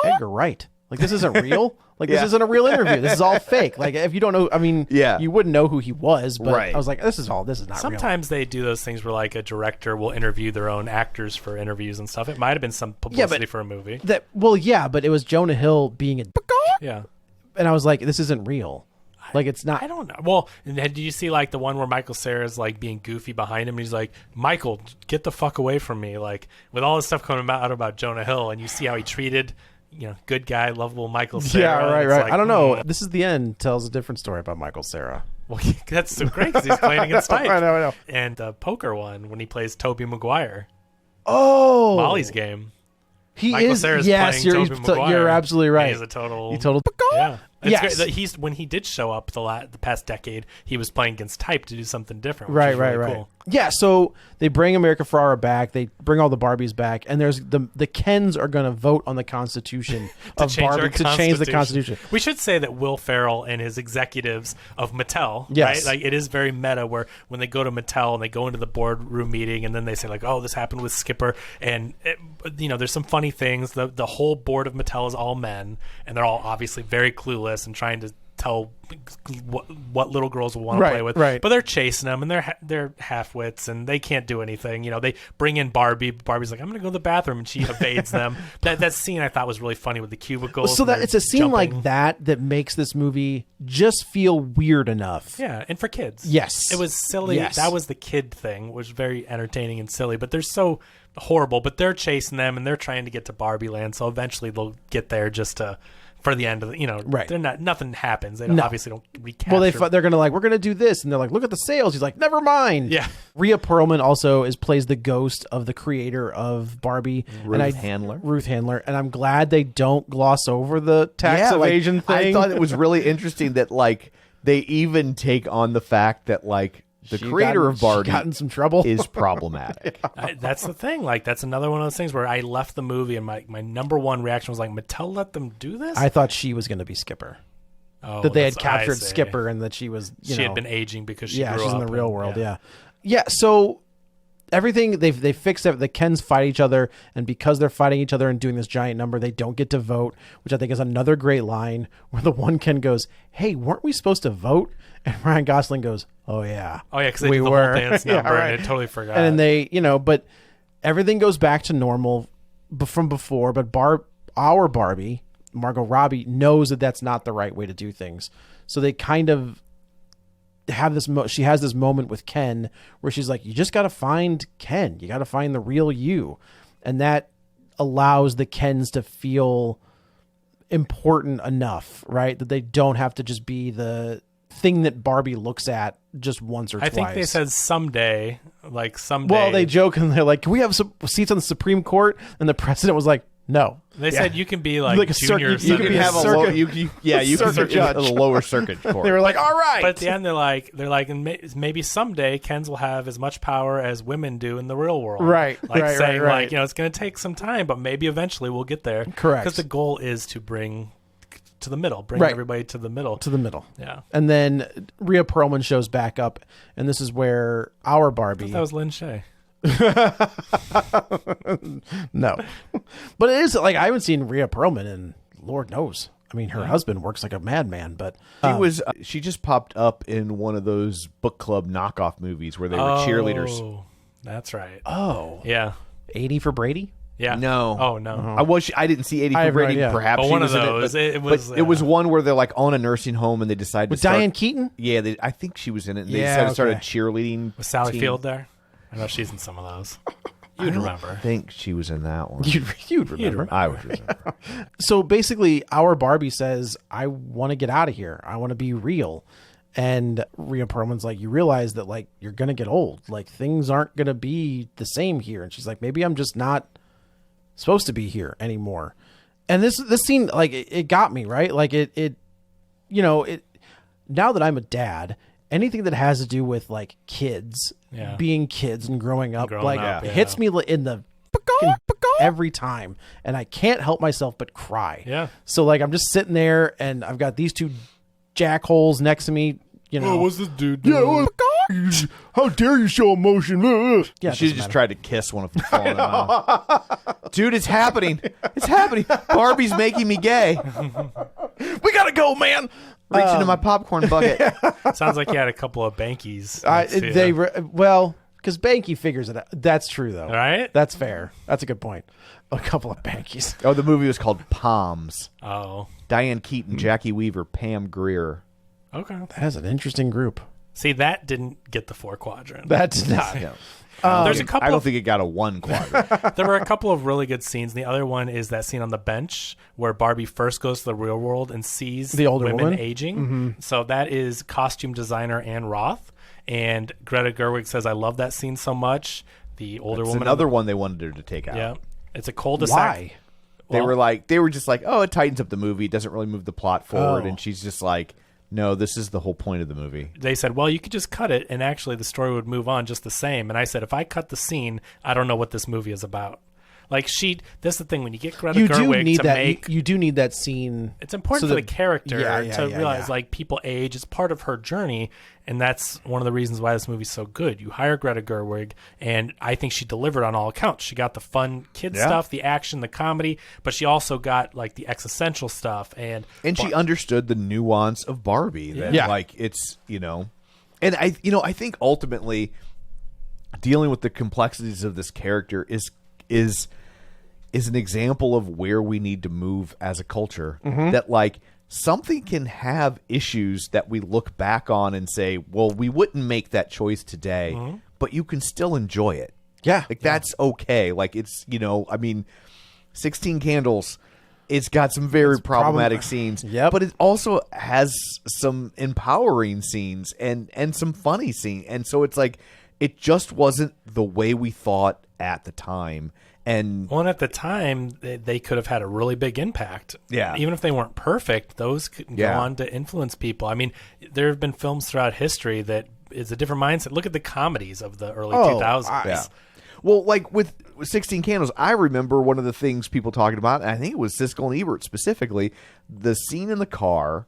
[SPEAKER 3] Edgar Wright. Like this isn't real. Like this
[SPEAKER 2] Yeah.
[SPEAKER 3] isn't a real interview. This is all fake. Like if you don't know, I mean,
[SPEAKER 2] Yeah.
[SPEAKER 3] you wouldn't know who he was, but
[SPEAKER 2] Right.
[SPEAKER 3] I was like, this is not real.
[SPEAKER 4] Sometimes they do those things where like a director will interview their own actors for interviews and stuff. It might have been some publicity for a movie.
[SPEAKER 3] But it was Jonah Hill being a
[SPEAKER 4] Yeah.
[SPEAKER 3] and I was like, this isn't real. Like it's not.
[SPEAKER 4] I don't know. Well, and then, did you see like the one where Michael Cera's like being goofy behind him? And he's like, "Michael, get the fuck away from me!" Like with all this stuff coming out about Jonah Hill, and you see how he treated, good guy, lovable Michael Cera.
[SPEAKER 3] Yeah, right.
[SPEAKER 4] It's like,
[SPEAKER 3] I don't know. This is the end tells a different story about Michael Cera.
[SPEAKER 4] Well, that's so great because he's playing against Type.
[SPEAKER 3] I know.
[SPEAKER 4] And the poker one when he plays Tobey Maguire,
[SPEAKER 3] Oh,
[SPEAKER 4] Molly's game.
[SPEAKER 3] He
[SPEAKER 4] Michael
[SPEAKER 3] is.
[SPEAKER 4] Cera's
[SPEAKER 3] Yes,
[SPEAKER 4] playing
[SPEAKER 3] you're,
[SPEAKER 4] Tobey Maguire.
[SPEAKER 3] you're absolutely
[SPEAKER 4] And
[SPEAKER 3] right.
[SPEAKER 4] He's a total.
[SPEAKER 3] Yeah.
[SPEAKER 4] It's
[SPEAKER 3] Yes.
[SPEAKER 4] great that when he did show up the past decade, he was playing against Type to do something different. Which
[SPEAKER 3] Right,
[SPEAKER 4] was really
[SPEAKER 3] right.
[SPEAKER 4] Cool.
[SPEAKER 3] Yeah, so they bring America Ferrera back. They bring all the Barbies back, and there's the Kens are going to vote on the Constitution of Barbie to change the Constitution.
[SPEAKER 4] We should say that Will Ferrell and his executives of Mattel,
[SPEAKER 3] Yes.
[SPEAKER 4] right? Like it is very meta where when they go to Mattel and they go into the boardroom meeting and then they say like, "Oh, this happened with Skipper," and there's some funny things. The whole board of Mattel is all men, and they're all obviously very clueless and trying to tell what little girls will want to play with.
[SPEAKER 3] Right.
[SPEAKER 4] But they're chasing them, and they're half-wits, and they can't do anything. They bring in Barbie. Barbie's like, I'm going to go to the bathroom, and she evades them. That scene I thought was really funny with the cubicles.
[SPEAKER 3] So
[SPEAKER 4] and
[SPEAKER 3] that
[SPEAKER 4] they're
[SPEAKER 3] it's a scene
[SPEAKER 4] jumping.
[SPEAKER 3] like that makes this movie just feel weird enough.
[SPEAKER 4] Yeah, and for kids.
[SPEAKER 3] Yes.
[SPEAKER 4] It was silly.
[SPEAKER 3] Yes.
[SPEAKER 4] That was the kid thing, which was very entertaining and silly, but they're so horrible. But they're chasing them, and they're trying to get to Barbie Land, so eventually they'll get there just for the end of the,
[SPEAKER 3] Right.
[SPEAKER 4] They're not, nothing happens. They don't,
[SPEAKER 3] No.
[SPEAKER 4] obviously don't recapture.
[SPEAKER 3] Well, they're gonna we're gonna do this, and they're like, look at the sales. He's like, never mind.
[SPEAKER 4] Yeah.
[SPEAKER 3] Rhea Perlman also plays the ghost of the creator of Barbie,
[SPEAKER 2] Ruth Handler.
[SPEAKER 3] Ruth Handler, and I'm glad they don't gloss over the tax evasion thing.
[SPEAKER 2] I thought it was really interesting that like they even take on the fact that like the creator of Barbie
[SPEAKER 3] got in some trouble.
[SPEAKER 2] is problematic.
[SPEAKER 4] That's the thing. Like, that's another one of those things where I left the movie and my number one reaction was like, Mattel let them do this?
[SPEAKER 3] I thought she was going to be Skipper.
[SPEAKER 4] Oh,
[SPEAKER 3] That they had
[SPEAKER 4] that's- I
[SPEAKER 3] captured
[SPEAKER 4] see.
[SPEAKER 3] Skipper and that she was,
[SPEAKER 4] She had been aging because she grew
[SPEAKER 3] she's in
[SPEAKER 4] up
[SPEAKER 3] the real
[SPEAKER 4] and-
[SPEAKER 3] world. Yeah. So everything they fixed it. The Kens fight each other, and because they're fighting each other and doing this giant number, they don't get to vote, which I think is another great line where the one Ken goes, "Hey, weren't we supposed to vote?" And Ryan Gosling goes, "Oh yeah,
[SPEAKER 4] because they did the whole dance number, and I totally forgot."
[SPEAKER 3] And then they, but everything goes back to normal from before. But our Barbie, Margot Robbie, knows that that's not the right way to do things. So they kind of have this. She has this moment with Ken where she's like, "You just got to find Ken. You got to find the real you," and that allows the Kens to feel important enough, right? That they don't have to just be the thing that Barbie looks at just once or twice.
[SPEAKER 4] I think they said someday, like someday.
[SPEAKER 3] Well, they joke and they're like, "Can we have some seats on the Supreme Court?" And the president was like, "No."
[SPEAKER 4] They said you can be like
[SPEAKER 3] a
[SPEAKER 4] junior.
[SPEAKER 3] You can have
[SPEAKER 2] you can search a lower circuit court.
[SPEAKER 3] They were like, "All right."
[SPEAKER 4] But at the end, they're like, and maybe someday Kens will have as much power as women do in the real world.
[SPEAKER 3] Right.
[SPEAKER 4] Like saying,
[SPEAKER 3] right.
[SPEAKER 4] like, it's going to take some time, but maybe eventually we'll get there.
[SPEAKER 3] Correct.
[SPEAKER 4] Because the goal is to bring to the middle, everybody to the middle.
[SPEAKER 3] To the middle.
[SPEAKER 4] Yeah.
[SPEAKER 3] And then Rhea Perlman shows back up, and this is where our Barbie.
[SPEAKER 4] That was Lynn Shay.
[SPEAKER 3] No, but it is like I haven't seen Rhea Perlman in Lord knows. I mean, her husband works like a madman, but
[SPEAKER 2] she just popped up in one of those book club knockoff movies where they were cheerleaders.
[SPEAKER 4] Oh, that's right.
[SPEAKER 3] Oh,
[SPEAKER 4] Yeah.
[SPEAKER 3] 80 for Brady.
[SPEAKER 4] Yeah.
[SPEAKER 2] No.
[SPEAKER 4] Oh no.
[SPEAKER 2] I didn't see 80
[SPEAKER 3] I
[SPEAKER 2] for
[SPEAKER 3] have no
[SPEAKER 2] Brady.
[SPEAKER 3] idea.
[SPEAKER 2] Perhaps
[SPEAKER 4] But
[SPEAKER 2] she
[SPEAKER 4] one
[SPEAKER 2] was
[SPEAKER 4] of
[SPEAKER 2] in
[SPEAKER 4] those.
[SPEAKER 2] it,
[SPEAKER 4] It was.
[SPEAKER 2] but it was one where they're like on a nursing home and they decide to
[SPEAKER 3] With
[SPEAKER 2] start.
[SPEAKER 3] Diane Keaton.
[SPEAKER 2] Yeah, I think she was in it. And they
[SPEAKER 3] Yeah,
[SPEAKER 2] decided to start a
[SPEAKER 3] okay.
[SPEAKER 2] cheerleading.
[SPEAKER 4] Was Sally
[SPEAKER 2] team.
[SPEAKER 4] Field there? I know she's in some of those. You'd remember.
[SPEAKER 2] I think she was in that one.
[SPEAKER 3] You'd remember.
[SPEAKER 2] I would remember.
[SPEAKER 3] So basically, our Barbie says, "I want to get out of here. I want to be real." And Rhea Perlman's like, "You realize that like you're gonna get old. Like things aren't gonna be the same here." And she's like, "Maybe I'm just not supposed to be here anymore." And this scene, like it got me, right? Like it now that I'm a dad, anything that has to do with like kids being kids and growing up, it hits me in the every time, and I can't help myself but cry.
[SPEAKER 4] Yeah.
[SPEAKER 3] So like I'm just sitting there, and I've got these two jackholes next to me.
[SPEAKER 4] What's this dude doing?
[SPEAKER 3] How dare you show emotion? Yeah,
[SPEAKER 2] She just tried to kiss one of them. Falling in the mouth. Dude, it's happening. It's happening. Barbie's making me gay.
[SPEAKER 3] We gotta go, man.
[SPEAKER 2] Reach into my popcorn bucket.
[SPEAKER 4] Sounds like you had a couple of bankies.
[SPEAKER 3] Because Banky figures it out. That's true, though.
[SPEAKER 4] Right?
[SPEAKER 3] That's fair. That's a good point. A couple of Bankies.
[SPEAKER 2] Oh, the movie was called Palms.
[SPEAKER 4] Oh.
[SPEAKER 2] Diane Keaton, Jackie Weaver, Pam Grier.
[SPEAKER 4] Okay.
[SPEAKER 3] That's an interesting group.
[SPEAKER 4] See, that didn't get the 4 quadrant.
[SPEAKER 3] That's not.
[SPEAKER 4] There's a couple.
[SPEAKER 2] I don't think it got a 1 quadrant.
[SPEAKER 4] There were a couple of really good scenes. The other one is that scene on the bench where Barbie first goes to the real world and sees
[SPEAKER 3] the older
[SPEAKER 4] women
[SPEAKER 3] woman
[SPEAKER 4] aging.
[SPEAKER 3] Mm-hmm.
[SPEAKER 4] So that is costume designer Anne Roth. And Greta Gerwig says, "I love that scene so much." The older
[SPEAKER 2] It's
[SPEAKER 4] woman.
[SPEAKER 2] another one they wanted her to take out.
[SPEAKER 4] Yeah. It's a cul-de-sac.
[SPEAKER 3] Why?
[SPEAKER 2] They were just like, oh, it tightens up the movie. It doesn't really move the plot forward.
[SPEAKER 3] Oh.
[SPEAKER 2] And she's just like, no, this is the whole point of the movie.
[SPEAKER 4] They said, well, you could just cut it and actually the story would move on just the same. And I said, if I cut the scene, I don't know what this movie is about. Like that's the thing when you get Greta Gerwig to make.
[SPEAKER 3] You do need that scene.
[SPEAKER 4] It's important
[SPEAKER 3] so
[SPEAKER 4] for the character to realize
[SPEAKER 3] yeah.
[SPEAKER 4] like people age. It's part of her journey, and that's one of the reasons why this movie's so good. You hire Greta Gerwig, and I think she delivered on all accounts. She got the fun kid stuff, the action, the comedy, but she also got like the existential stuff, and
[SPEAKER 2] she understood the nuance of Barbie. That like it's and I think ultimately dealing with the complexities of this character is an example of where we need to move as a culture.
[SPEAKER 3] Mm-hmm.
[SPEAKER 2] That like something can have issues that we look back on and say, well, we wouldn't make that choice today, but you can still enjoy it.
[SPEAKER 3] Yeah.
[SPEAKER 2] Like that's okay. Like it's, 16 Candles, it's got some very problematic scenes, but it also has some empowering scenes and some funny scenes. And so it's like, it just wasn't the way we thought at the time. And
[SPEAKER 4] at the time, they could have had a really big impact.
[SPEAKER 2] Yeah.
[SPEAKER 4] Even if they weren't perfect, those could go on to influence people. I mean, there have been films throughout history that is a different mindset. Look at the comedies of the early 2000s.
[SPEAKER 2] Well, like with 16 Candles, I remember one of the things people talking about, and I think it was Siskel and Ebert specifically, the scene in the car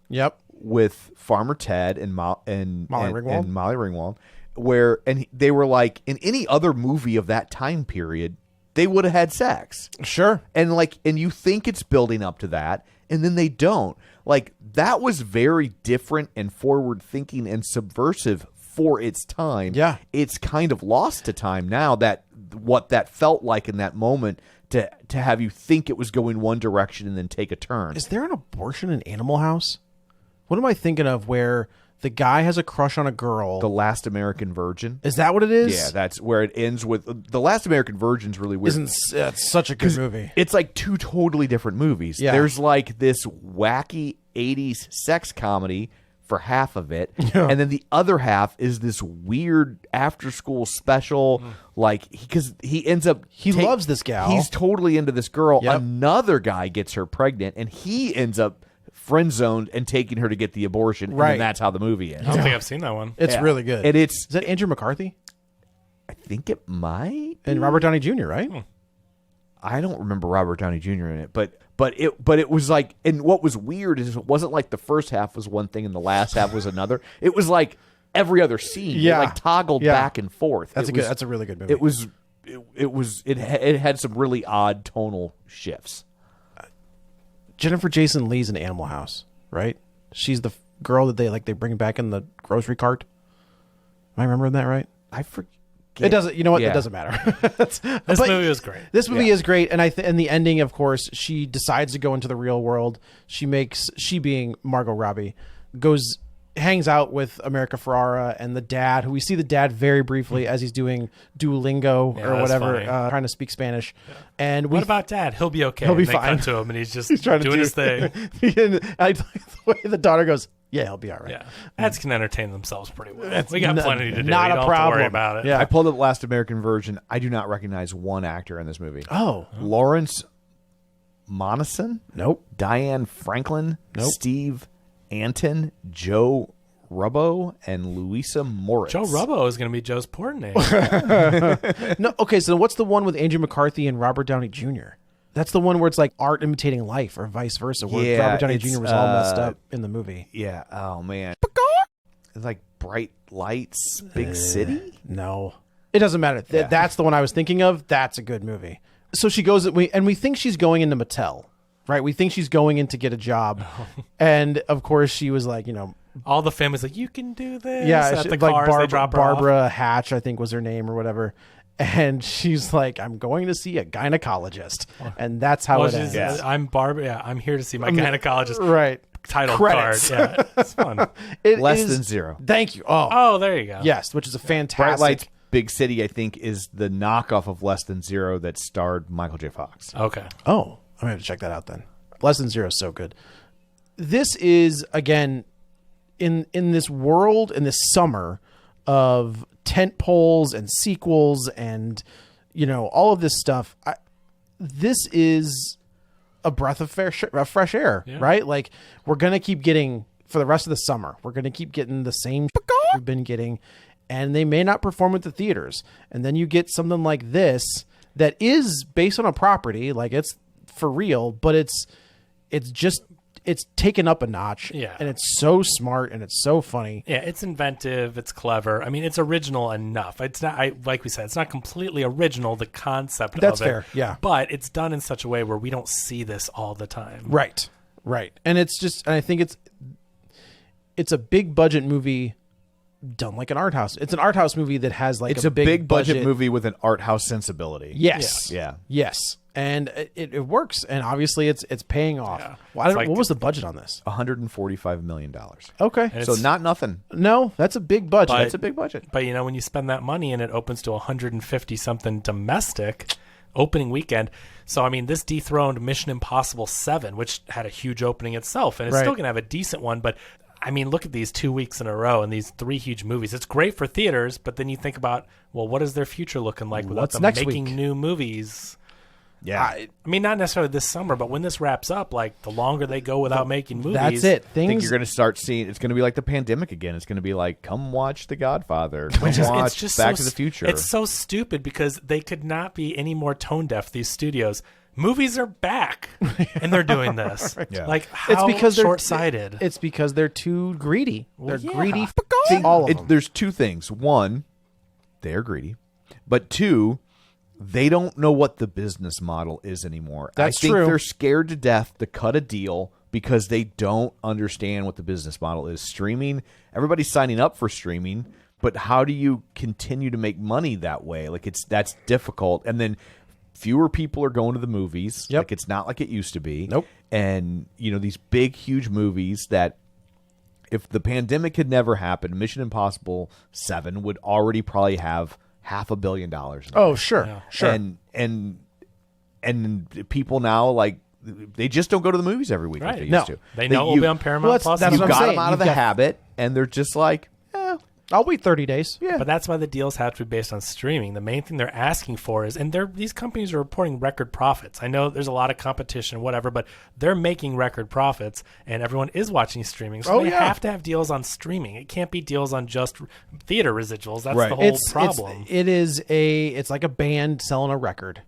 [SPEAKER 2] with Farmer Ted and Molly Ringwald. where and they were like, in any other movie of that time period, they would have had sex.
[SPEAKER 3] Sure.
[SPEAKER 2] And you think it's building up to that, and then they don't. Like, that was very different and forward thinking and subversive for its time.
[SPEAKER 3] Yeah.
[SPEAKER 2] It's kind of lost to time now, that what that felt like in that moment, to have you think it was going one direction and then take a turn.
[SPEAKER 3] Is there an abortion in Animal House? What am I thinking of where the guy has a crush on a girl?
[SPEAKER 2] The Last American Virgin.
[SPEAKER 3] Is that what it is?
[SPEAKER 2] Yeah, that's where it ends with. The Last American Virgin's really weird.
[SPEAKER 3] It's such a good movie.
[SPEAKER 2] It's like two totally different movies.
[SPEAKER 3] Yeah.
[SPEAKER 2] There's like this wacky 80s sex comedy for half of it, and then the other half is this weird after-school special. Like, because he ends up
[SPEAKER 3] He loves this gal.
[SPEAKER 2] He's totally into this girl.
[SPEAKER 3] Yep.
[SPEAKER 2] Another guy gets her pregnant, and he ends up friend-zoned and taking her to get the abortion.
[SPEAKER 3] Right.
[SPEAKER 2] And then that's how the movie ends.
[SPEAKER 4] I don't think I've seen that one.
[SPEAKER 3] It's
[SPEAKER 2] Yeah.
[SPEAKER 3] really good.
[SPEAKER 2] And
[SPEAKER 3] Is that Andrew McCarthy?
[SPEAKER 2] I think it might.
[SPEAKER 3] And Robert Downey Jr., right?
[SPEAKER 2] I don't remember Robert Downey Jr. in it, but it was like, and what was weird is it wasn't like the first half was one thing and the last half was another. It was like every other scene,
[SPEAKER 3] Yeah.
[SPEAKER 2] it like toggled
[SPEAKER 3] Yeah.
[SPEAKER 2] back and forth.
[SPEAKER 3] That's
[SPEAKER 2] It was-
[SPEAKER 3] that's a really good movie.
[SPEAKER 2] it had some really odd tonal shifts.
[SPEAKER 3] Jennifer Jason Leigh's in Animal House, right? She's the girl that they bring back in the grocery cart. Am I remembering that right?
[SPEAKER 2] I forget.
[SPEAKER 3] It doesn't. You know what?
[SPEAKER 2] Yeah.
[SPEAKER 3] It doesn't matter.
[SPEAKER 4] This movie was great.
[SPEAKER 3] This movie is great, and and the ending, of course, she decides to go into the real world. She being Margot Robbie, hangs out with America Ferrara and the dad, who we see the dad very briefly as he's doing Duolingo
[SPEAKER 4] Yeah,
[SPEAKER 3] or
[SPEAKER 4] that's
[SPEAKER 3] whatever,
[SPEAKER 4] funny.
[SPEAKER 3] trying to speak Spanish. And
[SPEAKER 4] What about Dad? He'll be okay.
[SPEAKER 3] He'll be
[SPEAKER 4] And they
[SPEAKER 3] fine.
[SPEAKER 4] cut to him, and he's just
[SPEAKER 3] trying to
[SPEAKER 4] doing
[SPEAKER 3] do-
[SPEAKER 4] his thing.
[SPEAKER 3] and I like the way the daughter goes, "Yeah, he'll be all right."
[SPEAKER 4] Yeah, dads can entertain themselves pretty well. We got
[SPEAKER 3] n-
[SPEAKER 4] plenty to do.
[SPEAKER 3] not
[SPEAKER 4] You
[SPEAKER 3] a
[SPEAKER 4] don't have to
[SPEAKER 3] problem.
[SPEAKER 4] worry about it.
[SPEAKER 3] Yeah.
[SPEAKER 2] I pulled up Last American Virgin. I do not recognize one actor in this movie.
[SPEAKER 3] Oh,
[SPEAKER 2] Lawrence Monason,
[SPEAKER 3] nope.
[SPEAKER 2] Diane Franklin,
[SPEAKER 3] Nope.
[SPEAKER 2] Steve Anton, Joe Rubbo, and Louisa Moritz.
[SPEAKER 4] Joe Rubbo is going to be Joe's porn name.
[SPEAKER 3] No, okay. So what's the one with Andrew McCarthy and Robert Downey Jr.? That's the one where it's like art imitating life, or vice versa, where
[SPEAKER 2] Yeah,
[SPEAKER 3] Robert Downey
[SPEAKER 2] it's,
[SPEAKER 3] Jr. was all messed up in the movie.
[SPEAKER 2] Yeah. Oh man. It's like Bright Lights, Big City.
[SPEAKER 3] No, it doesn't matter. That's the one I was thinking of. That's a good movie. So she goes, we think she's going into Mattel, right? We think she's going in to get a job, and of course she was like,
[SPEAKER 4] All the family's like, you can do this.
[SPEAKER 3] yeah,
[SPEAKER 4] At
[SPEAKER 3] she-
[SPEAKER 4] the
[SPEAKER 3] like
[SPEAKER 4] cars, they drop her off.
[SPEAKER 3] Barbara Hatch, I think was her name or whatever. And she's like, I'm going to see a gynecologist, and that's how
[SPEAKER 4] Well,
[SPEAKER 3] it
[SPEAKER 4] she's-
[SPEAKER 3] ends.
[SPEAKER 4] I'm Barbara. Yeah, I'm here to see my gynecologist.
[SPEAKER 3] Right.
[SPEAKER 4] Title
[SPEAKER 3] Credits.
[SPEAKER 4] card. Yeah, it's fun.
[SPEAKER 3] It
[SPEAKER 2] Less
[SPEAKER 3] is-
[SPEAKER 2] than zero.
[SPEAKER 3] Thank you. Oh,
[SPEAKER 4] Oh, there you go.
[SPEAKER 3] yes, which is a
[SPEAKER 2] Bright
[SPEAKER 3] fantastic.
[SPEAKER 2] Lights, Big City, I think, is the knockoff of Less Than Zero that starred Michael J. Fox.
[SPEAKER 4] Okay.
[SPEAKER 3] Oh, I'm gonna have to check that out then. Less Than Zero is so good. This is again in this world, in this summer of tent poles and sequels and all of this stuff. This is a breath of fresh air, right? Like, we're gonna keep getting, for the rest of the summer, we're gonna keep getting the same we've been getting, and they may not perform at the theaters. And then you get something like this that is based on a property, like it's for real, but it's taken up a notch.
[SPEAKER 4] Yeah.
[SPEAKER 3] And it's so smart and it's so funny.
[SPEAKER 4] Yeah, it's inventive. It's clever. I mean, it's original enough. It's not, like we said, it's not completely original, the concept
[SPEAKER 3] That's
[SPEAKER 4] of it.
[SPEAKER 3] fair, yeah.
[SPEAKER 4] But it's done in such a way where we don't see this all the time.
[SPEAKER 3] Right. And and I think it's a big budget movie done like an art house. It's an art house movie that has like
[SPEAKER 2] It's a big budget movie with an art house sensibility.
[SPEAKER 3] Yes.
[SPEAKER 2] Yeah.
[SPEAKER 3] Yes. And it works. And obviously it's paying off.
[SPEAKER 4] Yeah.
[SPEAKER 3] Well,
[SPEAKER 4] It's like-
[SPEAKER 3] what was the budget on this?
[SPEAKER 2] $145 million.
[SPEAKER 3] Okay.
[SPEAKER 4] And
[SPEAKER 2] So
[SPEAKER 4] it's-
[SPEAKER 2] not nothing.
[SPEAKER 3] No, that's a big budget.
[SPEAKER 4] But-
[SPEAKER 2] That's a big budget.
[SPEAKER 4] But when you spend that money and it opens to 150 something domestic opening weekend. So I mean, this dethroned Mission Impossible 7, which had a huge opening itself, and it's
[SPEAKER 3] Right.
[SPEAKER 4] still going to have a decent one, but I mean, look at these 2 weeks in a row and these 3 huge movies. It's great for theaters, but then you think about, well, what is their future looking like without
[SPEAKER 3] What's
[SPEAKER 4] them
[SPEAKER 3] next
[SPEAKER 4] making
[SPEAKER 3] week?
[SPEAKER 4] new movies?
[SPEAKER 2] Yeah.
[SPEAKER 4] I mean, not necessarily this summer, but when this wraps up, like the longer they go without making movies,
[SPEAKER 3] That's it.
[SPEAKER 2] I think
[SPEAKER 3] Things
[SPEAKER 2] you're going to start seeing, it's going to be like the pandemic again. It's going to be like, come watch The Godfather. Come
[SPEAKER 4] It's
[SPEAKER 2] watch
[SPEAKER 4] just
[SPEAKER 2] Back
[SPEAKER 4] so
[SPEAKER 2] to the Future.
[SPEAKER 4] It's so stupid because they could not be any more tone deaf, these studios. Movies are back, and they're doing this.
[SPEAKER 2] Yeah.
[SPEAKER 4] Like, how short-sighted.
[SPEAKER 3] It's because they're too greedy. They're
[SPEAKER 4] yeah.
[SPEAKER 3] greedy.
[SPEAKER 2] See,
[SPEAKER 3] All of them.
[SPEAKER 2] There's two things. One, they're greedy. But two, they don't know what the business model is anymore.
[SPEAKER 3] That's
[SPEAKER 2] I think
[SPEAKER 3] true.
[SPEAKER 2] they're scared to death to cut a deal because they don't understand what the business model is. Streaming, everybody's signing up for streaming, but how do you continue to make money that way? Like that's difficult. And then fewer people are going to the movies.
[SPEAKER 3] Yep.
[SPEAKER 2] Like it's not like it used to be.
[SPEAKER 3] Nope.
[SPEAKER 2] And these big, huge movies that if the pandemic had never happened, Mission Impossible 7 would already probably have $500 million.
[SPEAKER 3] Oh, sure. Sure.
[SPEAKER 2] And people now, like, they just don't go to the movies every week like they used to.
[SPEAKER 4] They know it will be on Paramount Plus.
[SPEAKER 3] that's
[SPEAKER 2] You've
[SPEAKER 3] what I'm
[SPEAKER 2] got
[SPEAKER 3] saying.
[SPEAKER 2] them out of the habit, and they're just like,
[SPEAKER 3] I'll wait 30 days.
[SPEAKER 2] Yeah.
[SPEAKER 4] But that's why the deals have to be based on streaming. The main thing they're asking for is, and these companies are reporting record profits. I know there's a lot of competition, whatever, but they're making record profits, and everyone is watching streaming. So they have to have deals on streaming. It can't be deals on just theater residuals. That's the whole problem.
[SPEAKER 3] It's like a band selling a record.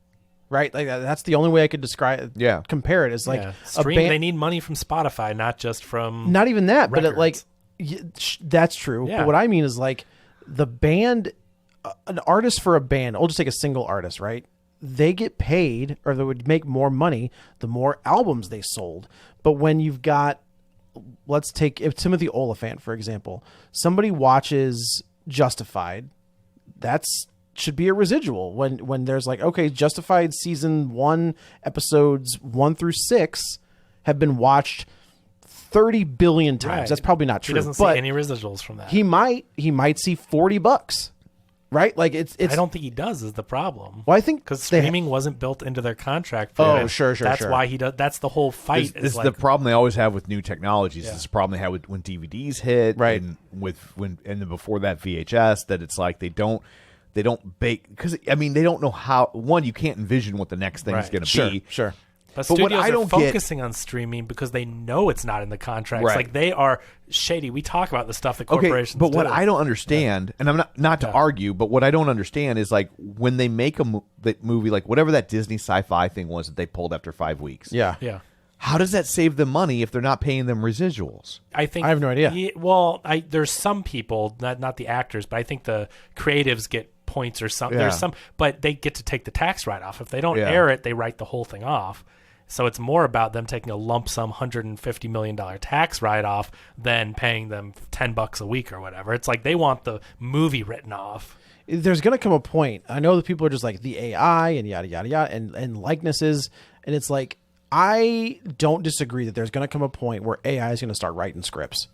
[SPEAKER 3] Right, like that's the only way I could describe.
[SPEAKER 2] Yeah.
[SPEAKER 3] Compare it. It's like a
[SPEAKER 4] stream.
[SPEAKER 3] band.
[SPEAKER 4] They need money from Spotify, not just from.
[SPEAKER 3] Not even that, but
[SPEAKER 4] records.
[SPEAKER 3] that's true.
[SPEAKER 4] Yeah.
[SPEAKER 3] But what I mean is like the band, an artist for a band. I'll just take a single artist, right? They get paid, or they would make more money the more albums they sold. But when you've got, let's take Timothy Olyphant for example. Somebody watches Justified. Should be a residual when there's like, okay, Justified season 1 episodes 1 through 6 have been watched 30 billion times.
[SPEAKER 4] Right.
[SPEAKER 3] That's probably not true.
[SPEAKER 4] He doesn't
[SPEAKER 3] but
[SPEAKER 4] see any residuals from that.
[SPEAKER 3] he might see $40, right? Like it's.
[SPEAKER 4] I don't think he does. Is the problem?
[SPEAKER 3] Well, I think
[SPEAKER 4] because streaming wasn't built into their contract. For
[SPEAKER 3] Oh,
[SPEAKER 4] it.
[SPEAKER 3] sure.
[SPEAKER 4] That's why he does. That's the whole fight.
[SPEAKER 2] This is the problem they always have with new technologies. This is the problem they had when DVDs hit,
[SPEAKER 3] Right.
[SPEAKER 2] And and then before that VHS, that it's like they don't bake, because I mean they don't know how. One, you can't envision what the next thing is going to be.
[SPEAKER 3] Sure.
[SPEAKER 4] But
[SPEAKER 2] But what
[SPEAKER 4] studios
[SPEAKER 2] I
[SPEAKER 4] are
[SPEAKER 2] don't get-
[SPEAKER 4] focusing on streaming because they know it's not in the contracts.
[SPEAKER 2] Right.
[SPEAKER 4] Like they are shady. We talk about the stuff that
[SPEAKER 2] Okay,
[SPEAKER 4] corporations
[SPEAKER 2] but what
[SPEAKER 4] do.
[SPEAKER 2] I don't understand, and I'm not to argue, but what I don't understand is like when they make that movie, like whatever that Disney sci-fi thing was that they pulled after 5 weeks.
[SPEAKER 3] Yeah.
[SPEAKER 2] How does that save them money if they're not paying them residuals?
[SPEAKER 4] I think
[SPEAKER 3] I have no idea.
[SPEAKER 4] There's some people, not the actors, but I think the creatives get points or something.
[SPEAKER 2] Yeah.
[SPEAKER 4] There's some, but they get to take the tax write-off. If they don't
[SPEAKER 2] Yeah.
[SPEAKER 4] air it, they write the whole thing off. So it's more about them taking a lump sum $150 million tax write-off than paying them $10 a week or whatever. It's like they want the movie written off.
[SPEAKER 3] There's going to come a point. I know that people are just like the AI and yada yada yada and likenesses, and it's like I don't disagree that there's going to come a point where AI is going to start writing scripts.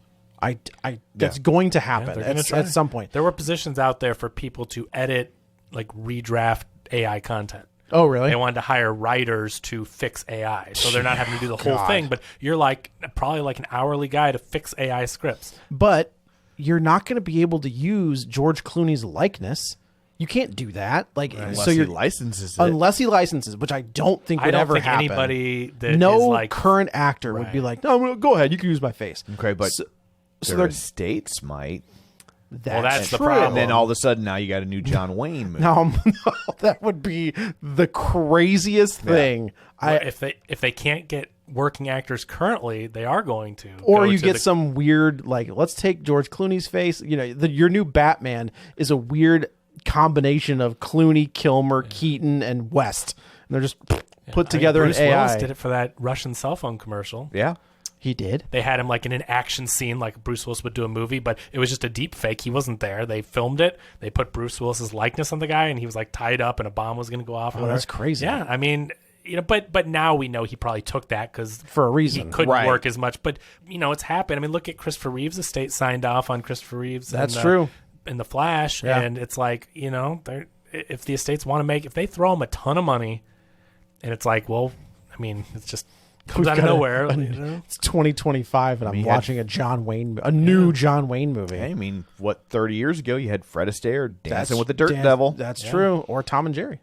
[SPEAKER 3] That's going to happen
[SPEAKER 4] They're gonna try.
[SPEAKER 3] at some point.
[SPEAKER 4] There were positions out there for people to edit, like redraft AI content.
[SPEAKER 3] Oh, really?
[SPEAKER 4] They wanted to hire writers to fix AI, so they're not having to do the whole
[SPEAKER 3] God.
[SPEAKER 4] thing. But you're like probably like an hourly guy to fix AI scripts.
[SPEAKER 3] But you're not going to be able to use George Clooney's likeness. You can't do that. Like,
[SPEAKER 2] Unless
[SPEAKER 3] so
[SPEAKER 2] he
[SPEAKER 3] you're
[SPEAKER 2] licenses it.
[SPEAKER 3] unless he licenses, which I don't think
[SPEAKER 4] I
[SPEAKER 3] would
[SPEAKER 4] don't
[SPEAKER 3] ever
[SPEAKER 4] think
[SPEAKER 3] happen.
[SPEAKER 4] anybody that
[SPEAKER 3] no
[SPEAKER 4] is like
[SPEAKER 3] current actor would be like, no, go ahead, you can use my face.
[SPEAKER 2] Okay, but
[SPEAKER 3] so
[SPEAKER 2] their
[SPEAKER 3] they're-
[SPEAKER 2] estates might.
[SPEAKER 4] that's the
[SPEAKER 3] true.
[SPEAKER 4] problem.
[SPEAKER 2] And then all of a sudden now you got a new John Wayne movie.
[SPEAKER 3] No, that would be the craziest thing.
[SPEAKER 4] if they can't get working actors currently, they are going to.
[SPEAKER 3] Or
[SPEAKER 4] go
[SPEAKER 3] you
[SPEAKER 4] to
[SPEAKER 3] get
[SPEAKER 4] the-
[SPEAKER 3] some weird, like, let's take George Clooney's face. You know, your new Batman is a weird combination of Clooney, Kilmer, Keaton, and West. And they're just put together
[SPEAKER 4] Bruce
[SPEAKER 3] in
[SPEAKER 4] Willis
[SPEAKER 3] AI.
[SPEAKER 4] did it for that Russian cell phone commercial.
[SPEAKER 2] Yeah.
[SPEAKER 3] He did.
[SPEAKER 4] They had him like in an action scene, like Bruce Willis would do a movie, but it was just a deep fake. He wasn't there. They filmed it. They put Bruce Willis's likeness on the guy, and he was like tied up, and a bomb was going to go off. or
[SPEAKER 3] Oh,
[SPEAKER 4] whatever.
[SPEAKER 3] that's crazy.
[SPEAKER 4] Yeah, I mean, but now we know he probably took that because
[SPEAKER 3] For a reason.
[SPEAKER 4] he couldn't
[SPEAKER 2] Right.
[SPEAKER 4] work as much. But it's happened. I mean, look at Christopher Reeve's estate signed off on Christopher Reeve's.
[SPEAKER 3] That's true.
[SPEAKER 4] In the Flash,
[SPEAKER 3] Yeah.
[SPEAKER 4] and it's like if the estates want to if they throw him a ton of money, and it's like, well, I mean, it's just. Comes
[SPEAKER 3] We've
[SPEAKER 4] out of
[SPEAKER 3] got
[SPEAKER 4] nowhere.
[SPEAKER 3] It's 2025, and I'm
[SPEAKER 2] he had-
[SPEAKER 3] watching a new John Wayne movie.
[SPEAKER 2] I mean, 30 years ago you had Fred Astaire dancing with the Dirt
[SPEAKER 3] Dan-
[SPEAKER 2] Devil.
[SPEAKER 3] That's true. Or Tom and Jerry.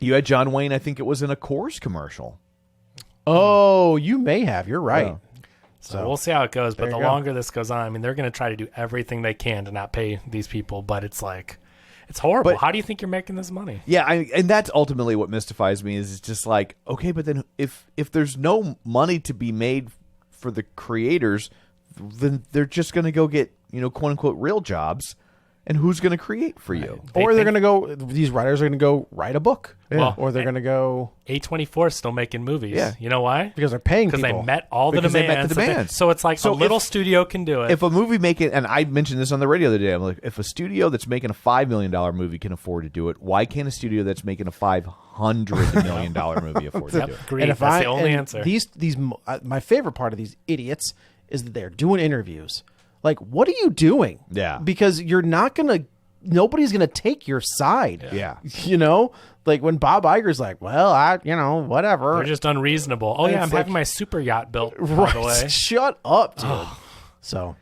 [SPEAKER 2] You had John Wayne, I think it was in a Coors commercial.
[SPEAKER 3] Oh, you may have. You're right.
[SPEAKER 2] Yeah.
[SPEAKER 4] So we'll see how it goes. But
[SPEAKER 3] there
[SPEAKER 4] the
[SPEAKER 3] you go.
[SPEAKER 4] longer this goes on, I mean, they're going to try to do everything they can to not pay these people. But it's like, It's horrible.
[SPEAKER 2] But-
[SPEAKER 4] How do you think you're making this money?
[SPEAKER 2] Yeah, and that's ultimately what mystifies me. Is it's just like, okay, but then if there's no money to be made for the creators, then they're just going to go get, quote unquote real jobs, and who's going to create for you?
[SPEAKER 3] Or they're going to go. These writers are going to go write a book.
[SPEAKER 4] Well,
[SPEAKER 3] or they're going to go
[SPEAKER 4] A24 is still making movies.
[SPEAKER 2] Yeah.
[SPEAKER 4] You know why?
[SPEAKER 3] because they're paying
[SPEAKER 4] Because
[SPEAKER 3] people.
[SPEAKER 4] they met all the
[SPEAKER 2] Because they
[SPEAKER 4] demands.
[SPEAKER 2] met the demands.
[SPEAKER 4] So it's like
[SPEAKER 2] So
[SPEAKER 4] a little
[SPEAKER 2] if-
[SPEAKER 4] studio can do it.
[SPEAKER 2] If a movie making, and I mentioned this on the radio the other day, I'm like, if a studio that's making a $5 million movie can afford to do it, why can't a studio that's making a $500 million movie afford to do it?
[SPEAKER 4] Agreed. That's the only answer.
[SPEAKER 3] My favorite part of these idiots is that they're doing interviews. Like, what are you doing?
[SPEAKER 2] Yeah.
[SPEAKER 3] Because nobody's gonna take your side.
[SPEAKER 2] Yeah.
[SPEAKER 3] Like when Bob Iger's like, well, whatever.
[SPEAKER 4] They're just unreasonable. Oh, yeah,
[SPEAKER 3] It's
[SPEAKER 4] I'm having my super yacht built, by the way.
[SPEAKER 3] Right. Shut up, dude. So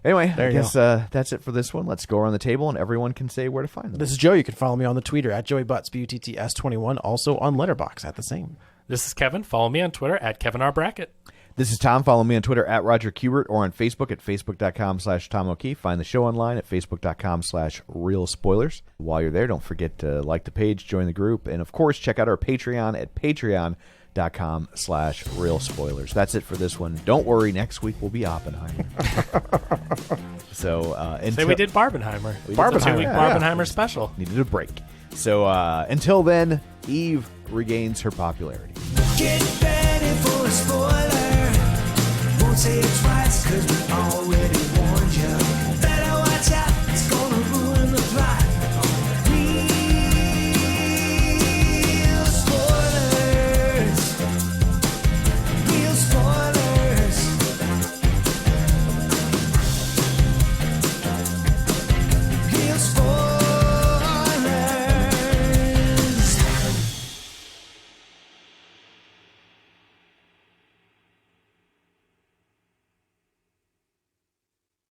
[SPEAKER 2] Anyway,
[SPEAKER 3] There
[SPEAKER 2] I
[SPEAKER 3] you
[SPEAKER 2] guess that's it for this one. Let's go around the table, and everyone can say where to find them.
[SPEAKER 3] this is Joe. You can follow me on the Twitter at JoeyButts, BUTTS21, also on Letterboxd at the same.
[SPEAKER 4] This is Kevin. Follow me on Twitter at KevinRBrackett.
[SPEAKER 2] This is Tom. Follow me on Twitter at Roger Kubert or on Facebook at facebook.com/Tom O'Keefe. Find the show online at facebook.com/Real Spoilers. While you're there, don't forget to like the page, join the group, and of course, check out our Patreon at patreon.com/Real Spoilers. That's it for this one. Don't worry, next week will be Oppenheimer. So
[SPEAKER 4] Say we did Barbenheimer. We did
[SPEAKER 3] Barbenheimer,
[SPEAKER 4] the 2-week
[SPEAKER 3] yeah.
[SPEAKER 4] Barbenheimer special.
[SPEAKER 2] needed a break. So until then, Eve regains her popularity.
[SPEAKER 1] Get ready for a spoiler. Won't say it twice, cause we already